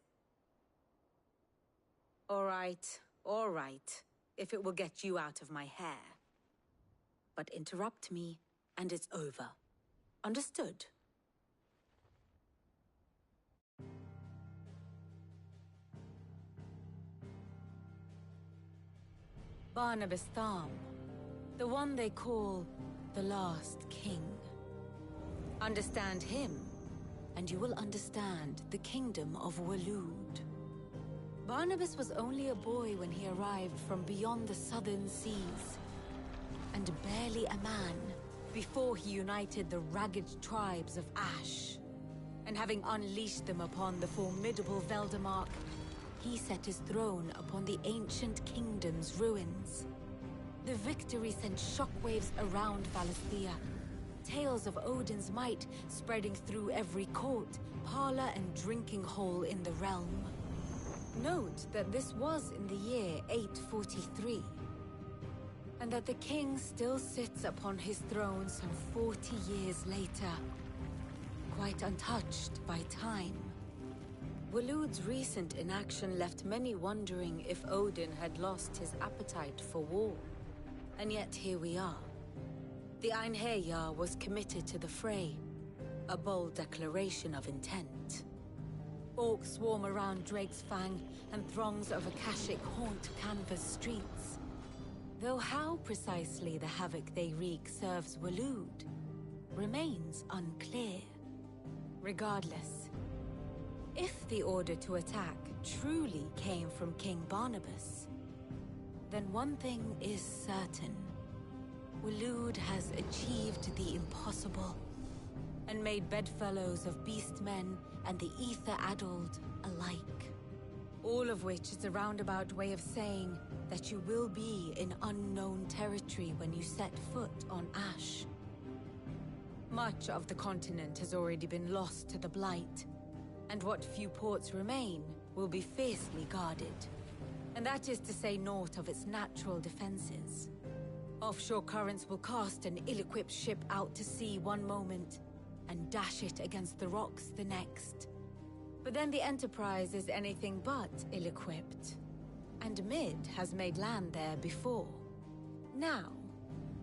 All right, if it will get you out of my hair. But interrupt me, and it's over. Understood? Barnabas Tham, the one they call the last king. Understand him, and you will understand the kingdom of Waloed. Barnabas was only a boy when he arrived from beyond the southern seas, and barely a man before he united the ragged tribes of Ash. And having unleashed them upon the formidable Veldamark, he set his throne upon the ancient kingdom's ruins. The victory sent shockwaves around Valisthea, tales of Odin's might spreading through every court, parlor, and drinking hole in the realm. Note that this was in the year 843, and that the king still sits upon his throne some 40 years later, quite untouched by time. Waloed's recent inaction left many wondering if Odin had lost his appetite for war. And yet here we are. The Einherjar was committed to the fray, a bold declaration of intent. Orcs swarm around Drake's Fang, and throngs of Akashic haunt Canvas streets. Though how precisely the havoc they wreak serves Waloed remains unclear. Regardless, if the order to attack truly came from King Barnabas, then one thing is certain. Waloed has achieved the impossible, and made bedfellows of beastmen and the ether-addled alike. All of which is a roundabout way of saying that you will be in unknown territory when you set foot on Ash. Much of the continent has already been lost to the Blight, and what few ports remain will be fiercely guarded. And that is to say naught of its natural defenses. Offshore currents will cast an ill-equipped ship out to sea one moment, and dash it against the rocks the next. But then the Enterprise is anything but ill-equipped. And Mid has made land there before. Now,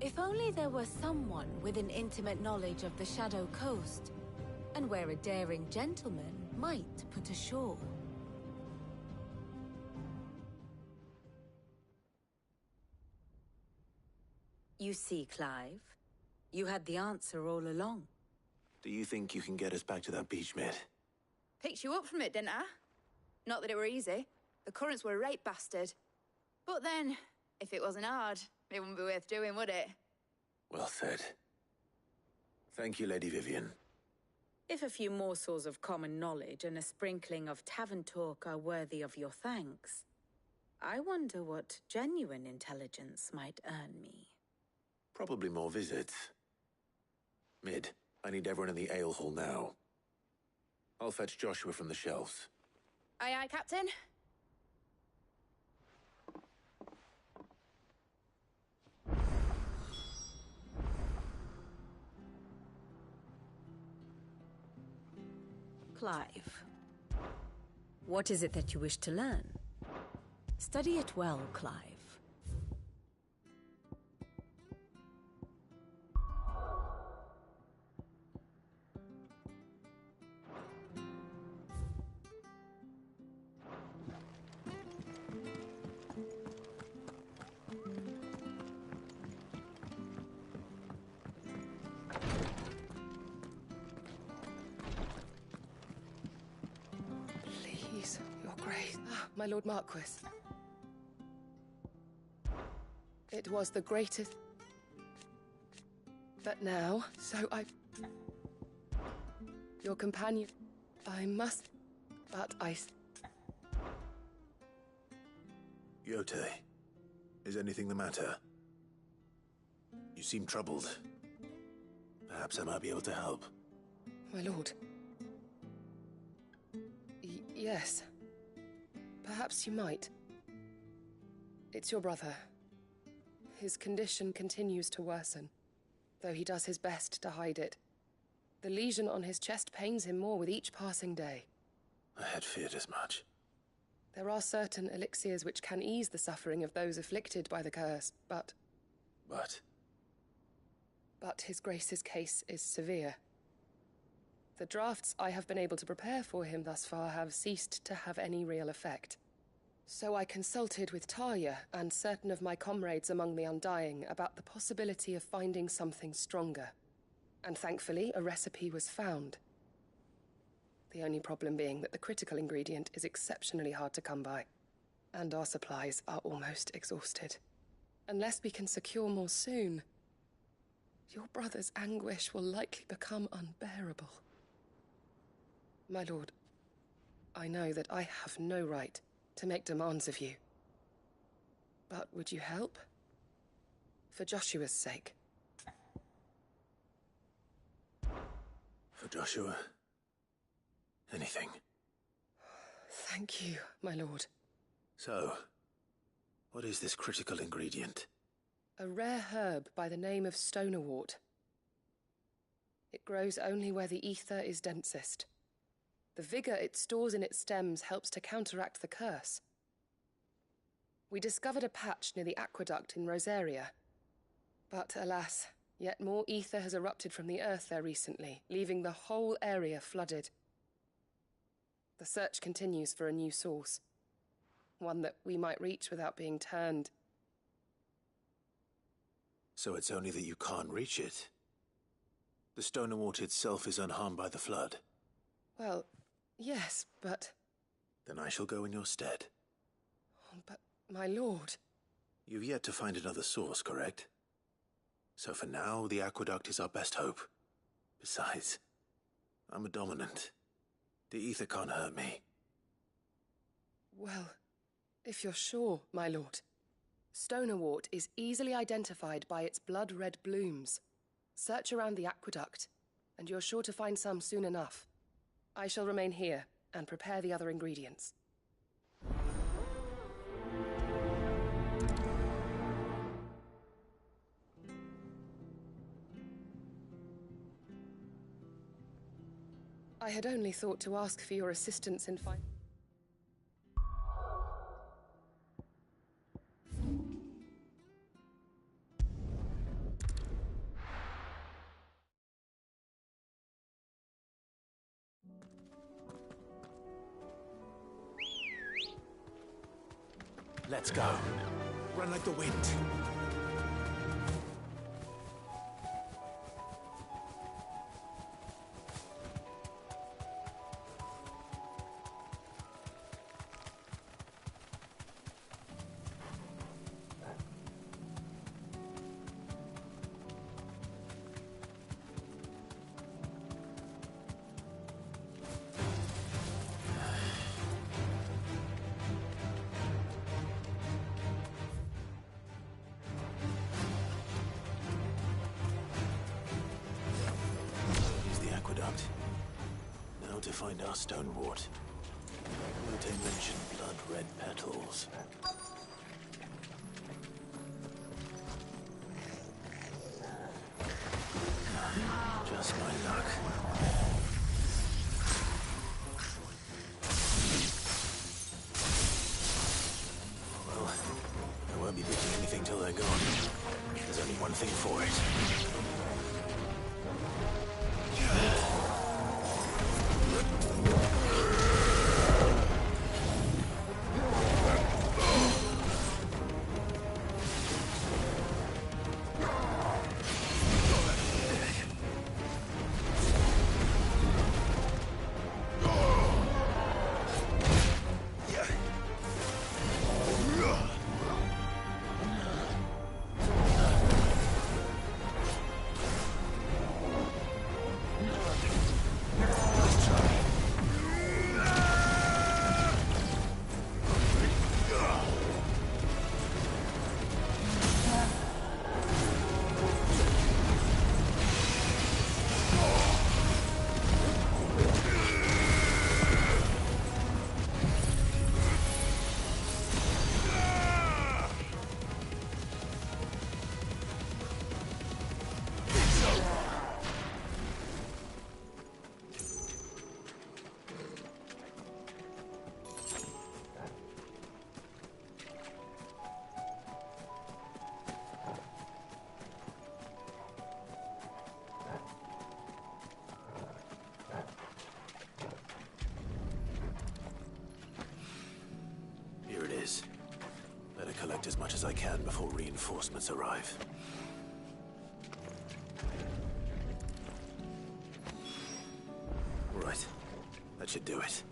if only there were someone with an intimate knowledge of the Shadow Coast, and where a daring gentleman might put ashore. You see, Clive, you had the answer all along. Do you think you can get us back to that beach, Mid? Picked you up from it, didn't I? Not that it were easy. The currents were a right bastard. But then, if it wasn't hard, it wouldn't be worth doing, would it? Well said. Thank you, Lady Vivian. If a few morsels of common knowledge and a sprinkling of tavern talk are worthy of your thanks, I wonder what genuine intelligence might earn me. Probably more visits. Mid, I need everyone in the ale hall now. I'll fetch Joshua from the shelves. Aye, aye, Captain. Clive, what is it that you wish to learn? Study it well, Clive. Please, Your Grace. Ah, my Lord Marquis. It was the greatest... But now, so I... Your companion... I must... But I... Yote, is anything the matter? You seem troubled. Perhaps I might be able to help. My lord. Yes. Perhaps you might. It's your brother. His condition continues to worsen, though he does his best to hide it. The lesion on his chest pains him more with each passing day. I had feared as much. There are certain elixirs which can ease the suffering of those afflicted by the curse, but... But His Grace's case is severe. The drafts I have been able to prepare for him thus far have ceased to have any real effect. So I consulted with Talia and certain of my comrades among the Undying about the possibility of finding something stronger. And thankfully, a recipe was found. The only problem being that the critical ingredient is exceptionally hard to come by, and our supplies are almost exhausted. Unless we can secure more soon, your brother's anguish will likely become unbearable. My lord, I know that I have no right to make demands of you. But would you help? For Joshua's sake. For Joshua? Anything. Thank you, my lord. So, what is this critical ingredient? A rare herb by the name of stonerwort. It grows only where the ether is densest. The vigor it stores in its stems helps to counteract the curse. We discovered a patch near the aqueduct in Rosaria. But alas, yet more ether has erupted from the earth there recently, leaving the whole area flooded. The search continues for a new source. One that we might reach without being turned. So it's only that you can't reach it? The stonerwort itself is unharmed by the flood? Well, yes, but... Then I shall go in your stead. But, my lord... You've yet to find another source, correct? So for now, the aqueduct is our best hope. Besides, I'm a dominant. The ether can't hurt me. Well, if you're sure, my lord. Stonerwort is easily identified by its blood-red blooms. Search around the aqueduct, and you're sure to find some soon enough. I shall remain here and prepare the other ingredients. I had only thought to ask for your assistance in finding... Let's go. Run like the wind. Now to find our stone wart. They mention blood-red petals. Just my luck. Well, I won't be picking anything till they're gone. There's only one thing for it. Better collect as much as I can before reinforcements arrive. Right. That should do it.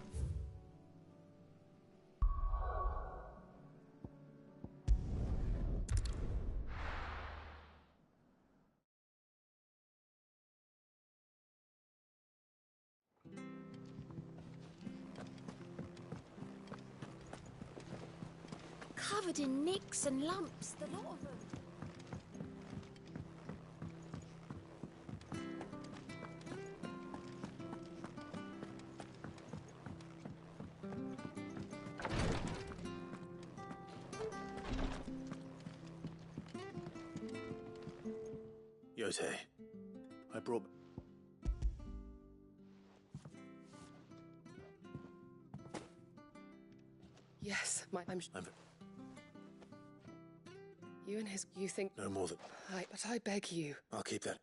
Covered in nicks and lumps, the lot of them. Yote, I brought... Yes, I'm... You and his... You think... No more than... But I beg you. I'll keep that.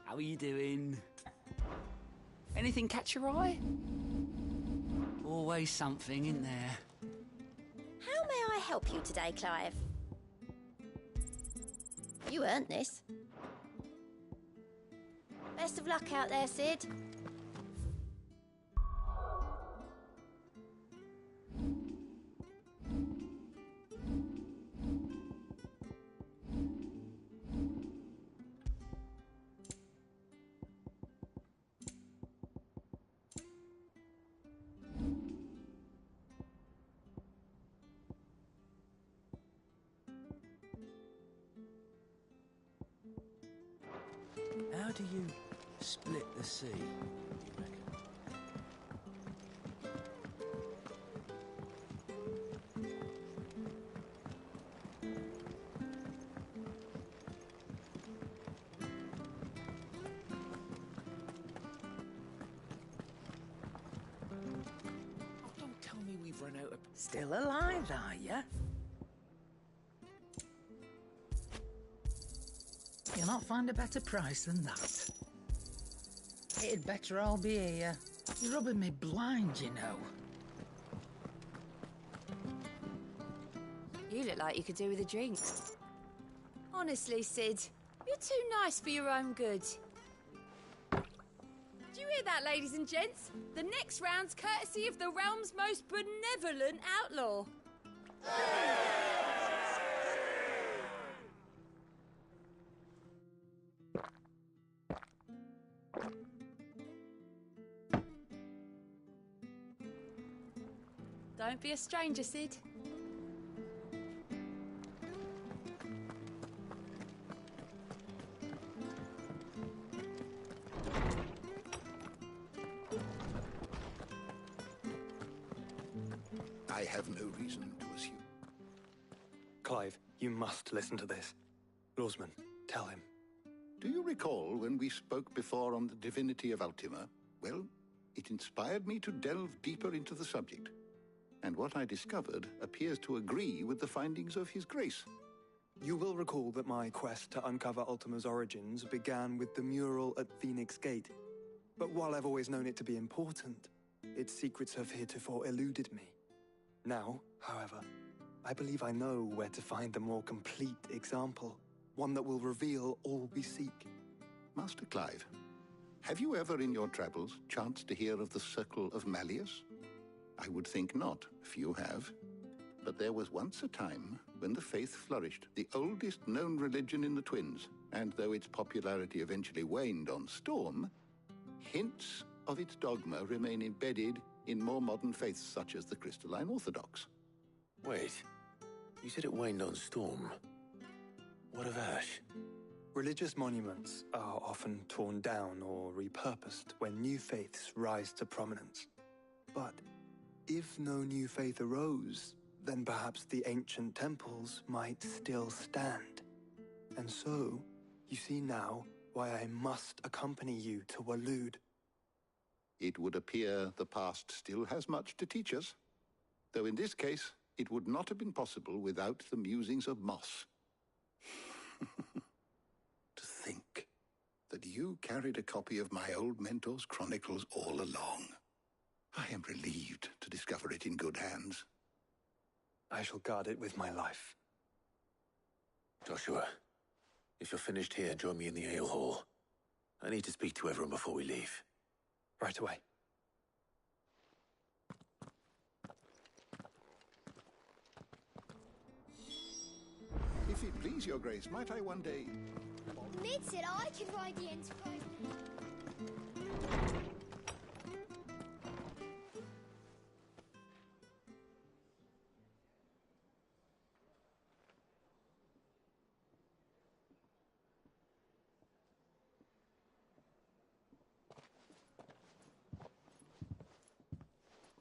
How are you doing? Anything catch your eye? Always something in there. How may I help you today, Clive? You earned this. Best of luck out there, Sid. How do you split the sea, do you reckon? Oh, don't tell me we've run out of... Still alive, are you? You'll not find a better price than that. It'd better all be here. You're rubbing me blind, you know. You look like you could do with a drink. Honestly, Sid, you're too nice for your own good. Do you hear that, ladies and gents? The next round's courtesy of the realm's most benevolent outlaw. Don't be a stranger, Sid. I have no reason to assume. Clive, you must listen to this. Lawsman, tell him. Do you recall when we spoke before on the divinity of Ultima? Well, it inspired me to delve deeper into the subject. And what I discovered appears to agree with the findings of His Grace. You will recall that my quest to uncover Ultima's origins began with the mural at Phoenix Gate. But while I've always known it to be important, its secrets have heretofore eluded me. Now, however, I believe I know where to find the more complete example, one that will reveal all we seek. Master Clive, have you ever in your travels chanced to hear of the Circle of Malleus? I would think not, few have. But there was once a time when the faith flourished, the oldest known religion in the Twins, and though its popularity eventually waned on Storm, hints of its dogma remain embedded in more modern faiths such as the Crystalline Orthodox. Wait, you said it waned on Storm. What of Ash? Religious monuments are often torn down or repurposed when new faiths rise to prominence. But if no new faith arose, then perhaps the ancient temples might still stand. And so, you see now why I must accompany you to Waloed. It would appear the past still has much to teach us, though in this case, it would not have been possible without the musings of Moss. To think that you carried a copy of my old mentor's chronicles all along. I am relieved to discover it in good hands. I shall guard it with my life. Joshua, if you're finished here, join me in the ale hall. I need to speak to everyone before we leave. Right away. If it please your grace, might I one day... Ned said I could ride the Enterprise.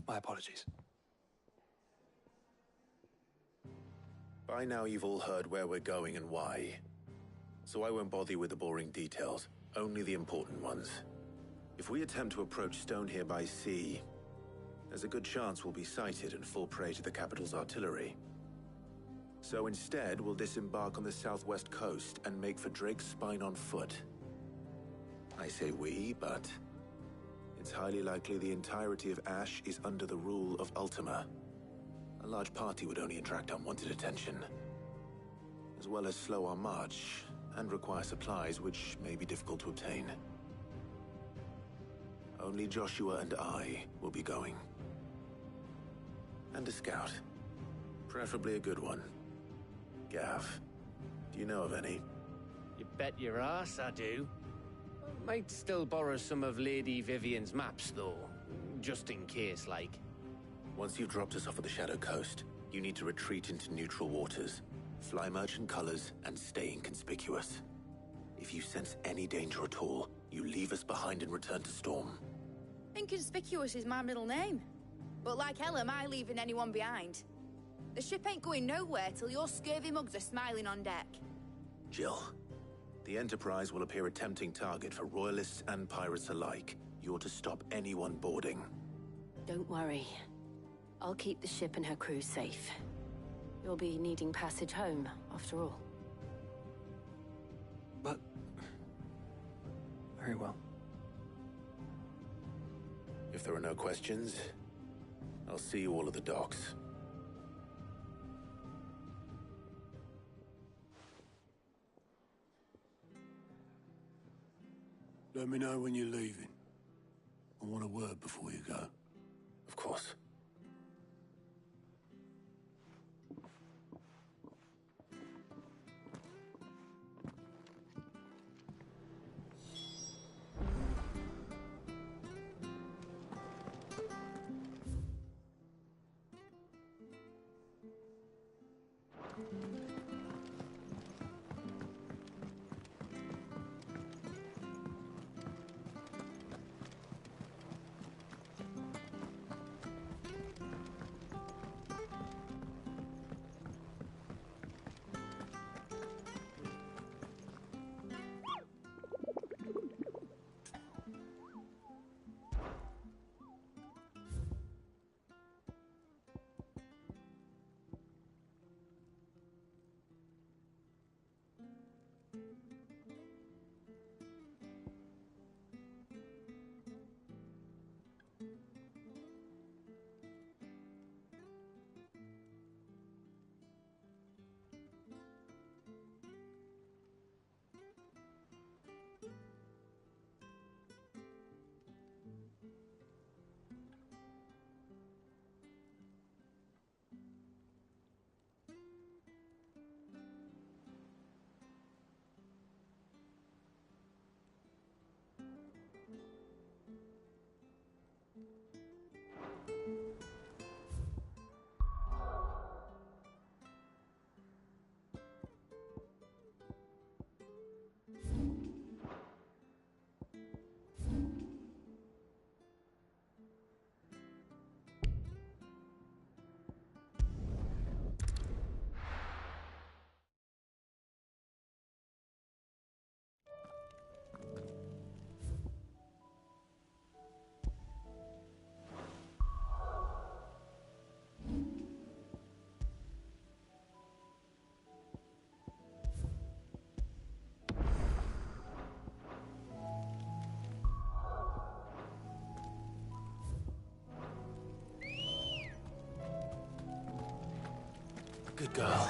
My apologies. By now you've all heard where we're going and why. So I won't bother you with the boring details, only the important ones. If we attempt to approach Stone here by sea, there's a good chance we'll be sighted and fall prey to the capital's artillery. So instead, we'll disembark on the southwest coast and make for Drake's Spine on foot. I say we, but it's highly likely the entirety of Ash is under the rule of Ultima. A large party would only attract unwanted attention, as well as slow our march and require supplies which may be difficult to obtain. Only Joshua and I will be going. And a scout. Preferably a good one. Gav, do you know of any? You bet your ass I do. Might still borrow some of Lady Vivian's maps, though. Just in case, like. Once you've dropped us off at the Shadow Coast, you need to retreat into neutral waters, fly merchant colors, and stay inconspicuous. If you sense any danger at all, you leave us behind and return to Storm. Inconspicuous is my middle name. But like hell am I leaving anyone behind. The ship ain't going nowhere till your scurvy mugs are smiling on deck. Jill, the Enterprise will appear a tempting target for royalists and pirates alike. You're to stop anyone boarding. Don't worry. I'll keep the ship and her crew safe. You'll be needing passage home, after all. But... very well. If there are no questions, I'll see you all at the docks. Let me know when you're leaving. I want a word before you go. Of course. Good girl.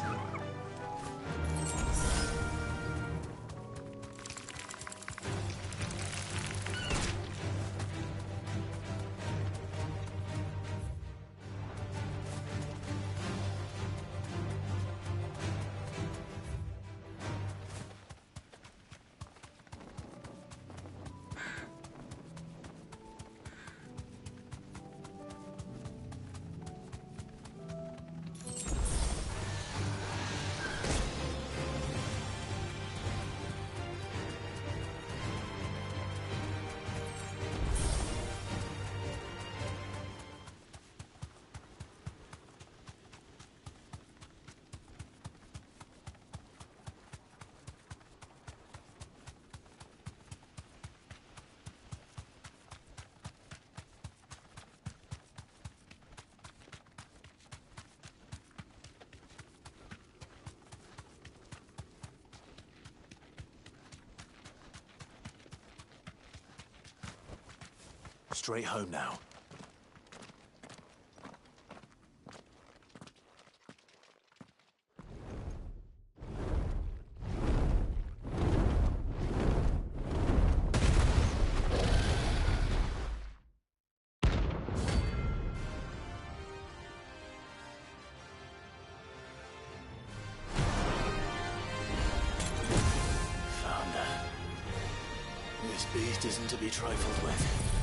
Straight home now. Found her. This beast isn't to be trifled with.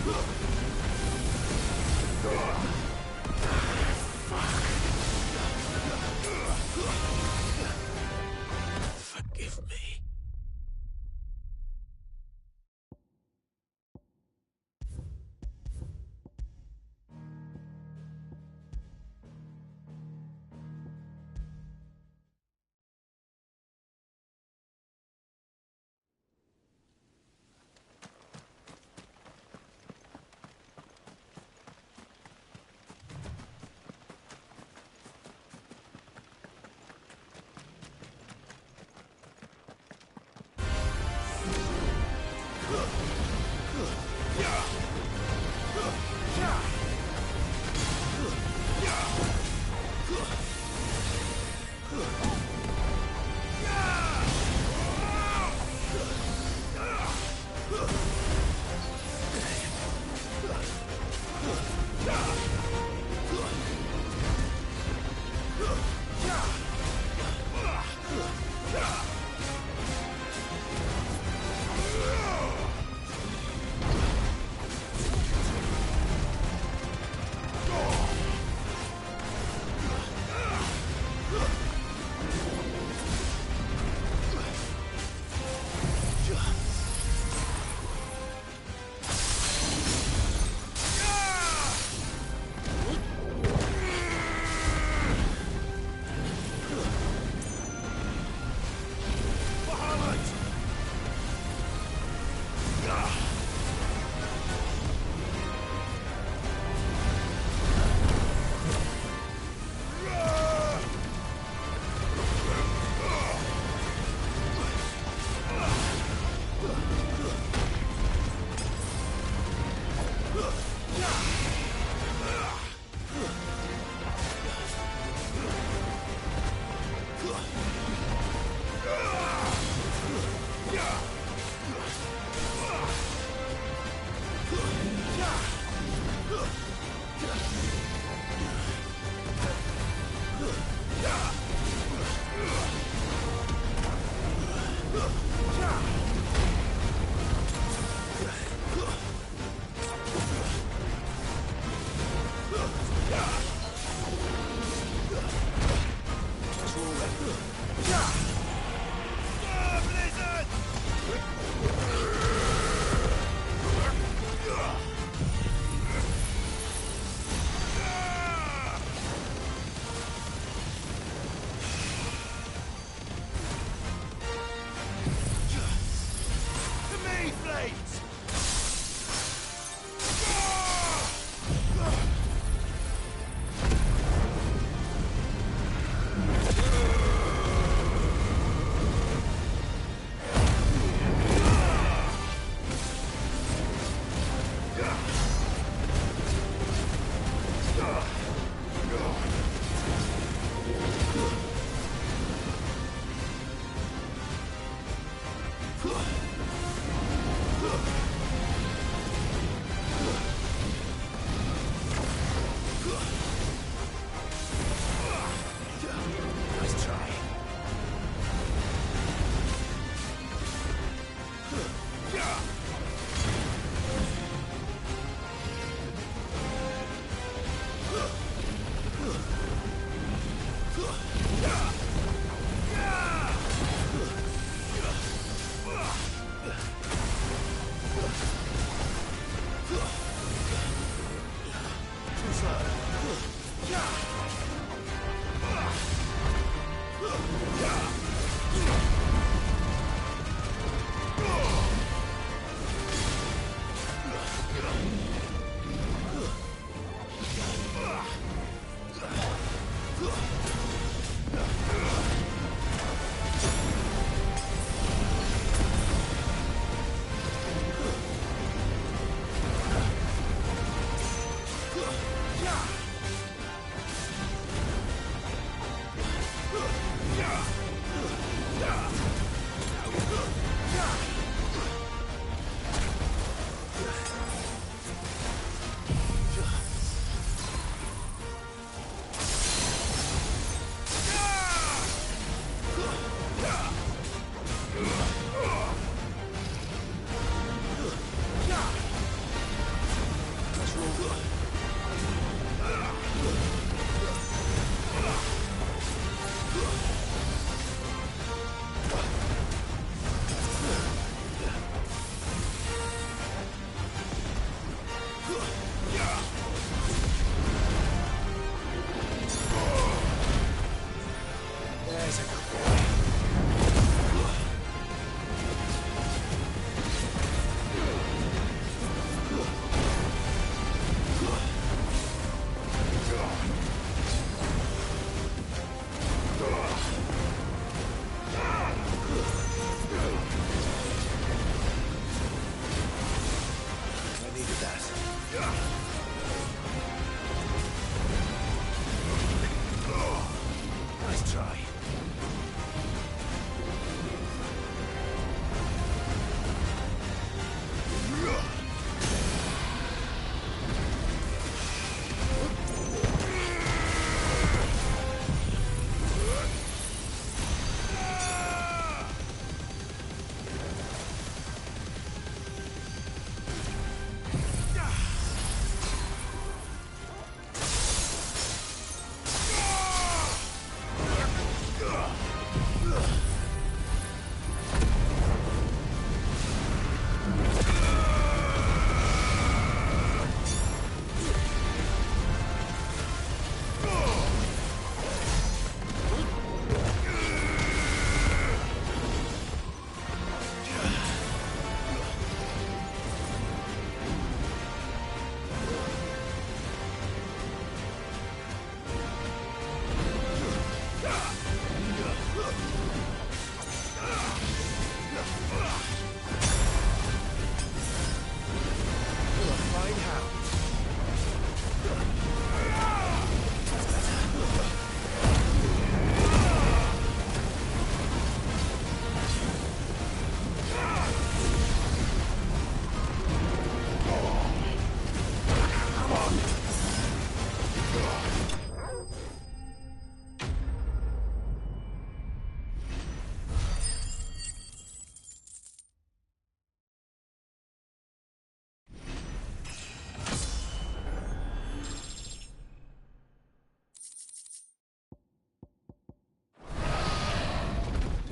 Forgive me.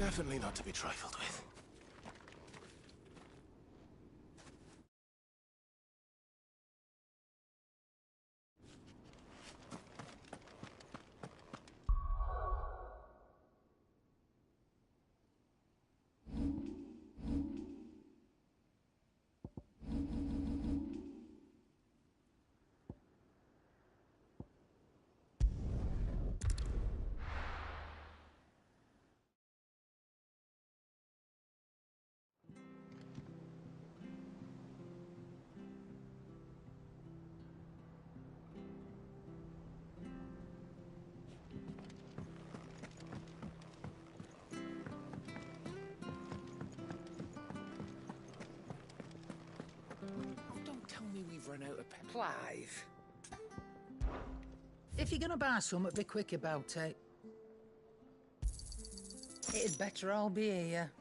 Definitely not to be trifled with. We've run out of pepper. Clive. If you're gonna buy something, be quick about it. It'd better all be here.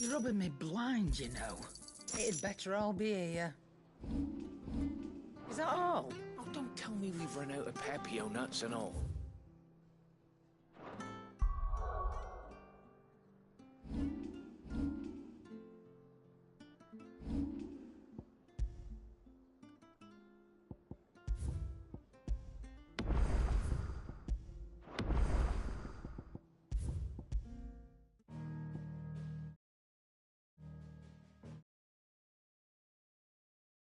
You're rubbing me blind, you know. It'd better all be here. Is that all? Oh, don't tell me we've run out of Pepio nuts and all.